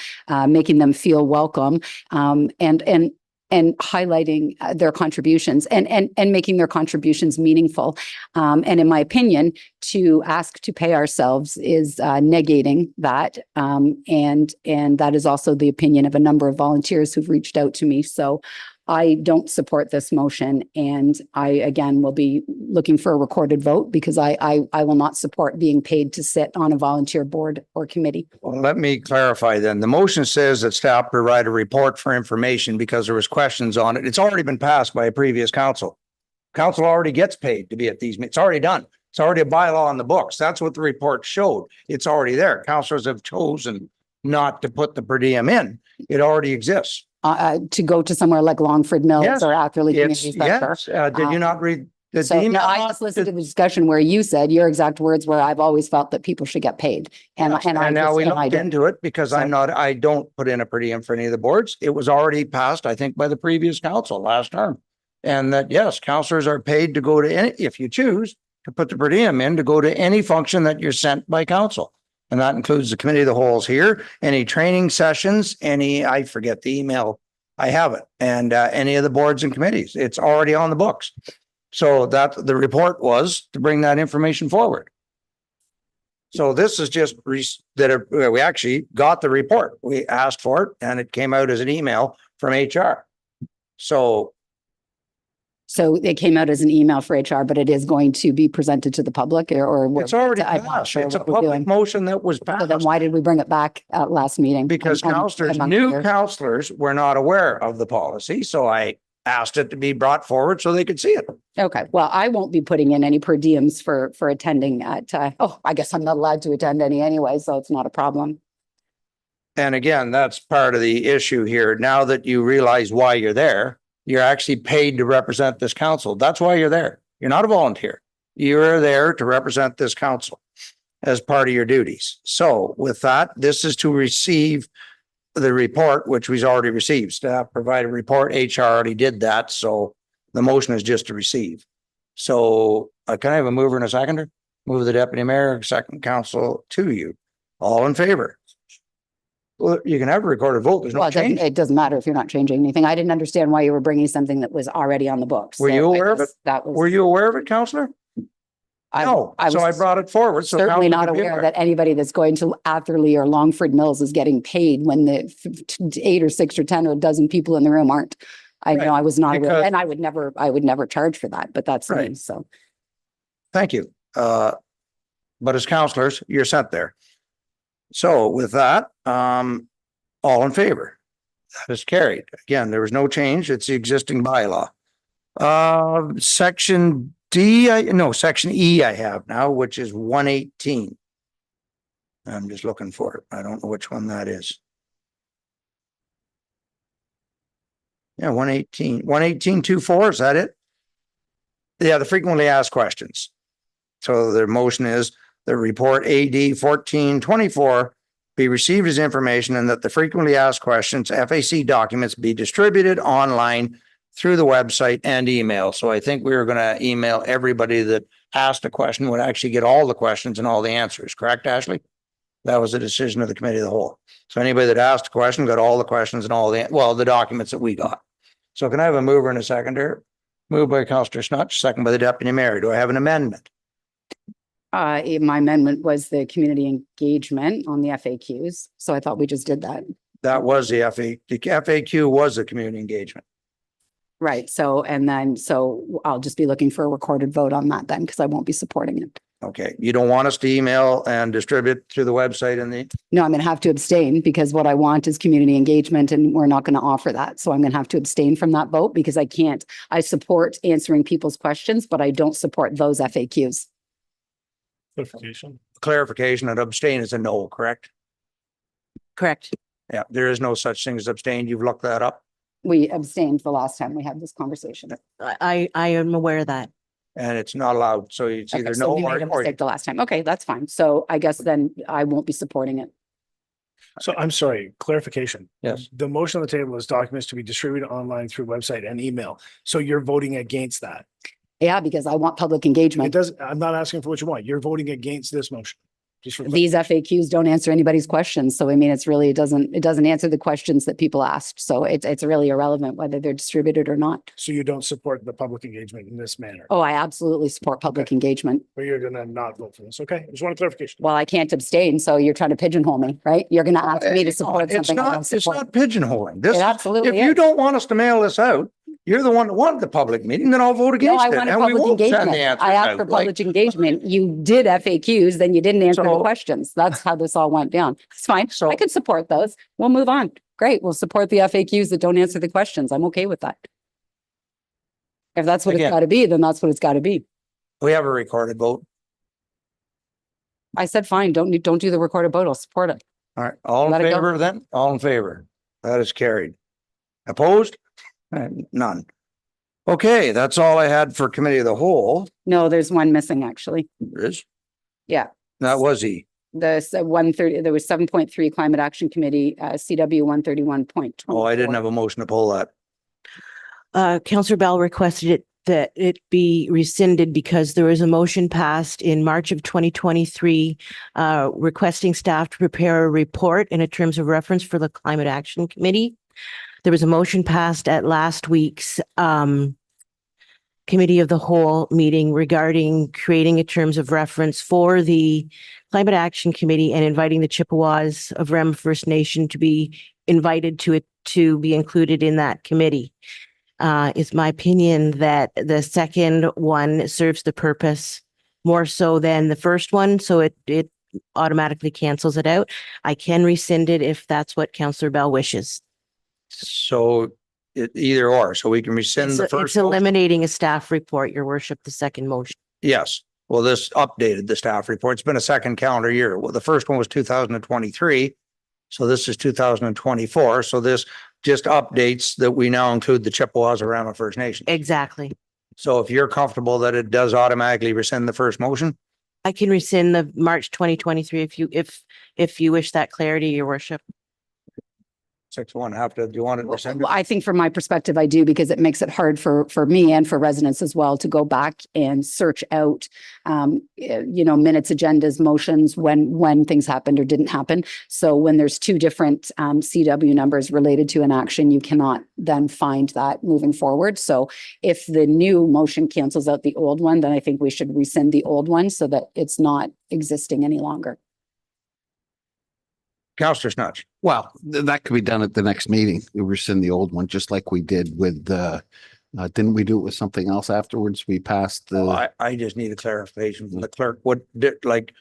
making them feel welcome, and highlighting their contributions and making their contributions meaningful. And in my opinion, to ask to pay ourselves is negating that. And that is also the opinion of a number of volunteers who've reached out to me. So I don't support this motion, and I, again, will be looking for a recorded vote because I will not support being paid to sit on a volunteer board or committee. Well, let me clarify then. The motion says that staff provide a report for information because there was questions on it. It's already been passed by a previous council. Council already gets paid to be at these meetings. It's already done. It's already a bylaw on the books. That's what the report showed. It's already there. Councilors have chosen not to put the per diem in. It already exists. To go to somewhere like Longford Mills Yes, or Atherley Community It's, Center. yes. Did you not read the So email? no, I just listened to the discussion where you said your exact words were, I've always felt that people should get paid. And now we looked did. into it because I don't put in a per diem for any of the boards. It was already passed, I think, by the previous council last term. And that, yes, councillors are paid to go to any, if you choose to put the per diem in, to go to any function that you're sent by council. And that includes the committee of the wholes here, any training sessions, I forget the email. I have it. And any of the boards and committees, it's already on the books. So that the report was to bring that information forward. So this is just we actually got the report. We asked for it and it came out as an email from HR. So it came out as an email for HR, but it is going to be presented to the public or it's already I'm not passed. sure It's a what we're public doing. motion that was So passed. then why did we bring it back at last meeting? Because new councillors were not aware of the policy. So I asked it to be brought forward so they could see it. Okay, well, I won't be putting in any per diems for attending at, I guess I'm not allowed to attend any anyway, so it's not a problem. And again, that's part of the issue here. Now that you realize why you're there, you're actually paid to represent this council. That's why you're there. You're not a volunteer. You're there to represent this council as part of your duties. So with that, this is to receive the report, which we've already received. Staff provide a report. HR already did that. So the motion is just to receive. So can I have a mover and a seconder? Move the deputy mayor, second council to you. All in favor? Well, you can have a recorded vote. There's no change. It doesn't matter if you're not changing anything. I didn't understand why you were bringing something that was already on the books. Were you aware of it? That was. Were you aware of it, councillor? No, so I brought it forward. So certainly council not could be aware that anybody that's going to Atherley or Longford Mills is getting paid when the 8 or 6 or 10 or a dozen people in the room aren't. I know I was not aware, and I would never charge for that, but that's me, so. Thank you. But as councillors, you're sent there. So with that, all in favor? That is carried. Again, there was no change. It's the existing bylaw. Section section E I have now, which is 118. I'm just looking for it. I don't know which one that is. Yeah, 118, 118.24, is that it? Yeah, the frequently asked questions. So the motion is the report AD 1424 be received as information and that the frequently asked questions, FAC documents be distributed online through the website and email. So I think we were going to email everybody that asked a question would actually get all the questions and all the answers. Correct, Ashley? That was the decision of the committee of the whole. So anybody that asked a question got all the questions and all the documents that we got. So can I have a mover and a seconder? Moved by Councillor Snutch, second by the deputy mayor. Do I have an amendment? My amendment was the community engagement on the FAQs. So I thought we just did that. That was the FAQ was the community engagement. Right. So I'll just be looking for a recorded vote on that then, because I won't be supporting it. Okay. You don't want us to email and distribute through the website and No, I'm going to have to abstain because what I want is community engagement and we're not going to offer that. So I'm going to have to abstain from that vote because I support answering people's questions, but I don't support those FAQs. Clarification and abstain is a no, correct? Correct. Yeah, there is no such thing as abstain. You've looked that up. We abstained the last time we had this conversation. I am aware of that. And it's not allowed. So it's either so no we made a mistake the last time. Okay, that's fine. So I guess then I won't be supporting it. So I'm sorry, clarification. Yes. The motion on the table is documents to be distributed online through website and email. So you're voting against that. Yeah, because I want public It engagement. doesn't, I'm not asking for what you want. You're voting against this motion. Just for These FAQs don't answer anybody's questions. So I mean, it's really, it doesn't answer the questions that people asked. So it's really irrelevant whether they're distributed or not. So you don't support the public engagement in this manner, Oh, I absolutely support public engagement. or you're gonna not vote for this. Okay, just want a clarification. Well, I can't abstain, so you're trying to pigeonhole me, right? You're gonna ask me to support It's something I don't not, it's support. not pigeonholing. This, It if absolutely you is. don't want us to mail this out, you're the one that wanted the public meeting, then I'll vote No, against I it. want a And we public won't send engagement. the answers I asked out. for Like, public engagement. You did FAQs, then you didn't answer the So- questions. That's how this all went down. It's fine. So- I could support those. We'll move on. Great. We'll support the FAQs that don't answer the questions. I'm okay with that. If that's what it's Again. gotta be, then that's what it's gotta be. We have a recorded vote. I said, fine, don't do the recorded vote. I'll support it. All right, all in Let it go. favor then? All in favor? That is carried. Opposed? None. Okay, that's all I had for committee of the whole. No, there's one missing, actually. There is. Yeah. That was he. The 130, there was 7.3 Climate Action Committee, CW 131.20. Oh, I didn't have a motion to pull that. Councillor Bell requested that it be rescinded because there was a motion passed in March of 2023 requesting staff to prepare a report in a terms of reference for the Climate Action Committee. There was a motion passed at last week's Committee of the Whole meeting regarding creating a terms of reference for the Climate Action Committee and inviting the Chippewas of Ramara First Nation to be invited to it to be included in that committee. It's my opinion that the second one serves the purpose more so than the first one, so it automatically cancels it out. I can rescind it if that's what Councillor Bell wishes. So it either or, so we can rescind the It's first. motion? eliminating a staff report, Your Worship, the second motion. Yes. Well, this updated the staff report. It's been a second calendar year. Well, the first one was 2023. So this is 2024. So this just updates that we now include the Chippewas of Ramara First Nation. Exactly. So if you're comfortable that it does automatically rescind the first motion, I can rescind the March 2023 if you wish that clarity, Your Worship. 6-1 have to, do you want it rescinded? I think from my perspective, I do, because it makes it hard for me and for residents as well to go back and search out, minutes, agendas, motions, when things happened or didn't happen. So when there's two different CW numbers related to an action, you cannot then find that moving forward. So if the new motion cancels out the old one, then I think we should rescind the old one so that it's not existing any longer. Councillor Snudge. Well, that could be done at the next meeting. We rescind the old one, just like we did with didn't we do it with something else afterwards? We passed the. I just need a clarification from the clerk. What did, like,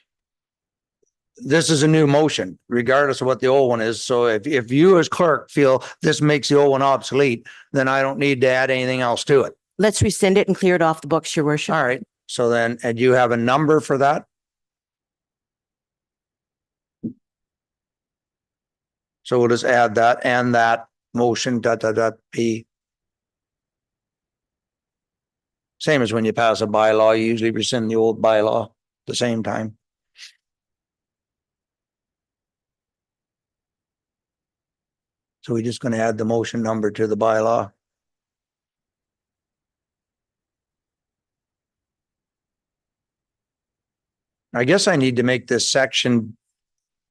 this is a new motion, regardless of what the old one is. So if you as clerk feel this makes the old one obsolete, then I don't need to add anything else to it. Let's rescind it and clear it off the books, Your Worship. All right. So then, and you have a number for that? So we'll just add that and that motion, P. Same as when you pass a bylaw, you usually rescind the old bylaw at the same time. So we're just going to add the motion number to the bylaw. I guess I need to make this section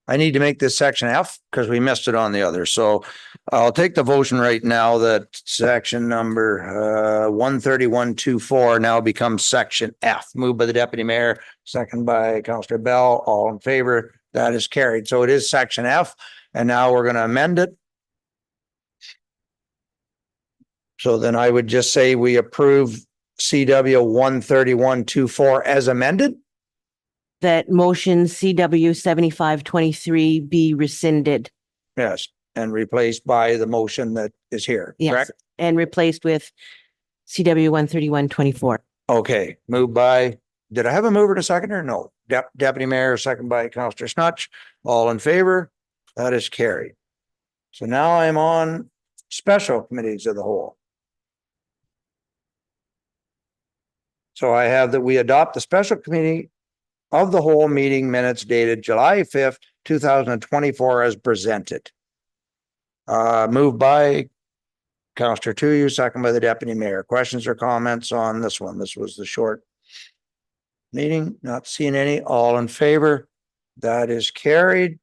F because we missed it on the other. So I'll take the motion right now that section number 131.24 now becomes section F. Moved by the deputy mayor, second by Councillor Bell. All in favor? That is carried. So it is section F, and now we're going to amend it. So then I would just say we approve CW 131.24 as amended. That motion CW 7523 be rescinded. Yes, and replaced by the motion that is here, Yes, correct? and replaced with CW 13124. Okay, moved by, did I have a mover to second or no? Deputy Mayor, second by Councillor Snutch. All in favor? That is carried. So now I'm on special committees of the whole. So I have that we adopt the special committee of the whole meeting minutes dated July 5th, 2024 as presented. Moved by Counselor Tuyu, second by the Deputy Mayor. Questions or comments on this one? This was the short meeting. Not seeing any. All in favor? That is carried.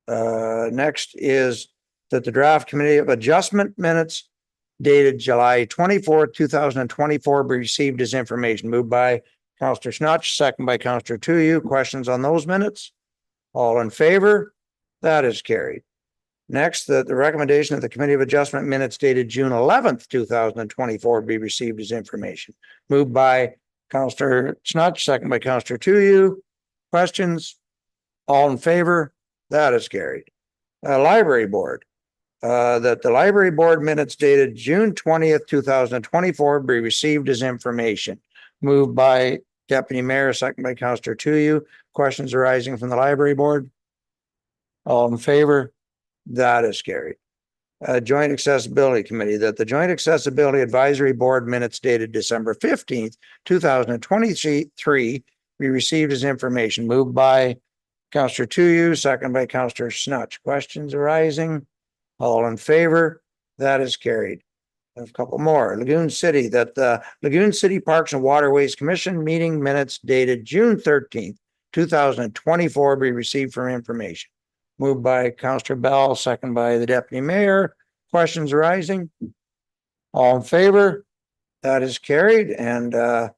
Next is that the draft committee of adjustment minutes dated July 24th, 2024 be received as information. Moved by Counselor Snutch, second by Counselor Tuyu. Questions on those minutes? All in favor? That is carried. Next, that the recommendation of the Committee of Adjustment minutes dated June 11th, 2024 be received as information. Moved by Counselor Snutch, second by Counselor Tuyu. Questions? All in favor? That is carried. Library Board. That the Library Board minutes dated June 20th, 2024 be received as information. Moved by Deputy Mayor, second by Counselor Tuyu. Questions arising from the Library Board? All in favor? That is carried. Joint Accessibility Committee, that the Joint Accessibility Advisory Board minutes dated December 15th, 2023 be received as information. Moved by Counselor Tuyu, second by Counselor Snutch. Questions arising? All in favor? That is carried. A couple more. Lagoon City, that the Lagoon City Parks and Waterways Commission meeting minutes dated June 13th, 2024 be received for information. Moved by Counselor Bell, second by the Deputy Mayor. Questions arising? All in favor? That is carried. And that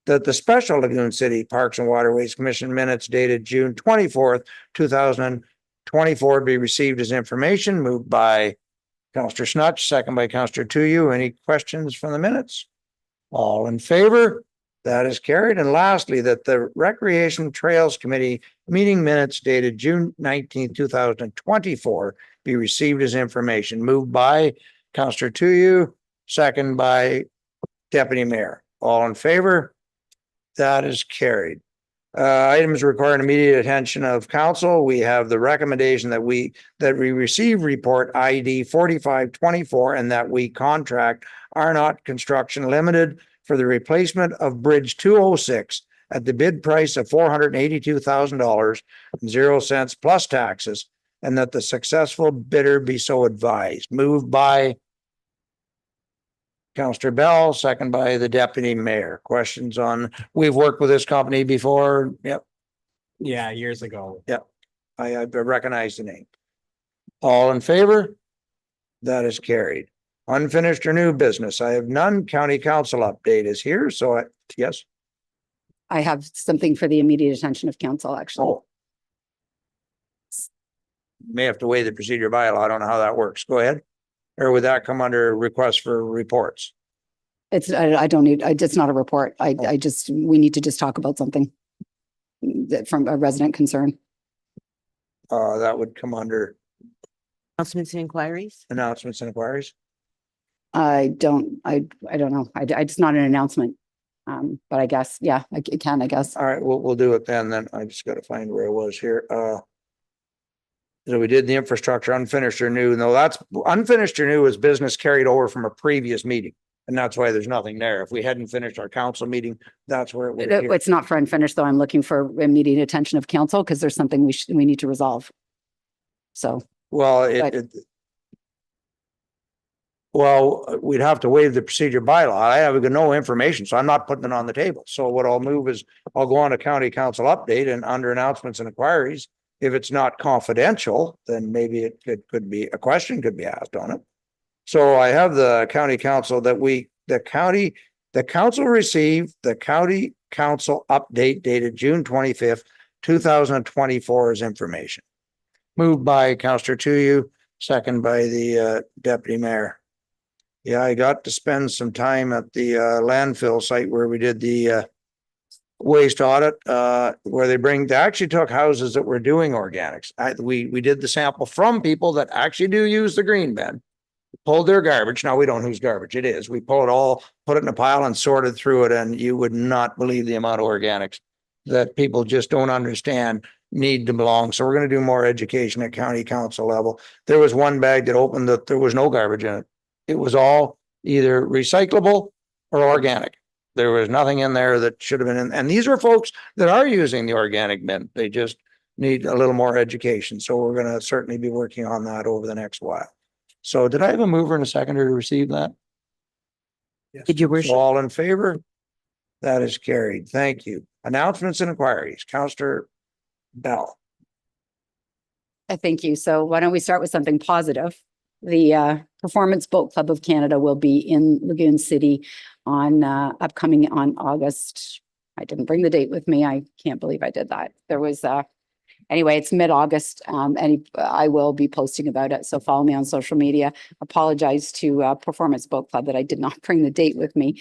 the special Lagoon City Parks and Waterways Commission minutes dated June 24th, 2024 be received as information. Moved by Counselor Snutch, second by Counselor Tuyu. Any questions from the minutes? All in favor? That is carried. And lastly, that the Recreation Trails Committee meeting minutes dated June 19th, 2024 be received as information. Moved by Counselor Tuyu, second by Deputy Mayor. All in favor? That is carried. Items requiring immediate attention of council. We have the recommendation that we receive report ID 4524 and that we contract Arnott Construction Limited for the replacement of Bridge 206 at the bid price of $482,000, 0 cents plus taxes, and that the successful bidder be so advised. Moved by Counselor Bell, second by the Deputy Mayor. Questions on, we've worked with this company before. Yep. Yeah, years ago. Yep. I recognize the name. All in favor? That is carried. Unfinished or new business. I have none. County Council update is here. So yes. I have something for the immediate attention of council, actually. Oh. May have to waive the procedure bylaw. I don't know how that works. Go ahead. Or would that come under request for reports? I don't need, it's not a report. I just, we need to just talk about something from a resident concern. That would come under Announcements and inquiries. announcements and inquiries. I don't know. It's not an announcement. But I guess, yeah, it can, I guess. All right, we'll do it then I just got to find where I was here. So we did the infrastructure, unfinished or new. No, that's unfinished or new is business carried over from a previous meeting. And that's why there's nothing there. If we hadn't finished our council meeting, that's where it would appear. It's not for unfinished, though. I'm looking for immediate attention of council because there's something we need to resolve. So. Well, we'd have to waive the procedure bylaw. I have no information, so I'm not putting it on the table. So what I'll move is I'll go on to county council update and under announcements and inquiries. If it's not confidential, then maybe it could be a question could be asked on it. So I have the county council that the council received the county council update dated June 25th, 2024 as information. Moved by Counselor Tuyu, second by the Deputy Mayor. Yeah, I got to spend some time at the landfill site where we did the waste audit, where they actually took houses that were doing organics. We did the sample from people that actually do use the green bin, pulled their garbage. Now we don't know whose garbage it is. We pull it all, put it in a pile and sorted through it. And you would not believe the amount of organics that people just don't understand need to belong. So we're going to do more education at county council level. There was one bag that opened that there was no garbage in it. It was all either recyclable or organic. there was nothing in there that should have been in, and these are folks that are using the organic bin. They just need a little more education. So we're gonna certainly be working on that over the next while. So did I have a mover and a seconder to receive that? Did you So worship? all in favor? That is carried. Thank you. Announcements and inquiries. Counselor Bell. Thank you. So why don't we start with something positive? The Performance Boat Club of Canada will be in Lagoon City on upcoming on August. I didn't bring the date with me. I can't believe I did that. There was anyway, it's mid-August, and I will be posting about it. So follow me on social media. Apologize to Performance Boat Club that I did not bring the date with me.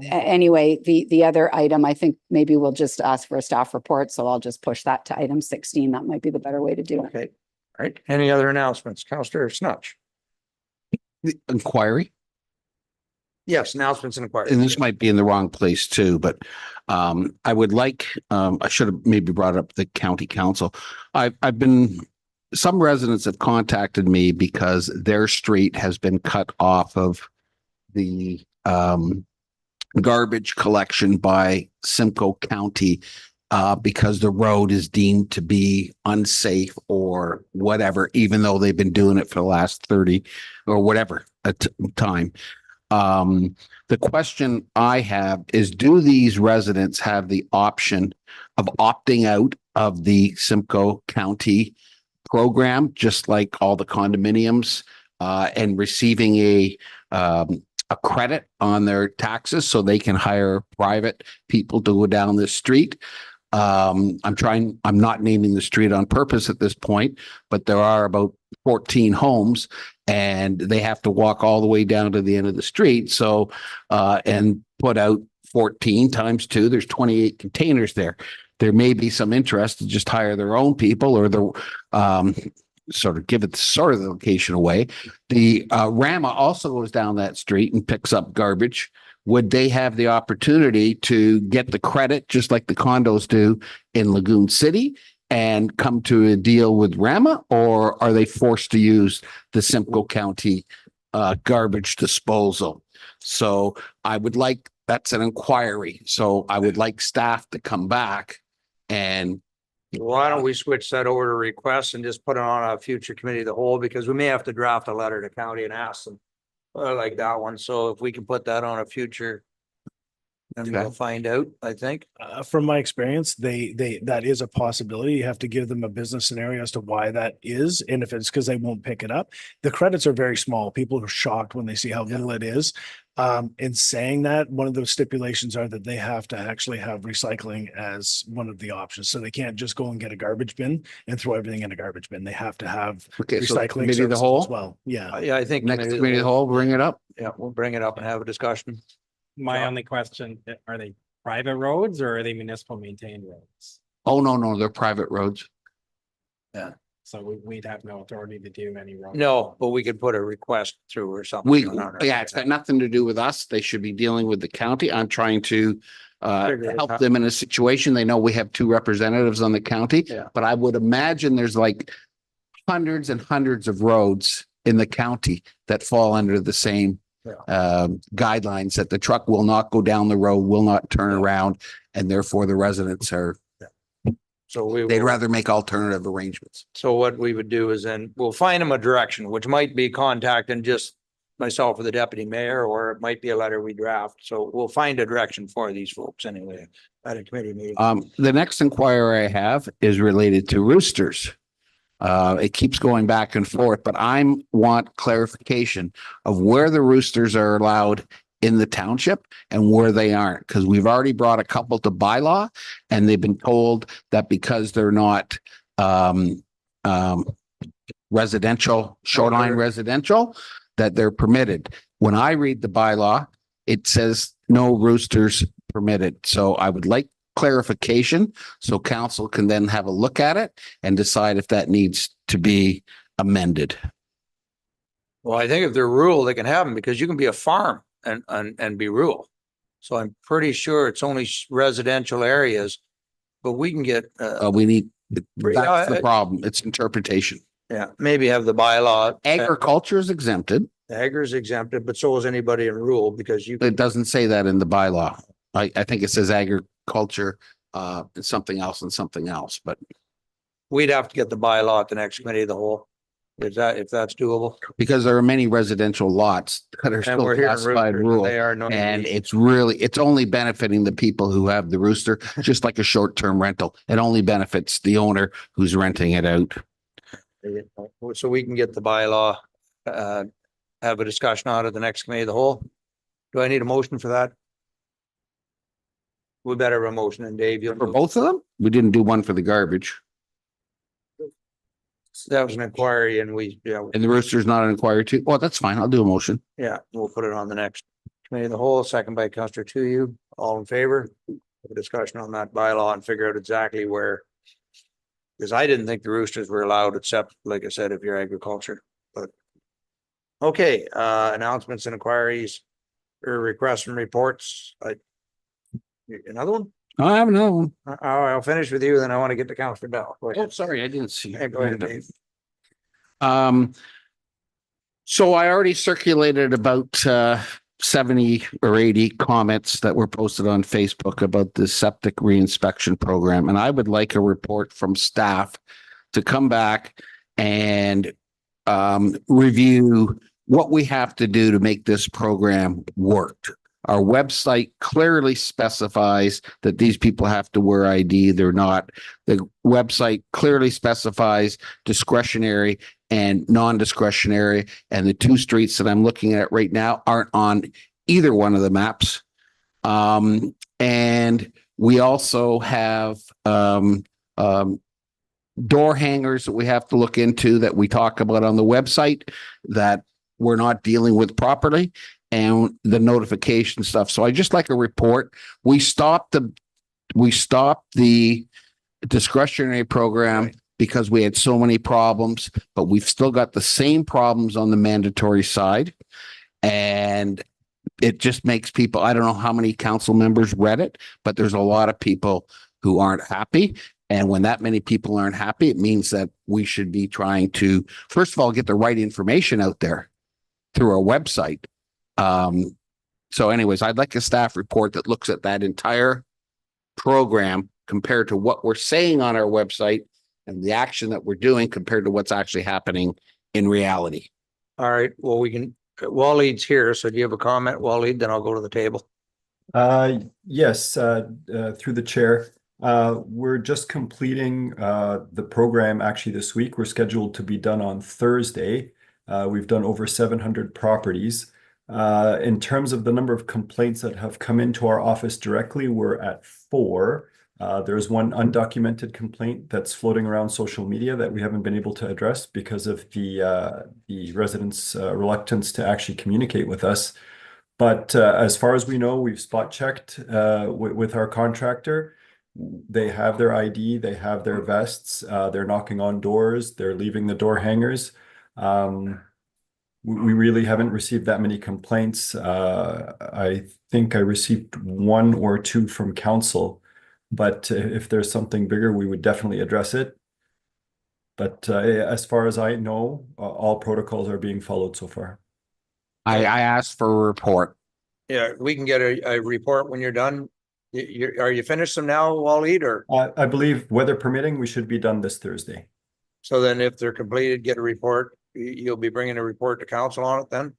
Anyway, the other item, I think maybe we'll just ask for a staff report. So I'll just push that to item 16. That might be the better way to do it. Okay. All right. Any other announcements? Counselor Snutch. The inquiry, Yes, announcements and inquiries. and this might be in the wrong place too, but I would like, I should have maybe brought up the county council. I've been, some residents have contacted me because their street has been cut off of the garbage collection by Simcoe County because the road is deemed to be unsafe or whatever, even though they've been doing it for the last 30 or whatever time. The question I have is, do these residents have the option of opting out of the Simcoe County program, just like all the condominiums, and receiving a credit on their taxes so they can hire private people to go down the street? I'm not naming the street on purpose at this point, but there are about 14 homes and they have to walk all the way down to the end of the street. So, and put out 14 times 2, there's 28 containers there. There may be some interest to just hire their own people or the, sort of give it sort of the location away. The Rama also goes down that street and picks up garbage. Would they have the opportunity to get the credit just like the condos do in Lagoon City and come to a deal with Rama, or are they forced to use the Simcoe County garbage disposal? So I would like, that's an inquiry. So I would like staff to come back and Why don't we switch that over to requests and just put it on a future committee of the whole, because we may have to draft a letter to county and ask them. Like that one. So if we can put that on a future, then we'll find out, I think. From my experience, that is a possibility. You have to give them a business scenario as to why that is. And if it's because they won't pick it up, the credits are very small. People are shocked when they see how little it is. In saying that, one of those stipulations are that they have to actually have recycling as one of the options. So they can't just go and get a garbage bin and throw everything in a garbage bin. They have to have recycling committee of the services whole? as well. Yeah. Yeah, I think. next committee of the whole, bring it up. Yeah, we'll bring it up and have a discussion. My only question, are they private roads or are they municipal maintained roads? Oh, no, they're private roads. So we'd have no authority to do any roads. No, but we could put a request through or something. Yeah, it's got nothing to do with us. They should be dealing with the county. I'm trying to Figure it help out. them in a situation. They know we have 2 representatives on the county, Yeah. but I would imagine there's like hundreds and hundreds of roads in the county that fall under the same guidelines, that the truck will not go down the road, will not turn around, and therefore the residents are, So they'd rather make alternative arrangements. So what we would do is then we'll find them a direction, which might be contacting just myself or the deputy mayor, or it might be a letter we draft. So we'll find a direction for these folks anyway at a committee meeting. The next inquiry I have is related to roosters. It keeps going back and forth, but want clarification of where the roosters are allowed in the township and where they aren't, because we've already brought a couple to bylaw and they've been told that because they're not residential, shoreline residential, that they're permitted. When I read the bylaw, it says no roosters permitted. So I would like clarification so council can then have a look at it and decide if that needs to be amended. Well, I think if they're rural, they can have them, because you can be a farm and be rural. So I'm pretty sure it's only residential areas, but we can get. We need, that's the problem. It's interpretation. Yeah, maybe have the bylaw. Agriculture is exempted. Agri is exempted, but so is anybody in rural because you. It doesn't say that in the bylaw. I think it says agriculture, something else and something else, but We'd have to get the bylaw at the next committee of the whole. If that's doable. because there are many residential lots that are And still we're here in classified Roosters, and rural. they are noisy. And it's only benefiting the people who have the rooster, just like a short-term rental. It only benefits the owner who's renting it out. So we can get the bylaw, have a discussion on it at the next committee of the whole. Do I need a motion for that? We better have a motion, and Dave, you'll. For both of them? We didn't do one for the garbage. That was an inquiry and we, And the rooster's not an inquiry too? Oh, that's fine. I'll do a motion. yeah, we'll put it on the next committee of the whole, second by Counselor you. All in favor? Have a discussion on that bylaw and figure out exactly where. Because I didn't think the roosters were allowed, except, like I said, if you're agriculture, but. Okay, announcements and inquiries or requests and reports. Another one? I have another one. I'll finish with you, then I want to get to Counselor Bell. Go ahead. Oh, sorry, I didn't see. Hey, go ahead, Dave. So I already circulated about 70 or 80 comments that were posted on Facebook about the septic reinspection program. And I would like a report from staff to come back and review what we have to do to make this program work. Our website clearly specifies that these people have to wear ID. They're not. The website clearly specifies discretionary and non-discretionary. And the two streets that I'm looking at right now aren't on either one of the maps. And we also have door hangers that we have to look into that we talk about on the website that we're not dealing with properly, and the notification stuff. So I just like a report. We stopped the discretionary program because we had so many problems, but we've still got the same problems on the mandatory side. And it just makes people, I don't know how many council members read it, but there's a lot of people who aren't happy. And when that many people aren't happy, it means that we should be trying to, first of all, get the right information out there through our website. So anyways, I'd like a staff report that looks at that entire program compared to what we're saying on our website and the action that we're doing compared to what's actually happening in reality. All right, well, we can, Waleed's here, so do you have a comment, Waleed? Then I'll go to the table. Yes, through the chair. We're just completing the program actually this week. We're scheduled to be done on Thursday. We've done over 700 properties. In terms of the number of complaints that have come into our office directly, we're at 4. There's one undocumented complaint that's floating around social media that we haven't been able to address because of the residents' reluctance to actually communicate with us. But as far as we know, we've spot checked with our contractor. They have their ID, they have their vests, they're knocking on doors, they're leaving the door hangers. We really haven't received that many complaints. I think I received 1 or 2 from council, but if there's something bigger, we would definitely address it. But as far as I know, all protocols are being followed so far. I asked for a report. Yeah, we can get a report when you're done. Are you finished them now, Waleed, or? I believe weather permitting, we should be done this Thursday. So then if they're completed, get a report. You'll be bringing a report to council on it then?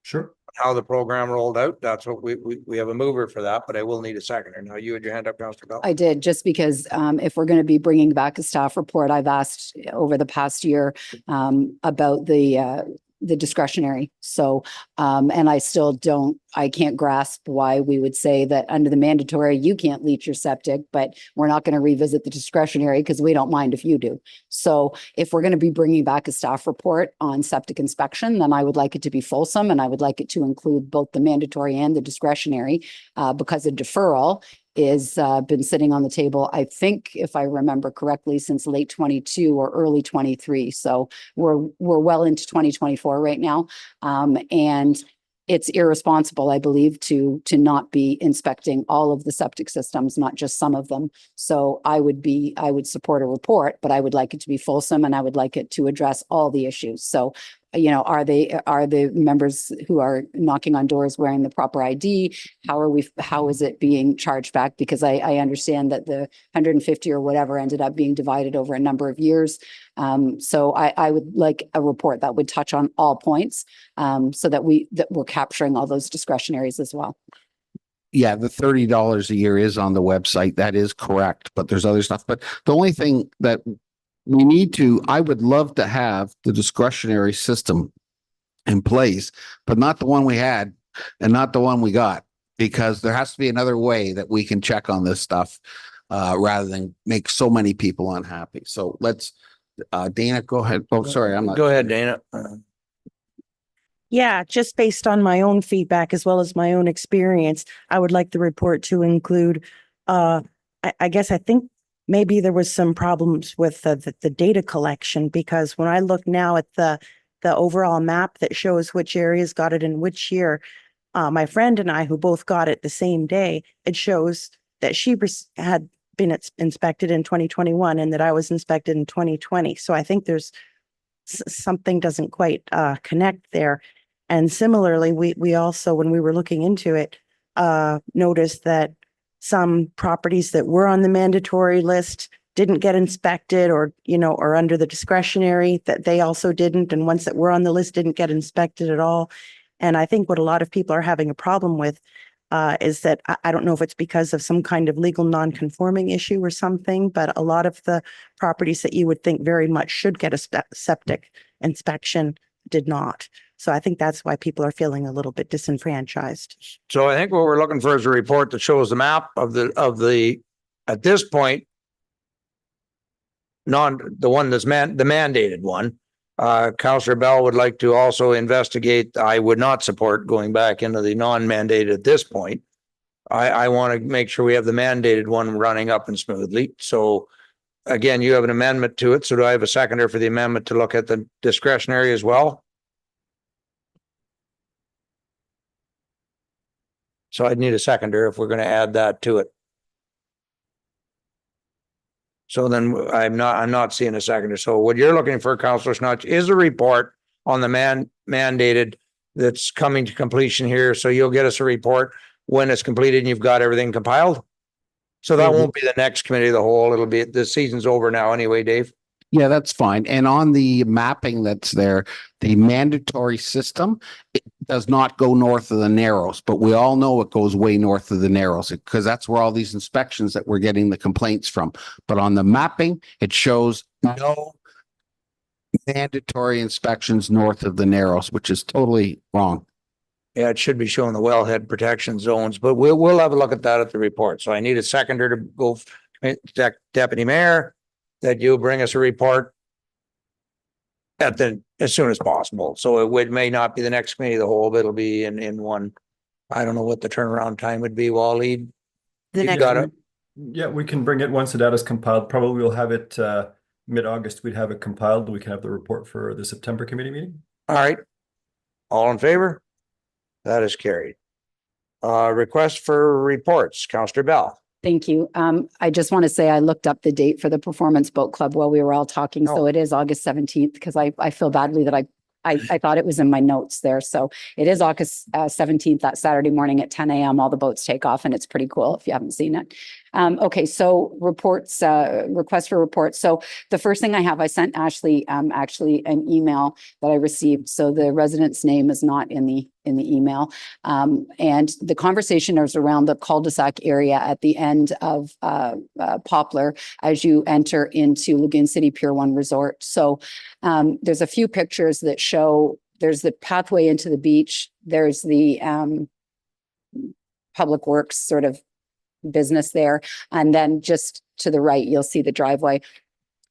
Sure. How the program rolled out. That's what we have a mover for that, but I will need a seconder. Now you had your hand up, Councillor Bell. I did, just because if we're going to be bringing back a staff report, I've asked over the past year about the discretionary. So, and I still I can't grasp why we would say that under the mandatory, you can't leach your septic, but we're not going to revisit the discretionary because we don't mind if you do. So if we're going to be bringing back a staff report on septic inspection, then I would like it to be fulsome, and I would like it to include both the mandatory and the discretionary because a deferral is been sitting on the table, I think, if I remember correctly, since late 22 or early 23. So we're well into 2024 right now. And it's irresponsible, I believe, to not be inspecting all of the septic systems, not just some of them. So I would support a report, but I would like it to be fulsome, and I would like it to address all the issues. So are the members who are knocking on doors wearing the proper ID? How is it being charged back? Because I understand that the 150 or whatever ended up being divided over a number of years. So I would like a report that would touch on all points, so that we're capturing all those discretionaries as well. Yeah, the $30 a year is on the website. That is correct, but there's other stuff. But the only thing that I would love to have the discretionary system in place, but not the one we had and not the one we got, because there has to be another way that we can check on this stuff, rather than make so many people unhappy. So let's, Dana, go ahead. Oh, sorry, I'm not. Go ahead, Dana. Yeah, just based on my own feedback as well as my own experience, I would like the report to include, I guess I think maybe there was some problems with the data collection, because when I look now at the overall map that shows which areas got it in which year, my friend and I, who both got it the same day, it shows that she had been inspected in 2021 and that I was inspected in 2020. So I think there's something doesn't quite connect there. And similarly, we also, when we were looking into it, noticed that some properties that were on the mandatory list didn't get inspected, or under the discretionary, that they also didn't. And ones that were on the list didn't get inspected at all. And I think what a lot of people are having a problem with is that I don't know if it's because of some kind of legal non-conforming issue or something, but a lot of the properties that you would think very much should get a septic inspection did not. So I think that's why people are feeling a little bit disenfranchised. So I think what we're looking for is a report that shows the map of the, at this point, the one that's the mandated one. Councillor Bell would like to also investigate. I would not support going back into the non-mandated at this point. I want to make sure we have the mandated one running up and smoothly. So again, you have an amendment to it. So do I have a seconder for the amendment to look at the discretionary as well? So I'd need a seconder if we're going to add that to it. So then I'm not seeing a seconder. So what you're looking for, Councillor Snutch, is a report on the mandated that's coming to completion here. So you'll get us a report when it's completed and you've got everything compiled. So that won't be the next committee of the whole. It'll be, the season's over now anyway, Dave. Yeah, that's fine. And on the mapping that's there, the mandatory system, it does not go north of the Narrows, but we all know it goes way north of the Narrows because that's where all these inspections that we're getting the complaints from. But on the mapping, it shows no mandatory inspections north of the Narrows, which is totally wrong. Yeah, it should be showing the wellhead protection zones, but we'll have a look at that at the report. So I need a seconder to go, Deputy Mayor, that you bring us a report as soon as possible. So it may not be the next committee of the whole, but it'll be in one. I don't know what the turnaround time would be, Waleed. Yeah, we can bring it once the data is compiled. Probably we'll have it mid-August. We'd have it compiled. We can have the report for the September committee meeting. All right. All in favor? That is carried. Request for reports, Councillor Bell. Thank you. I just want to say I looked up the date for the Performance Boat Club while we were all talking. So it is August 17th, because I feel badly that I thought it was in my notes there. So it is August 17th, that Saturday morning at 10 a.m. All the boats take off, and it's pretty cool if you haven't seen it. Okay, so reports, request for reports. So the first thing I have, I sent Ashley actually an email that I received. So the resident's name is not in the email. And the conversation is around the cul-de-sac area at the end of Poplar as you enter into Lagoon City Pier 1 Resort. So there's a few pictures that show there's the pathway into the beach. There's the Public Works sort of business there. And then just to the right, you'll see the driveway.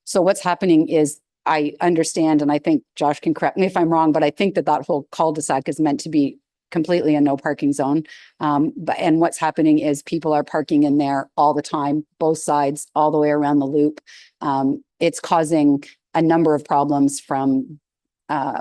So what's happening is, I understand, and I think Josh can correct me if I'm wrong, but I think that whole cul-de-sac is meant to be completely a no parking zone. And what's happening is people are parking in there all the time, both sides, all the way around the loop. It's causing a number of problems, from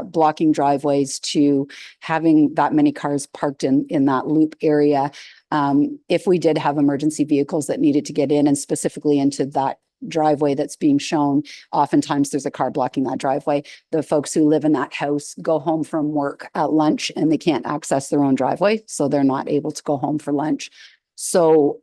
blocking driveways to having that many cars parked in that loop area. If we did have emergency vehicles that needed to get in, and specifically into that driveway that's being shown, oftentimes there's a car blocking that driveway. The folks who live in that house go home from work at lunch and they can't access their own driveway, so they're not able to go home for lunch. So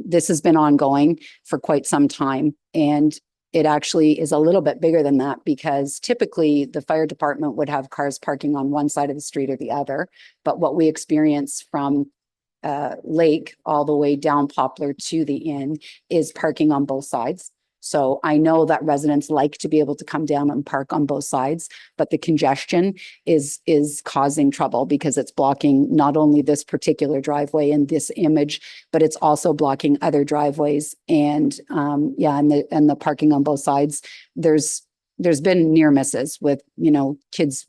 this has been ongoing for quite some time, and it actually is a little bit bigger than that, because typically the fire department would have cars parking on one side of the street or the other. But what we experience from Lake all the way down Poplar to the inn is parking on both sides. So I know that residents like to be able to come down and park on both sides, but the congestion is causing trouble because it's blocking not only this particular driveway in this image, but it's also blocking other driveways. And and the parking on both sides, there's been near misses with, kids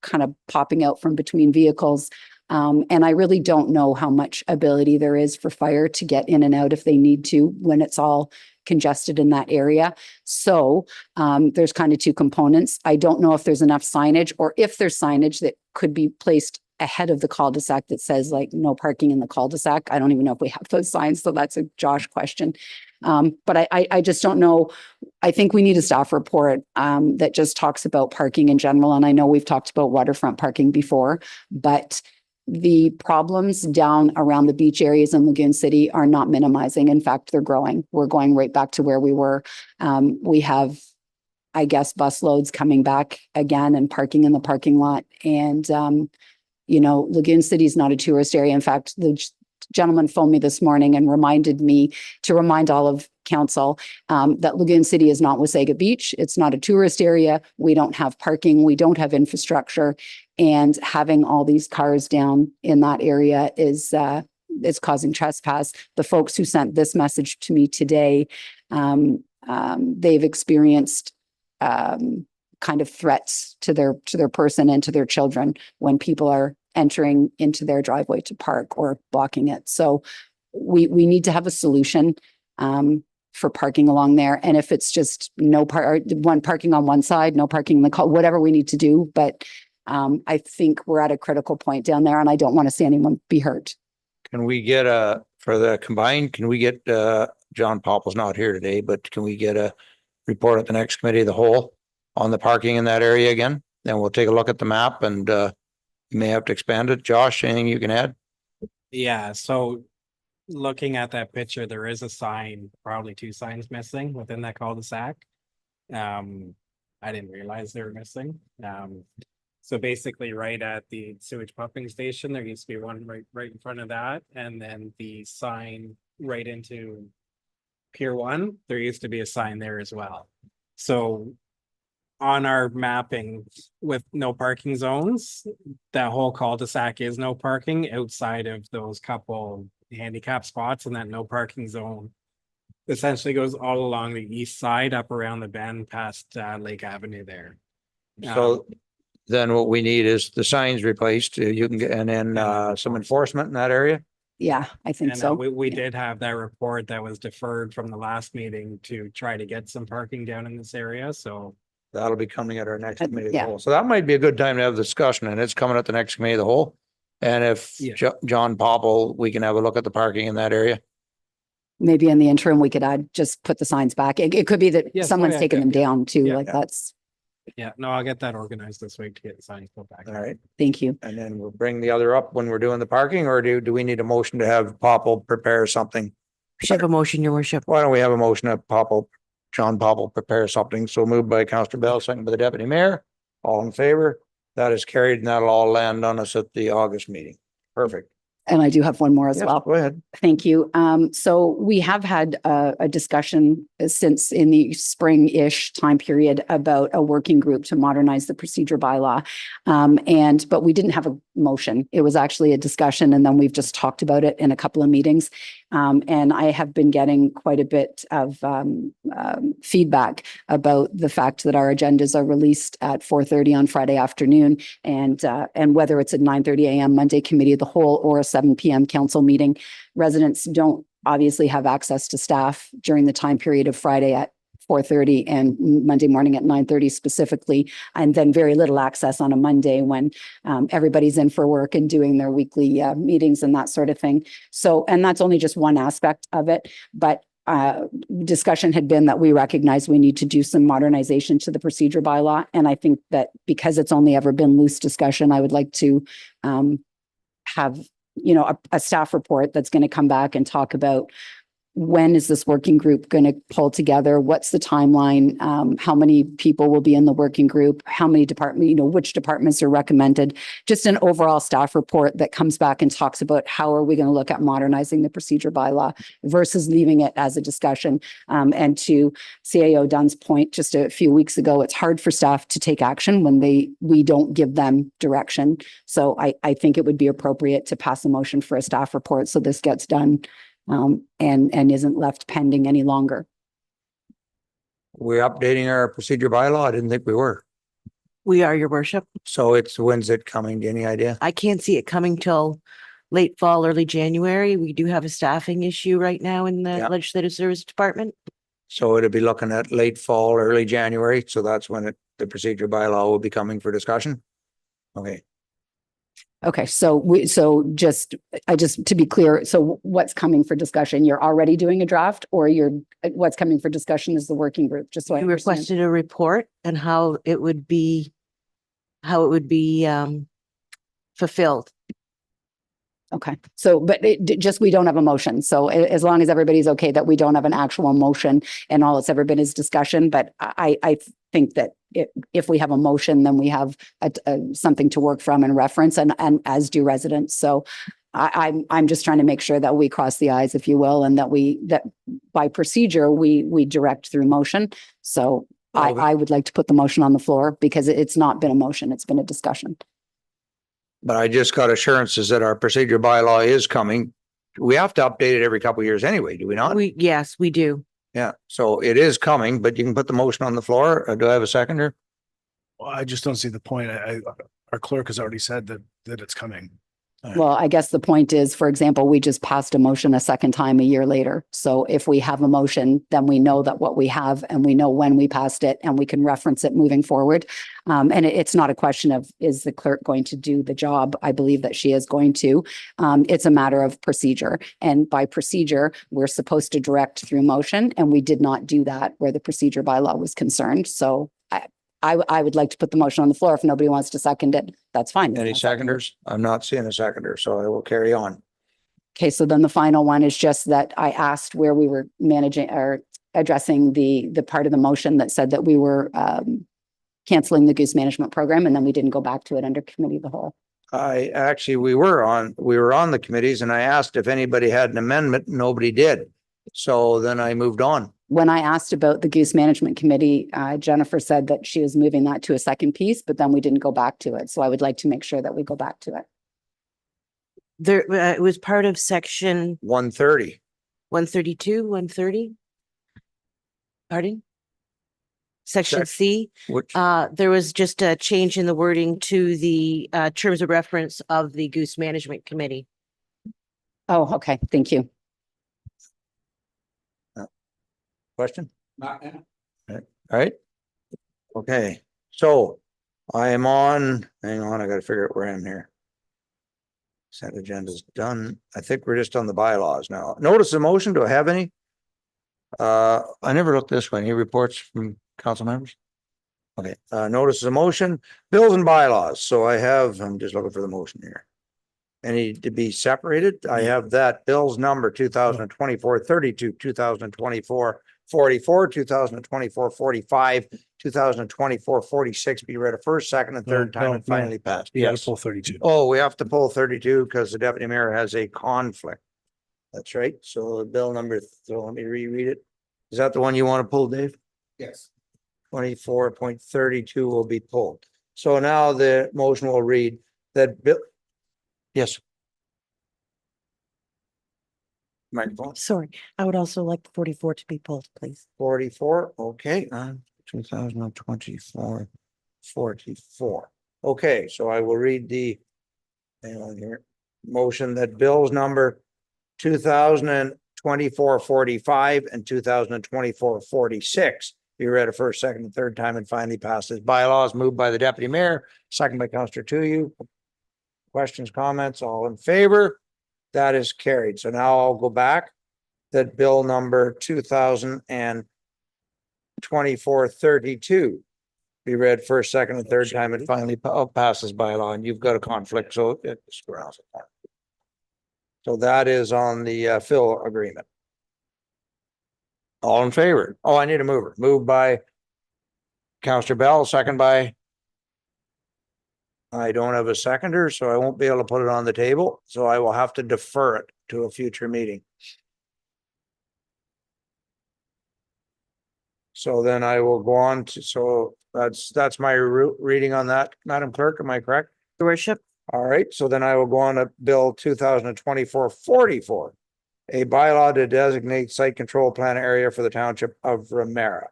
kind of popping out from between vehicles. And I really don't know how much ability there is for fire to get in and out if they need to when it's all congested in that area. So there's kind of two components. I don't know if there's enough signage, or if there's signage that could be placed ahead of the cul-de-sac that says like no parking in the cul-de-sac. I don't even know if we have those signs. So that's a Josh question. But I just don't know. I think we need a staff report that just talks about parking in general. And I know we've talked about waterfront parking before, but the problems down around the beach areas in Lagoon City are not minimizing. In fact, they're growing. We're going right back to where we were. We have, I guess, bus loads coming back again and parking in the parking lot. And, Lagoon City is not a tourist area. In fact, the gentleman phoned me this morning and reminded me to remind all of council that Lagoon City is not Wasaga Beach. It's not a tourist area. We don't have parking. We don't have infrastructure. And having all these cars down in that area is causing trespass. The folks who sent this message to me today, they've experienced kind of threats to their person and to their children when people are entering into their driveway to park or blocking it. So we need to have a solution for parking along there. And if it's just one parking on one side, no parking in the whatever we need to do. But I think we're at a critical point down there, and I don't want to see anyone be hurt. Can we get for the combined, can we get, John Popple's not here today, but can we get a report at the next committee of the whole on the parking in that area again? Then we'll take a look at the map and you may have to expand it. Josh, anything you can add? Yeah, so looking at that picture, there is a sign, probably two signs missing within that cul-de-sac. I didn't realize they were missing. So basically right at the sewage pumping station, there used to be one right in front of that. And then the sign right into Pier 1, there used to be a sign there as well. So on our mapping with no parking zones, that whole cul-de-sac is no parking outside of those couple handicap spots, and that no parking zone essentially goes all along the east side up around the bend past Lake Avenue there. So then what we need is the signs replaced. You can get, and then some enforcement in that area. Yeah, I think And so. we did have that report that was deferred from the last meeting to try to get some parking down in this area. So that'll be coming at our next committee of the yeah. whole. So that might be a good time to have a discussion, and it's coming at the next committee of the whole. And if John Popple, we can have a look at the parking in that area. Maybe in the interim, we could just put the signs back. It could be that someone's taken them down too. That's. Yeah, no, I'll get that organized this week to get the signs put back. All right. Thank you. And then we'll bring the other up when we're doing the parking, or do we need a motion to have Popple prepare something? We should have a motion, your worship. Why don't we have a motion to John Popple prepare something? So moved by Councillor Bell, second by the deputy mayor. All in favor? That is carried, and that'll all land on us at the August meeting. Perfect. And I do have one more as well. Go ahead. Thank you. So we have had a discussion since in the spring-ish time period about a working group to modernize the procedure bylaw. But we didn't have a motion. It was actually a discussion, and then we've just talked about it in a couple of meetings. And I have been getting quite a bit of feedback about the fact that our agendas are released at 4:30 on Friday afternoon, and whether it's at 9:30 a.m. Monday committee of the whole or a 7 p.m. council meeting, residents don't obviously have access to staff during the time period of Friday at 4:30 and Monday morning at 9:30 specifically, and then very little access on a Monday when everybody's in for work and doing their weekly meetings and that sort of thing. So, and that's only just one aspect of it, but discussion had been that we recognize we need to do some modernization to the procedure bylaw. And I think that because it's only ever been loose discussion, I would like to have, you know, a staff report that's going to come back and talk about when is this working group going to pull together? What's the timeline? How many people will be in the working group? How many departments, you know, which departments are recommended? Just an overall staff report that comes back and talks about how are we going to look at modernizing the procedure bylaw versus leaving it as a discussion. And to CAO Dunn's point just a few weeks ago, it's hard for staff to take action when we don't give them direction. So I think it would be appropriate to pass a motion for a staff report so this gets done and isn't left pending any longer. We're updating our procedure bylaw. I didn't think we were. We are, your worship. So when's it coming? Any idea? I can't see it coming till late fall, early January. We do have a staffing issue right now in the Yeah. Legislative Service Department. So it'll be looking at late fall, early January. So that's when the procedure bylaw will be coming for discussion. Okay. Okay, so to be clear, so what's coming for discussion? You're already doing a draft, or what's coming for discussion is the working group, just so I We understand. requested a report and how it would be fulfilled. Okay, so, but just, we don't have a motion. So as long as everybody's okay that we don't have an actual motion and all it's ever been is discussion, but I think that if we have a motion, then we have something to work from and reference and as do residents. So I'm just trying to make sure that we cross the i's, if you will, and that by procedure, we direct through motion. So I would like to put the motion on the floor because it's not been a motion, it's been a discussion. But I just got assurances that our procedure bylaw is coming. We have to update it every couple of years anyway, do we not? Yes, we do. Yeah, so it is coming, but you can put the motion on the floor. Do I have a seconder? Well, I just don't see the point. Our clerk has already said that it's coming. Well, I guess the point is, for example, we just passed a motion a second time a year later. So if we have a motion, then we know that what we have and we know when we passed it and we can reference it moving forward. And it's not a question of, is the clerk going to do the job? I believe that she is going to. It's a matter of procedure. And by procedure, we're supposed to direct through motion. And we did not do that where the procedure bylaw was concerned. So I would like to put the motion on the floor. If nobody wants to second it, that's fine. Any seconders? I'm not seeing a seconder, so I will carry on. Okay, so then the final one is just that I asked where we were managing or addressing the part of the motion that said that we were canceling the goose management program, and then we didn't go back to it under committee of the whole. We were on the committees and I asked if anybody had an amendment. Nobody did. So then I moved on. When I asked about the goose management committee, Jennifer said that she was moving that to a second piece, but then we didn't go back to it. So I would like to make sure that we go back to it. There, it was part of section 130. 132, 130. Pardon? Section C. Which, there was just a change in the wording to the terms of reference of the Goose Management Committee. Oh, okay. Thank you. question? All right. Okay, so I am on, hang on, I gotta figure out where I am here. Consent agenda's done. I think we're just on the bylaws now. Notice the motion. Do I have any? I never looked this way. Any reports from council members? Okay, notice the motion, bills and bylaws. So I'm just looking for the motion here. Any to be separated? I have that bills number 2024 32, 2024 44, 2024 45, 2024 46 be read a first, second, and third time and finally passed. You gotta pull 32. Oh, we have to pull 32 because the deputy mayor has a conflict. That's right. So the bill number, so let me reread it. Is that the one you want to pull, Dave? Yes. 24.32 will be pulled. So now the motion will read that bill. Yes. Microphone. Sorry, I would also like 44 to be pulled, please. 44, okay, 2024, 44. Okay, so I will read hang on here, motion that bills number 2024 45 and 2024 46 be read a first, second, and third time and finally passed as bylaws, moved by the deputy mayor, second by Councillor Tuyu. Questions, comments, all in favor? That is carried. So now I'll go back that bill number 2024-32 be read first, second, and third time and finally passes by law, and you've got a conflict, so it's grounds. So that is on the fill agreement. All in favor? Oh, I need a mover. Moved by Counselor Bell, second by. I don't have a seconder, so I won't be able to put it on the table, so I will have to defer it to a future meeting. So then I will go on to, so that's my reading on that, Madam Clerk, am I correct? Your worship. All right, so then I will go on to Bill 2024-44, a bylaw to designate site control plan area for the Township of Ramara.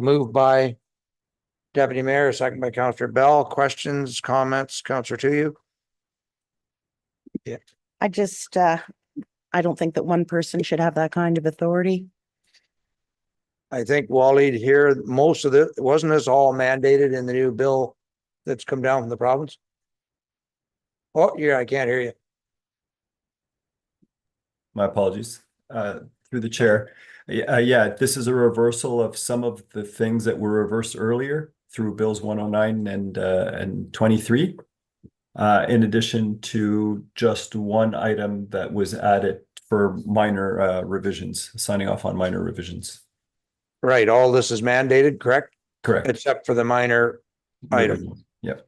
Moved by Deputy Mayor, second by Councillor Bell. Questions, comments, Councillor to you? Yeah. I just, I don't think that one person should have that kind of authority. I think Waleed here, most of it, wasn't this all mandated in the new bill that's come down from the province? Oh, yeah, I can't hear you. My apologies. Through the chair. Yeah, this is a reversal of some of the things that were reversed earlier through bills 109 and 23. In addition to just one item that was added for minor revisions, signing off on minor revisions. Right, all this is mandated, correct? Correct. Except for the minor item. Yep.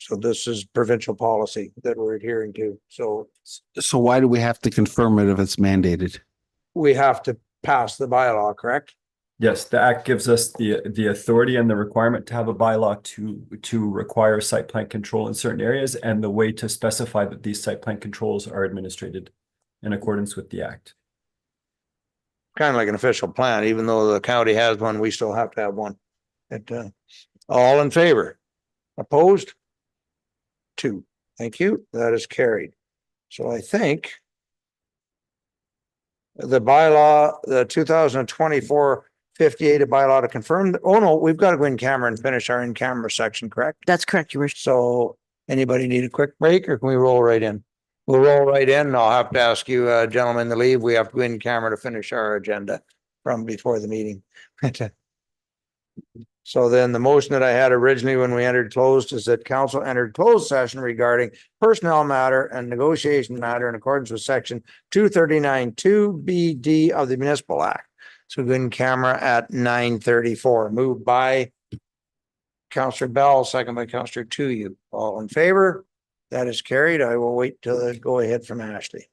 So this is provincial policy that we're adhering to. So why do we have to confirm it if it's mandated? we have to pass the bylaw, correct? Yes, the act gives us the authority and the requirement to have a bylaw to require site plan control in certain areas and the way to specify that these site plan controls are administered in accordance with the act. Kind of like an official plan, even though the county has one, we still have to have one. All in favor? Opposed? 2. Thank you. That is carried. So I think the bylaw, the 2024-58, a bylaw to confirm. Oh no, we've got to go in camera and finish our in-camera section, correct? That's correct, your worship. So anybody need a quick break or can we roll right in? We'll roll right in. And I'll have to ask you, gentlemen, to leave. We have to go in camera to finish our agenda from before the meeting. So then the motion that I had originally when we entered closed is that council entered closed session regarding personnel matter and negotiation matter in accordance with section 239(2)(b)(d) of the Municipal Act. So go in camera at 9:34. Moved by Councillor Bell, second by Councillor Tuyu. All in favor? That is carried. I will wait till the go ahead from Ashley.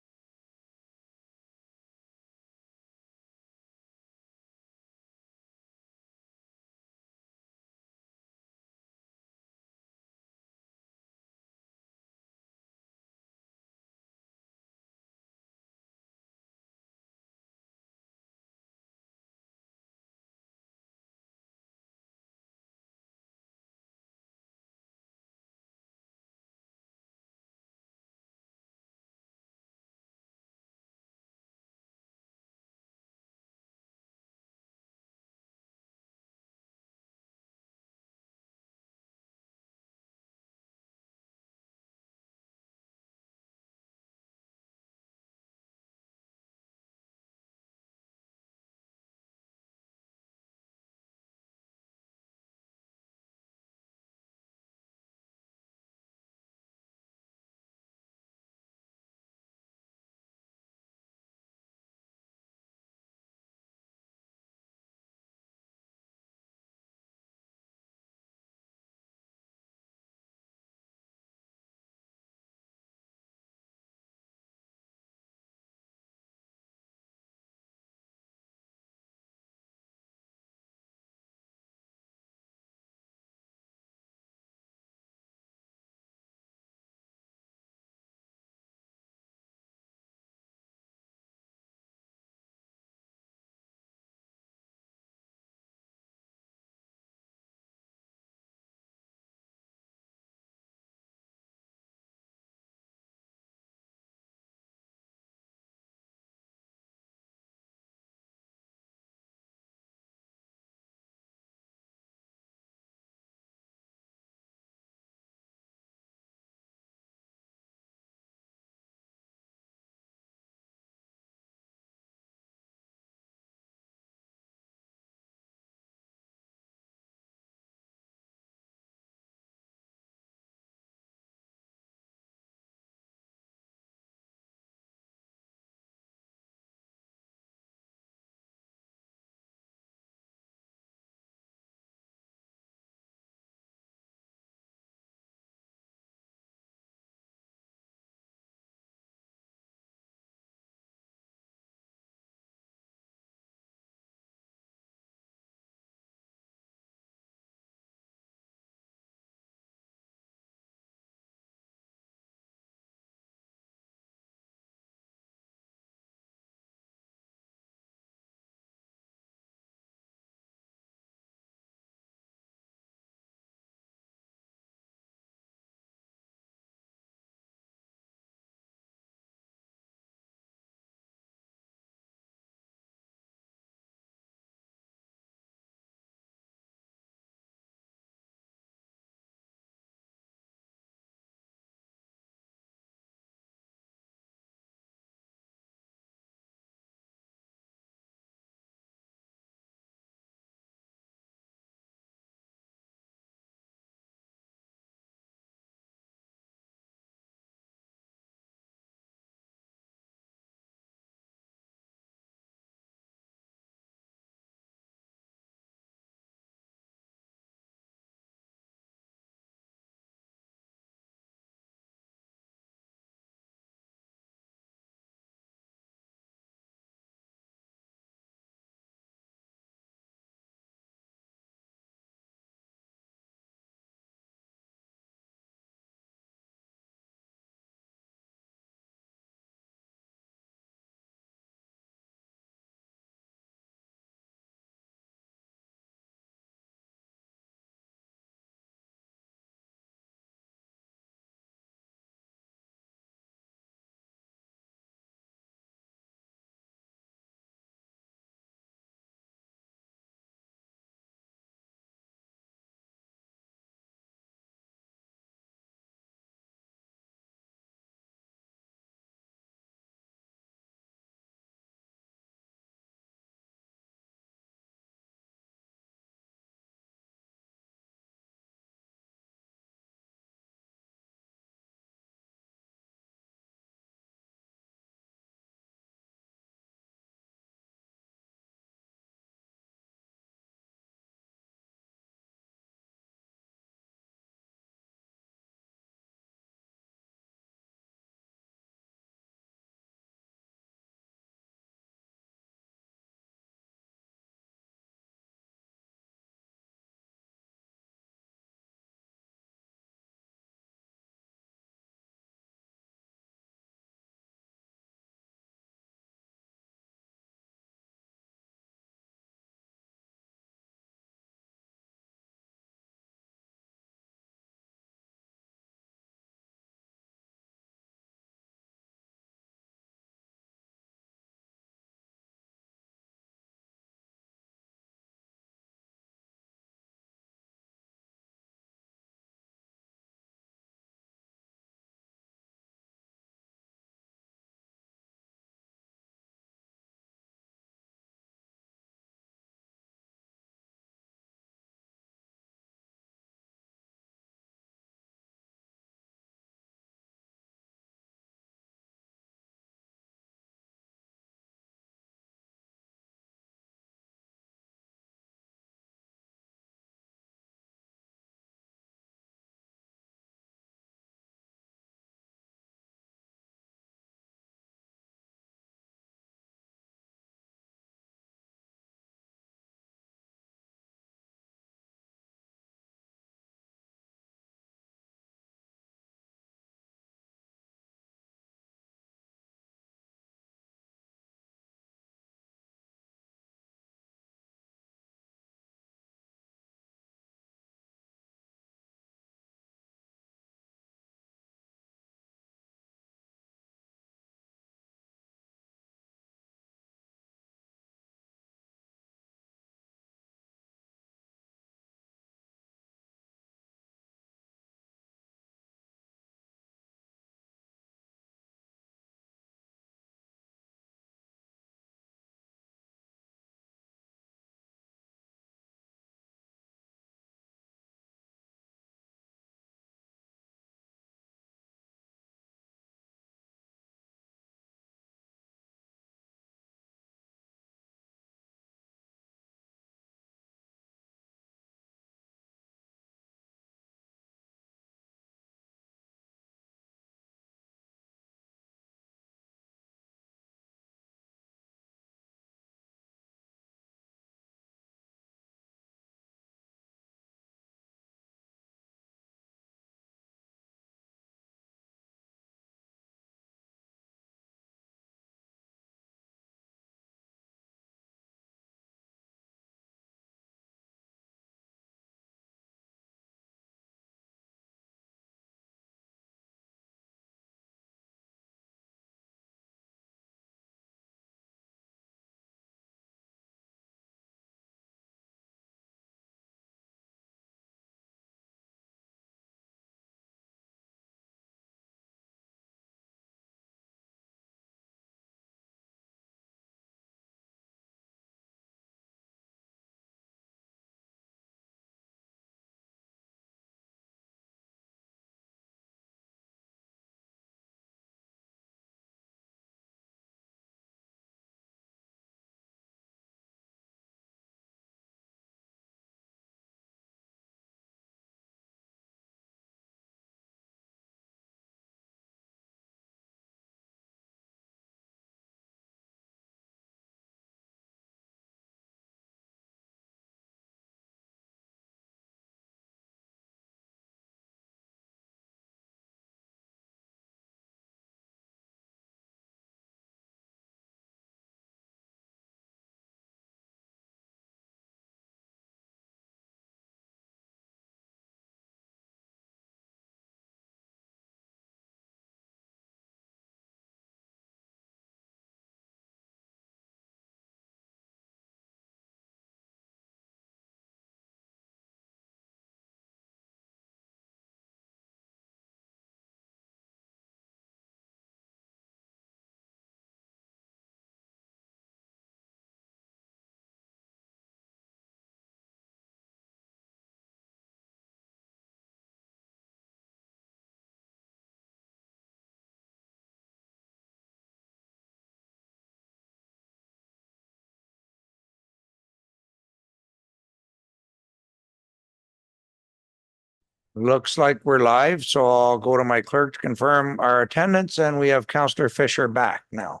Looks like we're live, so I'll go to my clerk to confirm our attendance, and we have Counselor Fisher back now.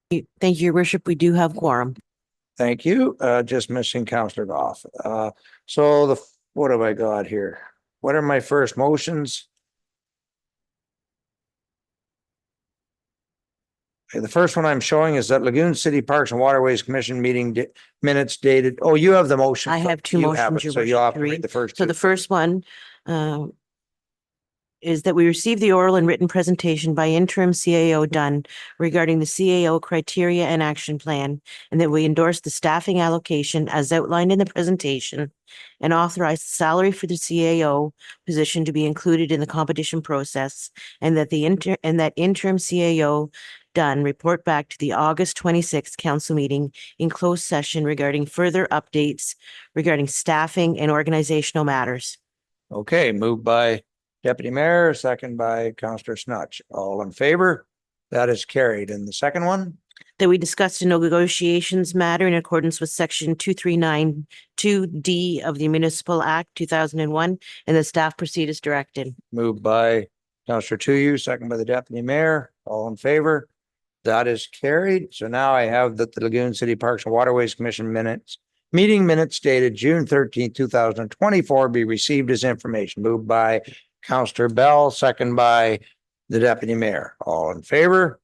Thank you, Your Worship. We do have quorum. Thank you. Just missing Counselor Goff. What have I got here? What are my first motions? Okay, the first one I'm showing is that Lagoon City Parks and Waterways Commission meeting minutes dated. Oh, you have the motion. I have two You have motions, it, Your so you'll Worship, have to to read read. the first So two. the first one is that we received the oral and written presentation by interim CAO Dunn regarding the CAO criteria and action plan, and that we endorse the staffing allocation as outlined in the presentation and authorize the salary for the CAO position to be included in the competition process, and that interim CAO Dunn report back to the August 26th council meeting in closed session regarding further updates regarding staffing and organizational matters. Okay, moved by Deputy Mayor, second by Counselor Snutch. All in favor? That is carried. And the second one? That we discussed a no negotiations matter in accordance with section 2392D of the Municipal Act 2001, and the staff proceed as directed. Moved by Counselor Tuyu, second by the Deputy Mayor. All in favor? That is carried. So now I have that the Lagoon City Parks and Waterways Commission meeting minutes dated June 13th, 2024 be received as information. Moved by Counselor Bell, second by the Deputy Mayor. All in favor?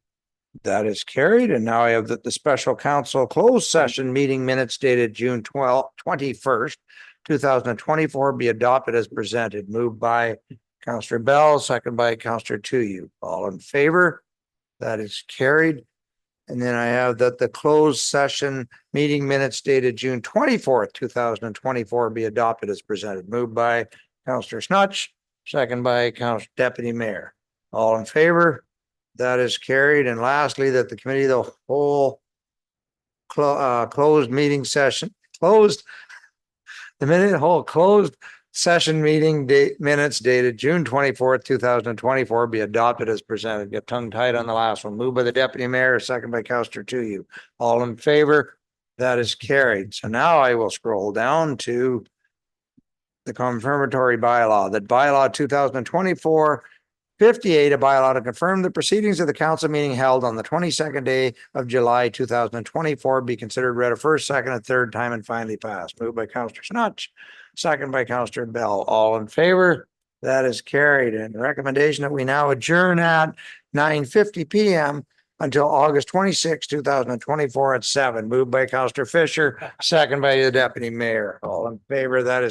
That is carried. And now I have that the special council closed session meeting minutes dated June 21st, 2024 be adopted as presented. Moved by Counselor Bell, second by Counselor Tuyu. All in favor? That is carried. And then I have that the closed session meeting minutes dated June 24th, 2024 be adopted as presented. Moved by Counselor Snutch, second by Counselor Deputy Mayor. All in favor? That is carried. And lastly, that the committee, the whole closed meeting session, closed session meeting date minutes dated June 24th, 2024 be adopted as presented. Get tongue tied on the last one. Moved by the Deputy Mayor, second by Counselor Tuyu. All in favor? That is carried. So now I will scroll down to the confirmatory bylaw, that bylaw 2024 58, a bylaw to confirm the proceedings of the council meeting held on the 22nd day of July 2024 be considered read a first, second, and third time and finally passed. Moved by Counselor Snutch, second by Counselor Bell. All in favor? That is carried. And recommendation that we now adjourn at 9:50 p.m. until August 26, 2024 at 7. Moved by Counselor Fisher, second by the Deputy Mayor. All in favor? That is